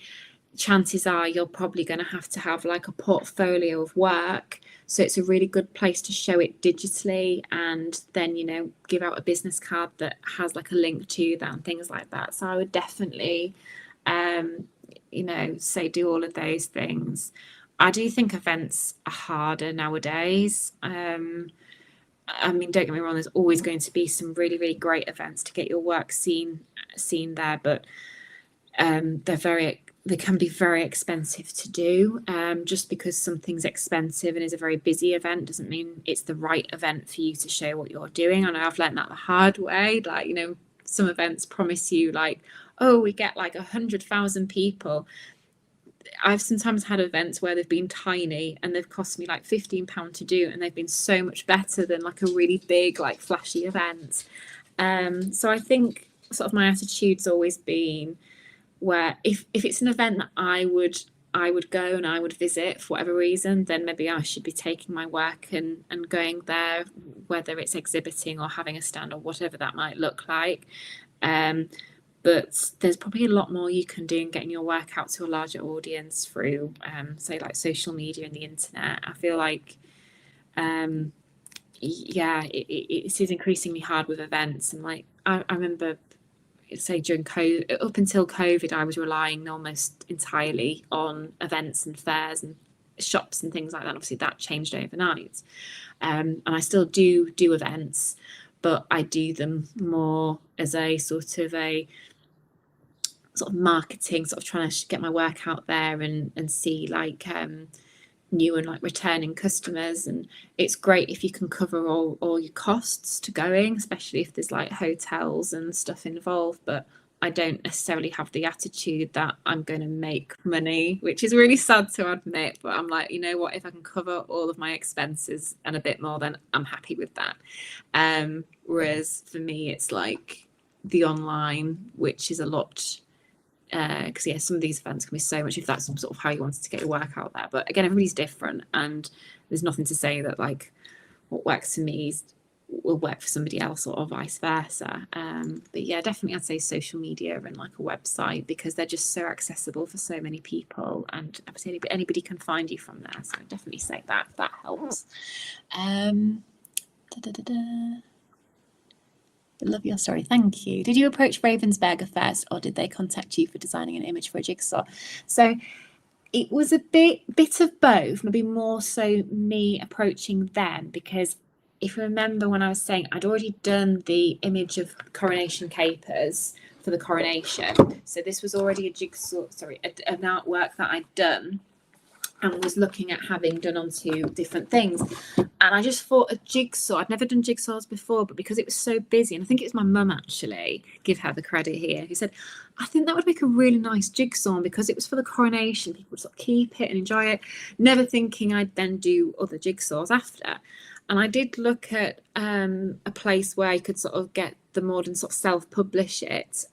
chances are you're probably going to have like a portfolio of work. So it's a really good place to show it digitally, and then give out a business card that has like a link to that and things like that. So I would definitely say do all of those things. I do think events are harder nowadays. I mean, don't get me wrong, there's always going to be some really, really great events to get your work seen there, but they can be very expensive to do. Just because something's expensive and is a very busy event doesn't mean it's the right event for you to show what you're doing. I know I've learned that the hard way. Like, some events promise you like, oh, we get like 100,000 people. I've sometimes had events where they've been tiny and they've cost me like £15 to do, and they've been so much better than like a really big, like flashy event. So I think sort of my attitude's always been, where if it's an event that I would go and I would visit for whatever reason, then maybe I should be taking my work and going there, whether it's exhibiting or having a stand or whatever that might look like. But there's probably a lot more you can do in getting your work out to a larger audience through, say, like social media and the internet. I feel like, it is increasingly hard with events. And like, I remember, say, during COVID, up until COVID, I was relying almost entirely on events and fairs and shops and things like that. Obviously, that changed overnight. And I still do events, but I do them more as a sort of marketing, sort of trying to get my work out there and see like new and like returning customers. And it's great if you can cover all your costs to going, especially if there's like hotels and stuff involved. But I don't necessarily have the attitude that I'm going to make money, which is really sad to admit, but I'm like, what, if I can cover all of my expenses and a bit more, then I'm happy with that. Whereas for me, it's like the online, which is a lot, because some of these events can be so much, if that's sort of how you wanted to get your work out there. But again, everybody's different, and there's nothing to say that like what works for me will work for somebody else, or vice versa. But yeah, definitely I'd say social media and like a website, because they're just so accessible for so many people, and obviously anybody can find you from there. So I'd definitely say that helps. I love your story. Thank you. Did you approach Ravensburger first, or did they contact you for designing an image for a jigsaw? So it was a bit of both, maybe more so me approaching them, because if you remember when I was saying I'd already done the image of coronation capers for the coronation. So this was already a jigsaw, an artwork that I'd done and was looking at having done onto different things. And I just thought a jigsaw, I'd never done jigsaws before, but because it was so busy, and I think it was my mum actually, give her the credit here, who said, I think that would make a really nice jigsaw. And because it was for the coronation, people would sort of keep it and enjoy it, never thinking I'd then do other jigsaws after. And I did look at a place where I could sort of get them more and sort of self-publish it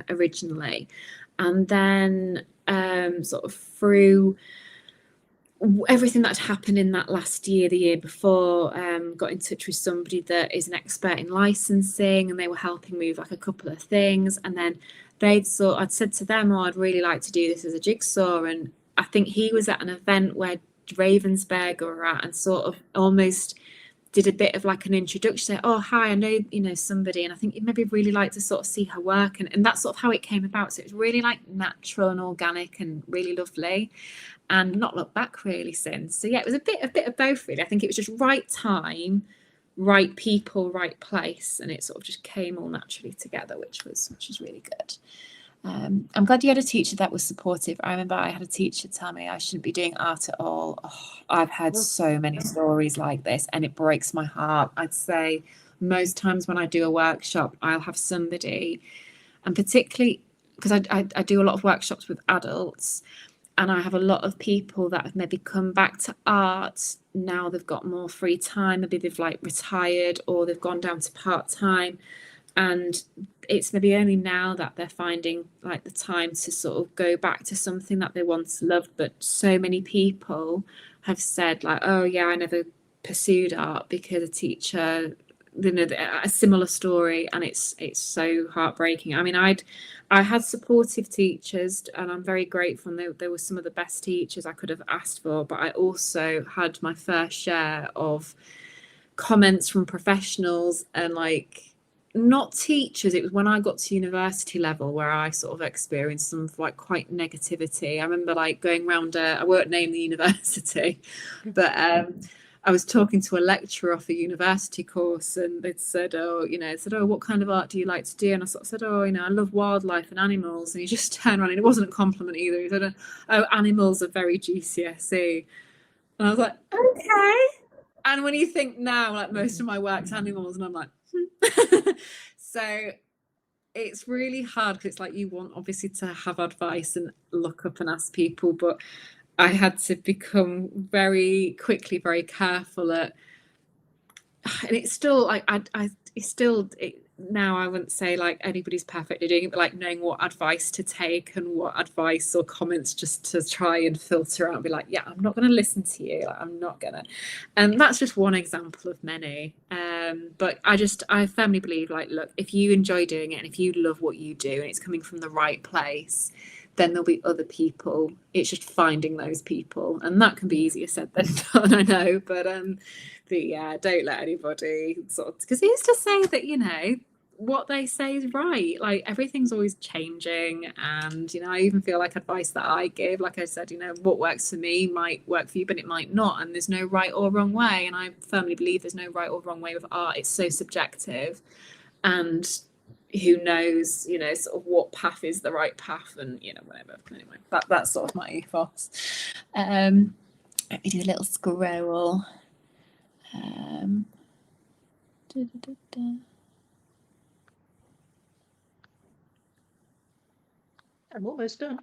originally. And then sort of through everything that had happened in that last year, the year before, got in touch with somebody that is an expert in licensing, and they were helping me with like a couple of things. And then I'd said to them, oh, I'd really like to do this as a jigsaw. And I think he was at an event where Ravensburger were at, and sort of almost did a bit of like an introduction, say, oh, hi, I know, somebody, and I think you'd maybe really like to sort of see her work. And that's sort of how it came about. So it was really like natural and organic and really lovely, and not looked back really since. So yeah, it was a bit of both really. I think it was just right time, right people, right place, and it sort of just came all naturally together, which was really good. I'm glad you had a teacher that was supportive. I remember I had a teacher tell me I shouldn't be doing art at all. Oh, I've had so many stories like this, and it breaks my heart. I'd say most times when I do a workshop, I'll have somebody, and particularly because I do a lot of workshops with adults, and I have a lot of people that have maybe come back to art now. They've got more free time, maybe they've like retired or they've gone down to part-time, and it's maybe only now that they're finding like the time to sort of go back to something that they once loved. But so many people have said like, oh yeah, I never pursued art because a teacher, a similar story, and it's so heartbreaking. I mean, I had supportive teachers, and I'm very grateful, and they were some of the best teachers I could have asked for, but I also had my fair share of comments from professionals, and like, not teachers, it was when I got to university level where I sort of experienced some like quite negativity. I remember like going around, I won't name the university, but I was talking to a lecturer off a university course, and they'd said, oh, what kind of art do you like to do? And I sort of said, oh, I love wildlife and animals. And he just turned around, and it wasn't a compliment either. He said, oh, animals are very GCSE. And I was like, okay. And when you think now, like most of my work's animals, and I'm like, so it's really hard because it's like you want obviously to have advice and look up and ask people, but I had to become very quickly very careful at, and it's still like now I wouldn't say like anybody's perfectly doing it, but like knowing what advice to take and what advice or comments just to try and filter out and be like, yeah, I'm not going to listen to you, like, I'm not gonna. And that's just one example of many. But I firmly believe, like, look, if you enjoy doing it and if you love what you do and it's coming from the right place, then there'll be other people. It's just finding those people, and that can be easier said than done, I know. But yeah, don't let anybody sort of, because they used to say that what they say is right. Like everything's always changing, and I even feel like advice that I give, like I said, what works for me might work for you, but it might not, and there's no right or wrong way. And I firmly believe there's no right or wrong way with art. It's so subjective, and who knows, sort of what path is the right path, and whatever. Anyway, that's sort of my ethos. Let me do a little scroll. I'm
almost done.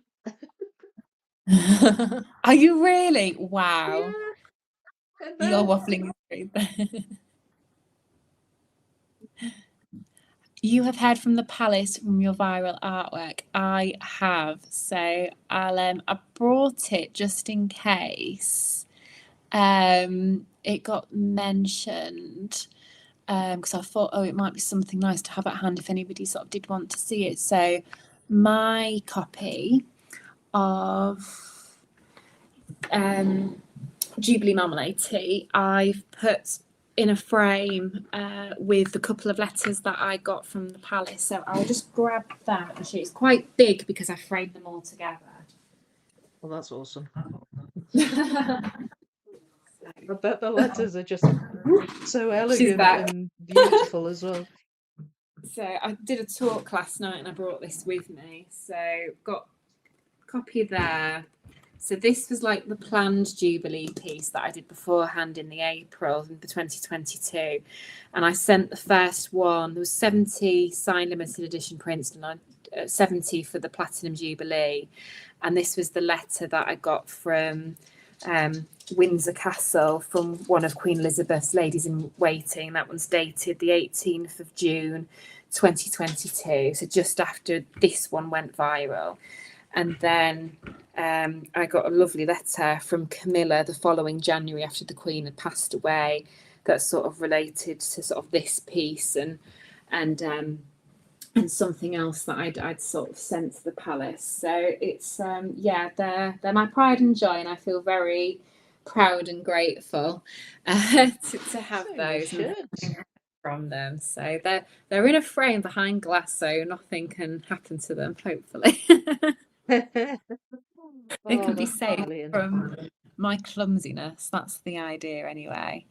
Are you really? Wow.
Yeah.
You're waffling through. You have heard from the palace from your viral artwork. I have, so I brought it just in case it got mentioned, because I thought, oh, it might be something nice to have at hand if anybody sort of did want to see it. So my copy of Jubilee Marmalade Tea, I've put in a frame with a couple of letters that I got from the palace. So I'll just grab that and show you. It's quite big because I framed them all together.
Well, that's awesome. I bet the letters are just so elegant and beautiful as well.
So I did a talk last night and I brought this with me. So got a copy there. So this was like the planned Jubilee piece that I did beforehand in the April for 2022. And I sent the first one. There was 70 signed limited edition prints and 70 for the Platinum Jubilee. And this was the letter that I got from Windsor Castle from one of Queen Elizabeth's ladies in waiting. That one's dated the 18th of June 2022. So just after this one went viral. And then I got a lovely letter from Camilla the following January after the Queen had passed away that's sort of related to sort of this piece and something else that I'd sort of sent to the palace. So it's they're my pride and joy, and I feel very proud and grateful to have those from them. So they're in a frame behind glass, so nothing can happen to them, hopefully. They can be safe from my clumsiness. That's the idea anyway.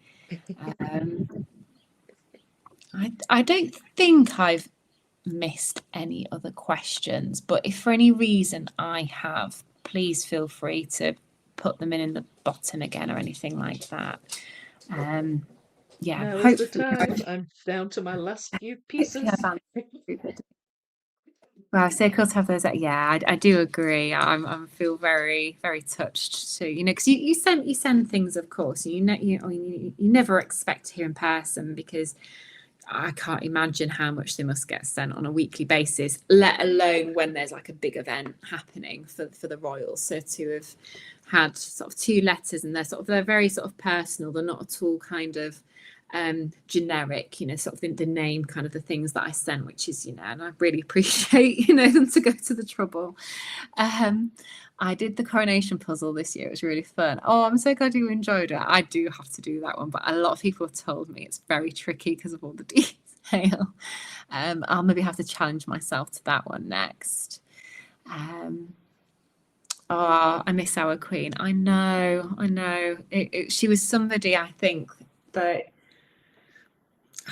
I don't think I've missed any other questions, but if for any reason I have, please feel free to put them in the bottom again or anything like that.
Now is the time. I'm down to my last few pieces.
Wow, so cool to have those. Yeah, I do agree. I feel very, very touched too. You know, because you send things, of course. You never expect to hear in person, because I can't imagine how much they must get sent on a weekly basis, let alone when there's like a big event happening for the royals. So to have had sort of 2 letters, and they're very sort of personal. They're not at all kind of generic, you know, sort of the name kind of the things that I sent, which is, you know, and I really appreciate, you know, them to go to the trouble. I did the coronation puzzle this year. It was really fun. Oh, I'm so glad you enjoyed it. I do have to do that one, but a lot of people have told me it's very tricky because of all the detail. I'll maybe have to challenge myself to that one next. Oh, I miss our Queen. I know. She was somebody, I think, that,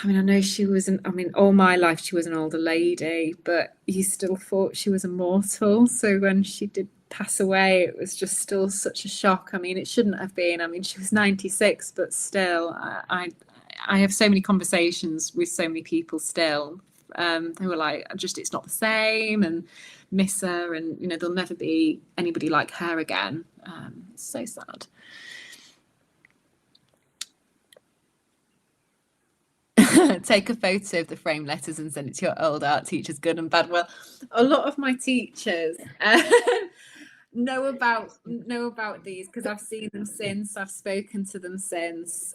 I mean, I know she wasn't, I mean, all my life she was an older lady, but you still thought she was immortal. So when she did pass away, it was just still such a shock. I mean, it shouldn't have been. I mean, she was 96, but still, I have so many conversations with so many people still who were like, just, it's not the same, and miss her, and, you know, there'll never be anybody like her again. It's so sad. Take a photo of the frame letters and send it to your old art teachers, good and bad. Well, a lot of my teachers know about these because I've seen them since, I've spoken to them since.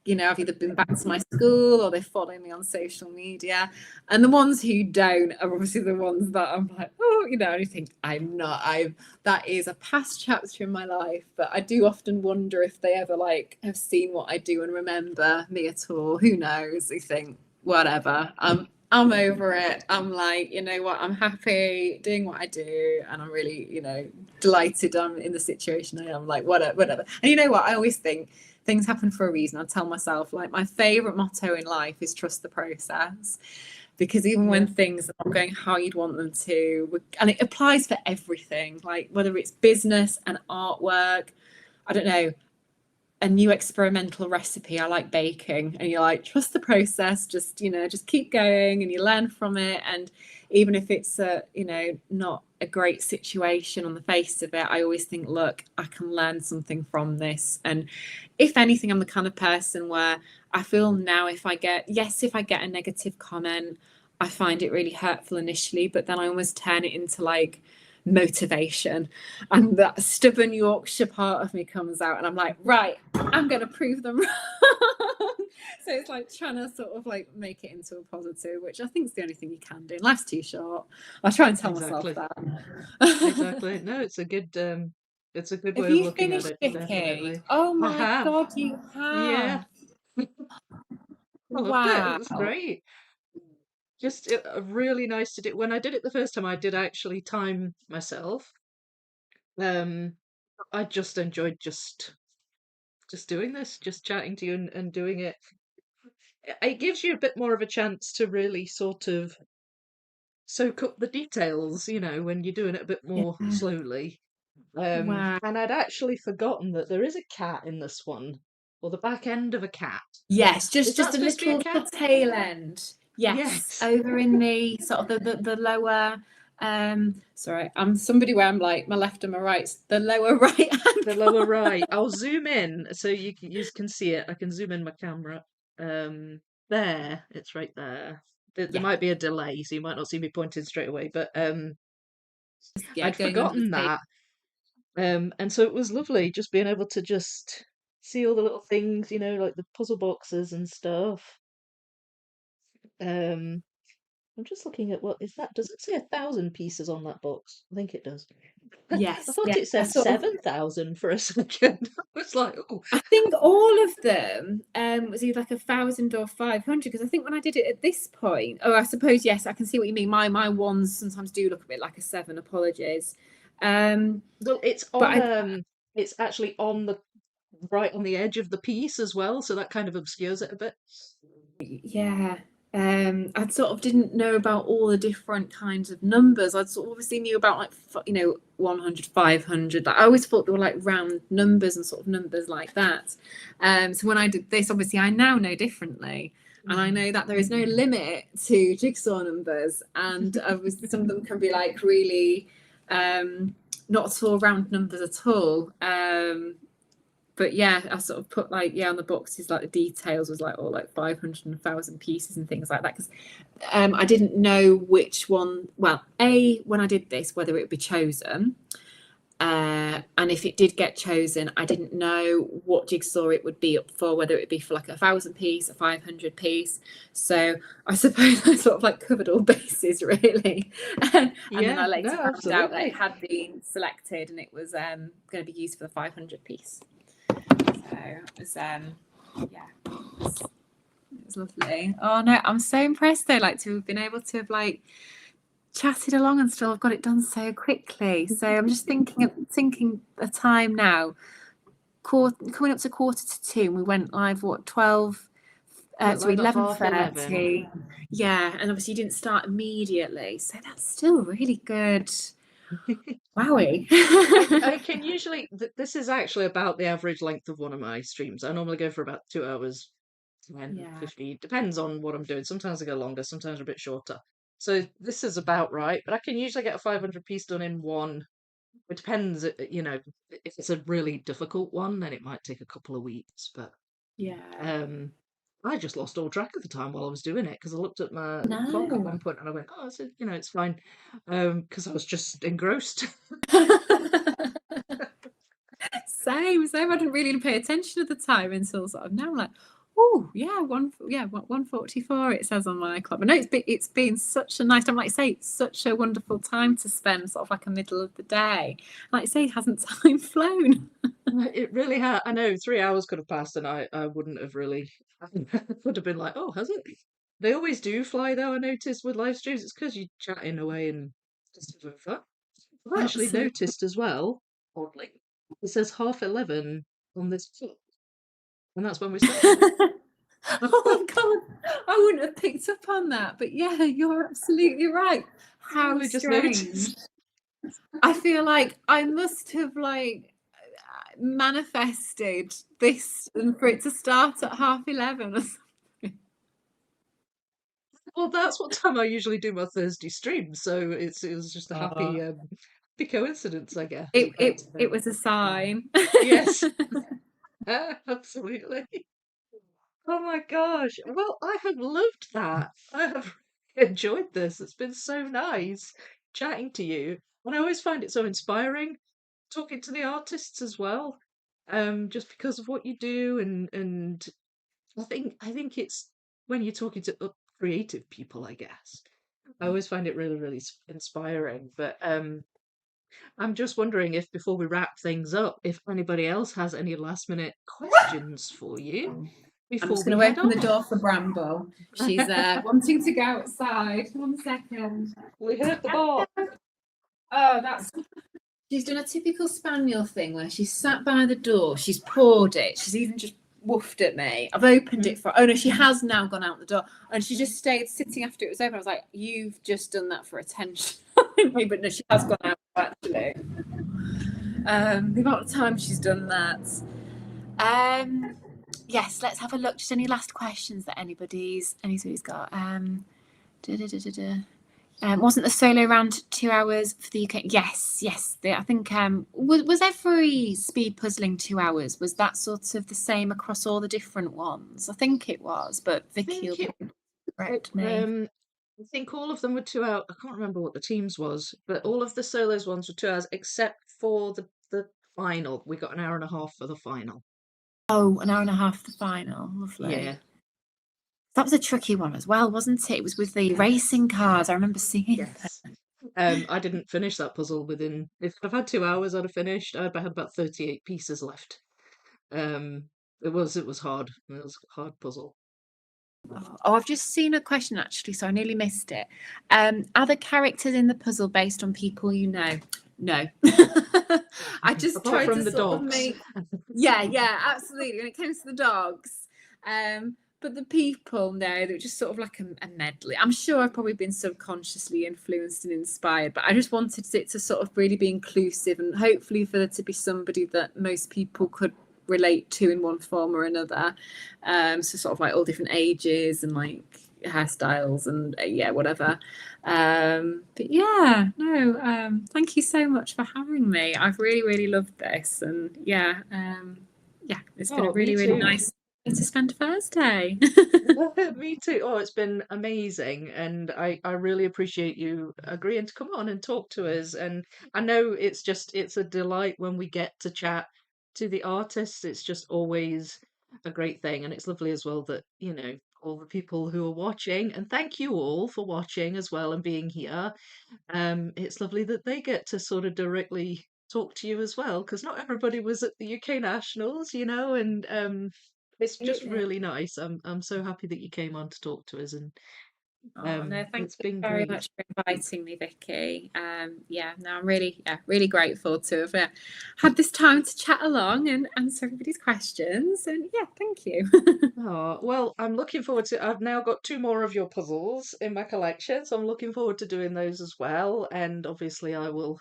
You know, I've either been back to my school or they follow me on social media. And the ones who don't are obviously the ones that I'm like, oh, you know, and you think, that is a past chapter in my life. But I do often wonder if they ever like have seen what I do and remember me at all. Who knows? They think, whatever, I'm over it. I'm like, you know what, I'm happy doing what I do, and I'm really, you know, delighted I'm in the situation I am, like, whatever. And you know what, I always think things happen for a reason. I tell myself, like, my favorite motto in life is trust the process, because even when things are not going how you'd want them to, and it applies for everything, like whether it's business and artwork, I don't know, a new experimental recipe. I like baking, and you're like, trust the process, just, you know, just keep going, and you learn from it. And even if it's you know, not a great situation on the face of it, I always think, look, I can learn something from this. And if anything, I'm the kind of person where I feel now, if I get a negative comment, I find it really hurtful initially, but then I almost turn it into like motivation, and that stubborn Yorkshire part of me comes out, and I'm like, right, I'm gonna prove them wrong. So it's like trying to sort of like make it into a positive, which I think is the only thing you can do. Life's too short. I try and tell myself that.
Exactly. No, it's a good way of looking at it.
Definitely. Oh my God, you have.
Yeah, I loved it. It
Wow.
was great. Just really nice to do. When I did it the first time, I did actually time myself. Um, I just enjoyed just doing this, just chatting to you and doing it. It gives you a bit more of a chance to really sort of soak up the details, when you're doing it a bit
Yeah.
more slowly.
Wow.
And I'd actually forgotten that there is a cat in this one, or the back end of a cat.
Yes,
Is
just
that
the
supposed to be a
little
cat?
the tail end. Yes,
Yes,
over in the sort of the lower sorry, I'm somebody where I'm like my left and my right, the lower right hand
the lower
corner.
right. I'll zoom in so you can see it. I can zoom in my camera. There, it's right there. There
Yeah,
might be a delay, so you might not see me pointing straight away, but
yeah,
I'd
going under the
forgotten
tail.
that. And so it was lovely just being able to just see all the little things, like the puzzle boxes and stuff. Um, I'm just looking at what is that? Does it say 1,000 pieces on that box? I think it does. I
Yes,
thought
yeah.
it
I
said
sort of
7,000 for a second. I was like, oh,
I think all of them was either like 1,000 or 500 because I think when I did it at this point, oh, I suppose yes, I can see what you mean. My ones sometimes do look a bit like a seven. Apologies, um,
well,
but I
it's actually on the right on the edge of the piece as well, so that kind of obscures it a bit.
yeah, I sort of didn't know about all the different kinds of numbers. I'd sort of obviously knew about like 100, 500. Like, I always thought they were like round numbers and sort of numbers like that. So when I did this, obviously I now know differently. And I know that there is no limit to jigsaw numbers, and some of them can be like really not at all round numbers at all. But yeah, I sort of put like on the boxes like the details was like all like 500 and 1,000 pieces and things like that because I didn't know which one. Well, when I did this, whether it would be chosen, and if it did get chosen, I didn't know what jigsaw it would be up for, whether it would be for like 1,000 piece, a 500 piece. So I suppose I sort of like covered all bases really, and then I
Yeah,
later
no,
found out that it
absolutely.
had been selected and it was going to be used for the 500 piece. So it was yeah, it was lovely. Oh no, I'm so impressed though, like to have been able to have like chatted along and still have got it done so quickly. So I'm just thinking a time now, coming up to 1:45, and we went live what 12
Went
to
live at 11:30.
11:30. Yeah, and obviously you didn't start immediately, so that's still really good. Wowie.
I can usually, this is actually about the average length of one of my streams. I normally go for about 2 hours, 10,
Yeah,
15, depends on what I'm doing. Sometimes I go longer, sometimes a bit shorter. So this is about right, but I can usually get a 500 piece done in one. It depends, if it's a really difficult one, then it might take a couple of weeks. But
yeah.
um, I just lost all track of the time while I was doing it because I looked at my clock at
No.
one point and I went, oh, I said, it's fine, because I was just engrossed.
Same. I didn't really pay attention at the time until sort of now. I'm like, oh yeah, 1:44. It says on my clock. But no, it's been such a nice time. Like I say, it's such a wonderful time to spend, sort of like a middle of the day. Like I say, hasn't time flown?
It really had. I know 3 hours could have passed, and I wouldn't have really. I would have been like, oh, has it? They always do fly, though. I noticed with live streams, it's because you're chatting away and just having fun. I've actually
Absolutely.
noticed as well, oddly, it says 11:30 on this clock, and that's when we started.
Oh my god, I wouldn't have picked up on that. But yeah, you're absolutely right.
I
How
only just noticed.
strange. I feel like I must have like manifested this and for it to start at 11:30 or something.
Well, that's what time I usually do my Thursday stream, so it was just a
Oh,
happy coincidence, I guess.
it
But
it was a sign.
yes, absolutely. Oh my gosh. Well, I have loved that. I have enjoyed this. It's been so nice chatting to you. And I always find it so inspiring talking to the artists as well. Just because of what you do and I think it's when you're talking to creative people, I guess. I always find it really, really inspiring. But I'm just wondering if before we wrap things up, if anybody else has any last minute questions for you.
I'm
before
just
we
going to
head
open the
off.
door for Bramble. She's wanting to go outside. 1 second.
We heard the bar.
Oh, that's. She's done a typical spaniel thing where she's sat by the door, she's poured it, she's even just woofed at me. I've opened it for. Oh no, she has now gone out the door, and she just stayed sitting after it was open. I was like, "You've just done that for attention," but no, she has gone out actually. The amount of time she's done that. Yes, let's have a look. Just any last questions that anybody's got. Wasn't the solo round 2 hours for the UK? Yes. I think was every speed puzzling 2 hours? Was that sort of the same across all the different ones? I think it was, but Vicky will correct me.
I think all of them were 2 hours. I can't remember what the teams was, but all of the solos ones were 2 hours, except for the final. We got an hour and a half for the final.
Oh, an hour and a half for the final. Lovely.
Yeah.
That was a tricky one as well, wasn't it? It was with the racing cars. I remember seeing
Yes. I didn't finish that puzzle within. If I'd had 2 hours, I'd have finished. I had about 38 pieces left. It was hard. It was a hard puzzle.
Oh, I've just seen a question actually, so I nearly missed it. Are the characters in the puzzle based on people you know? No. I just
Apart
tried
from
to
the
sort of
dogs.
make. Yeah, absolutely. When it comes to the dogs, but the people, no, they're just sort of like a medley. I'm sure I've probably been subconsciously influenced and inspired, but I just wanted it to sort of really be inclusive and hopefully for there to be somebody that most people could relate to in one form or another. So sort of like all different ages and like hairstyles and yeah, whatever. But yeah, no, thank you so much for having me. I've really loved this, and yeah, it's been a
Me
really
too.
nice way to spend Thursday.
Me too. Oh, it's been amazing, and I really appreciate you agreeing to come on and talk to us. And I know it's a delight when we get to chat to the artists. It's just always a great thing, and it's lovely as well that, all the people who are watching, and thank you all for watching as well and being here. It's lovely that they get to sort of directly talk to you as well, because not everybody was at the UK Nationals, and it's just
Absolutely.
really nice. I'm so happy that you came on to talk to us, and
Oh no, thank
it's
you
been
very
great.
much for inviting me, Vicky. Yeah, no, I'm really grateful to have had this time to chat along and answer everybody's questions. And yeah, thank you.
Oh, well, I'm looking forward to. I've now got two more of your puzzles in my collection, so I'm looking forward to doing those as well. And obviously, I will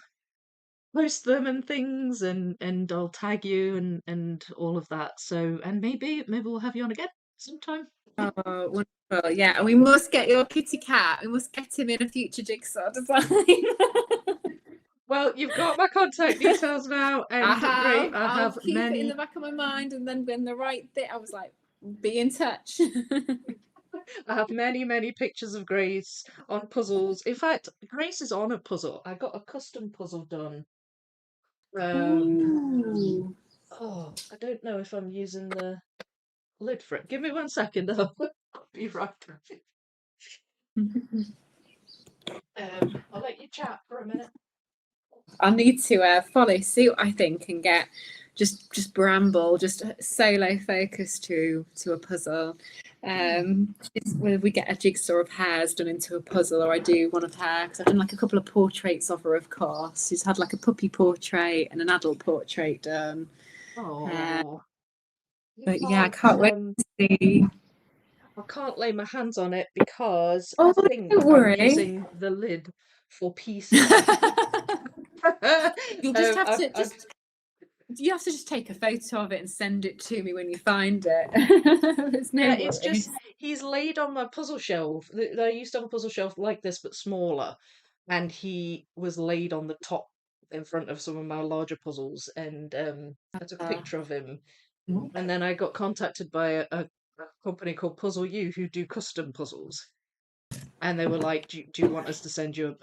post them and things, and I'll tag you and all of that. So, and maybe we'll have you on again sometime.
Oh, wonderful. Yeah, and we must get your kitty cat. We must get him in a future jigsaw design.
Well, you've got my contact details now, and great. I
I'll
have
keep it in
many.
the back of my mind, and then when the right thing, I was like, be in touch.
I have many pictures of Grace on puzzles. In fact, Grace is on a puzzle. I got a custom puzzle done.
Ooh.
Oh, I don't know if I'm using the lid for it. Give me 1 second. I'll be right back. I'll let you chat for a minute.
I need to follow suit, I think, and get just Bramble, just solo focus to a puzzle. Whether we get a jigsaw of hers done into a puzzle, or I do one of her, because I've done like a couple of portraits of her, of course. She's had like a puppy portrait and an adult portrait done.
Oh,
But yeah, I can't wait to see.
I can't lay my hands on it because I
Oh,
think
don't
I'm
worry.
using the lid for pieces.
You'll just have to
I've
you have to just take a photo of it and send it to me when you find it. There's no
Yeah, it's
worries.
just he's laid on my puzzle shelf. I used to have a puzzle shelf like this but smaller, and he was laid on the top in front of some of my larger puzzles, and I took a
Uh,
picture of him, and then I got contacted by a company called Puzzle U who do custom puzzles, and they were like, "Do you want us to send you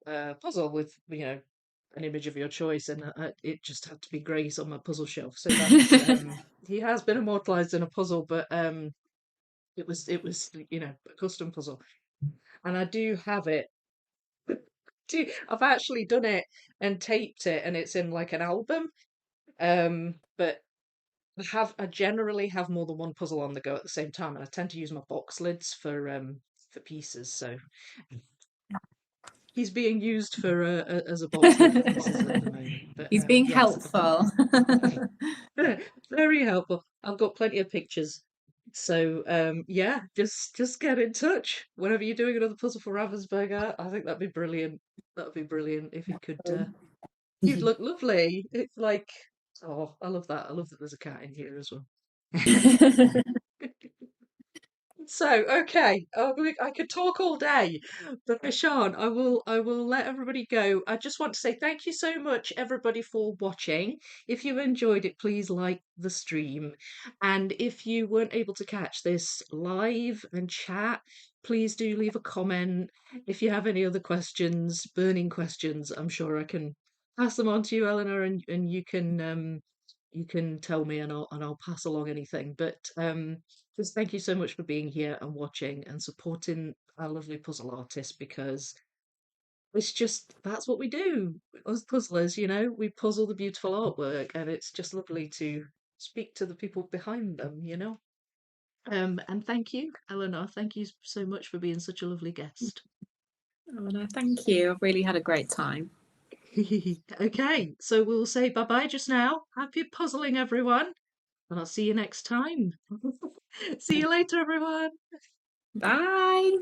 a puzzle with an image of your choice?" And it just had to be Grace on my puzzle shelf. So that's he has been immortalized in a puzzle, but it was a custom puzzle, and I do have it. I've actually done it and taped it, and it's in like an album. But I generally have more than one puzzle on the go at the same time, and I tend to use my box lids for pieces. So he's being used for as a box lid for pieces at the moment. But
He's being
yes,
helpful.
very helpful. I've got plenty of pictures. So yeah, just get in touch whenever you're doing another puzzle for Ravensburger. I think that'd be brilliant. That'd be brilliant if you could. You'd look lovely. It's like, oh, I love that. I love that there's a cat in here as well. So, okay, I could talk all day, but Sean, I will let everybody go. I just want to say thank you so much, everybody, for watching. If you enjoyed it, please like the stream. And if you weren't able to catch this live and chat, please do leave a comment. If you have any other questions, burning questions, I'm sure I can pass them on to you, Eleanor, and you can tell me and I'll pass along anything. But just thank you so much for being here and watching and supporting our lovely puzzle artists because it's just that's what we do. Us puzzlers, you know, we puzzle the beautiful artwork and it's just lovely to speak to the people behind them, you know. And thank you, Eleanor. Thank you so much for being such a lovely guest.
Oh, no, thank you. I've really had a great time.
Okay, so we'll say bye bye just now. Happy puzzling, everyone, and I'll see you next time. See you later, everyone.
Bye.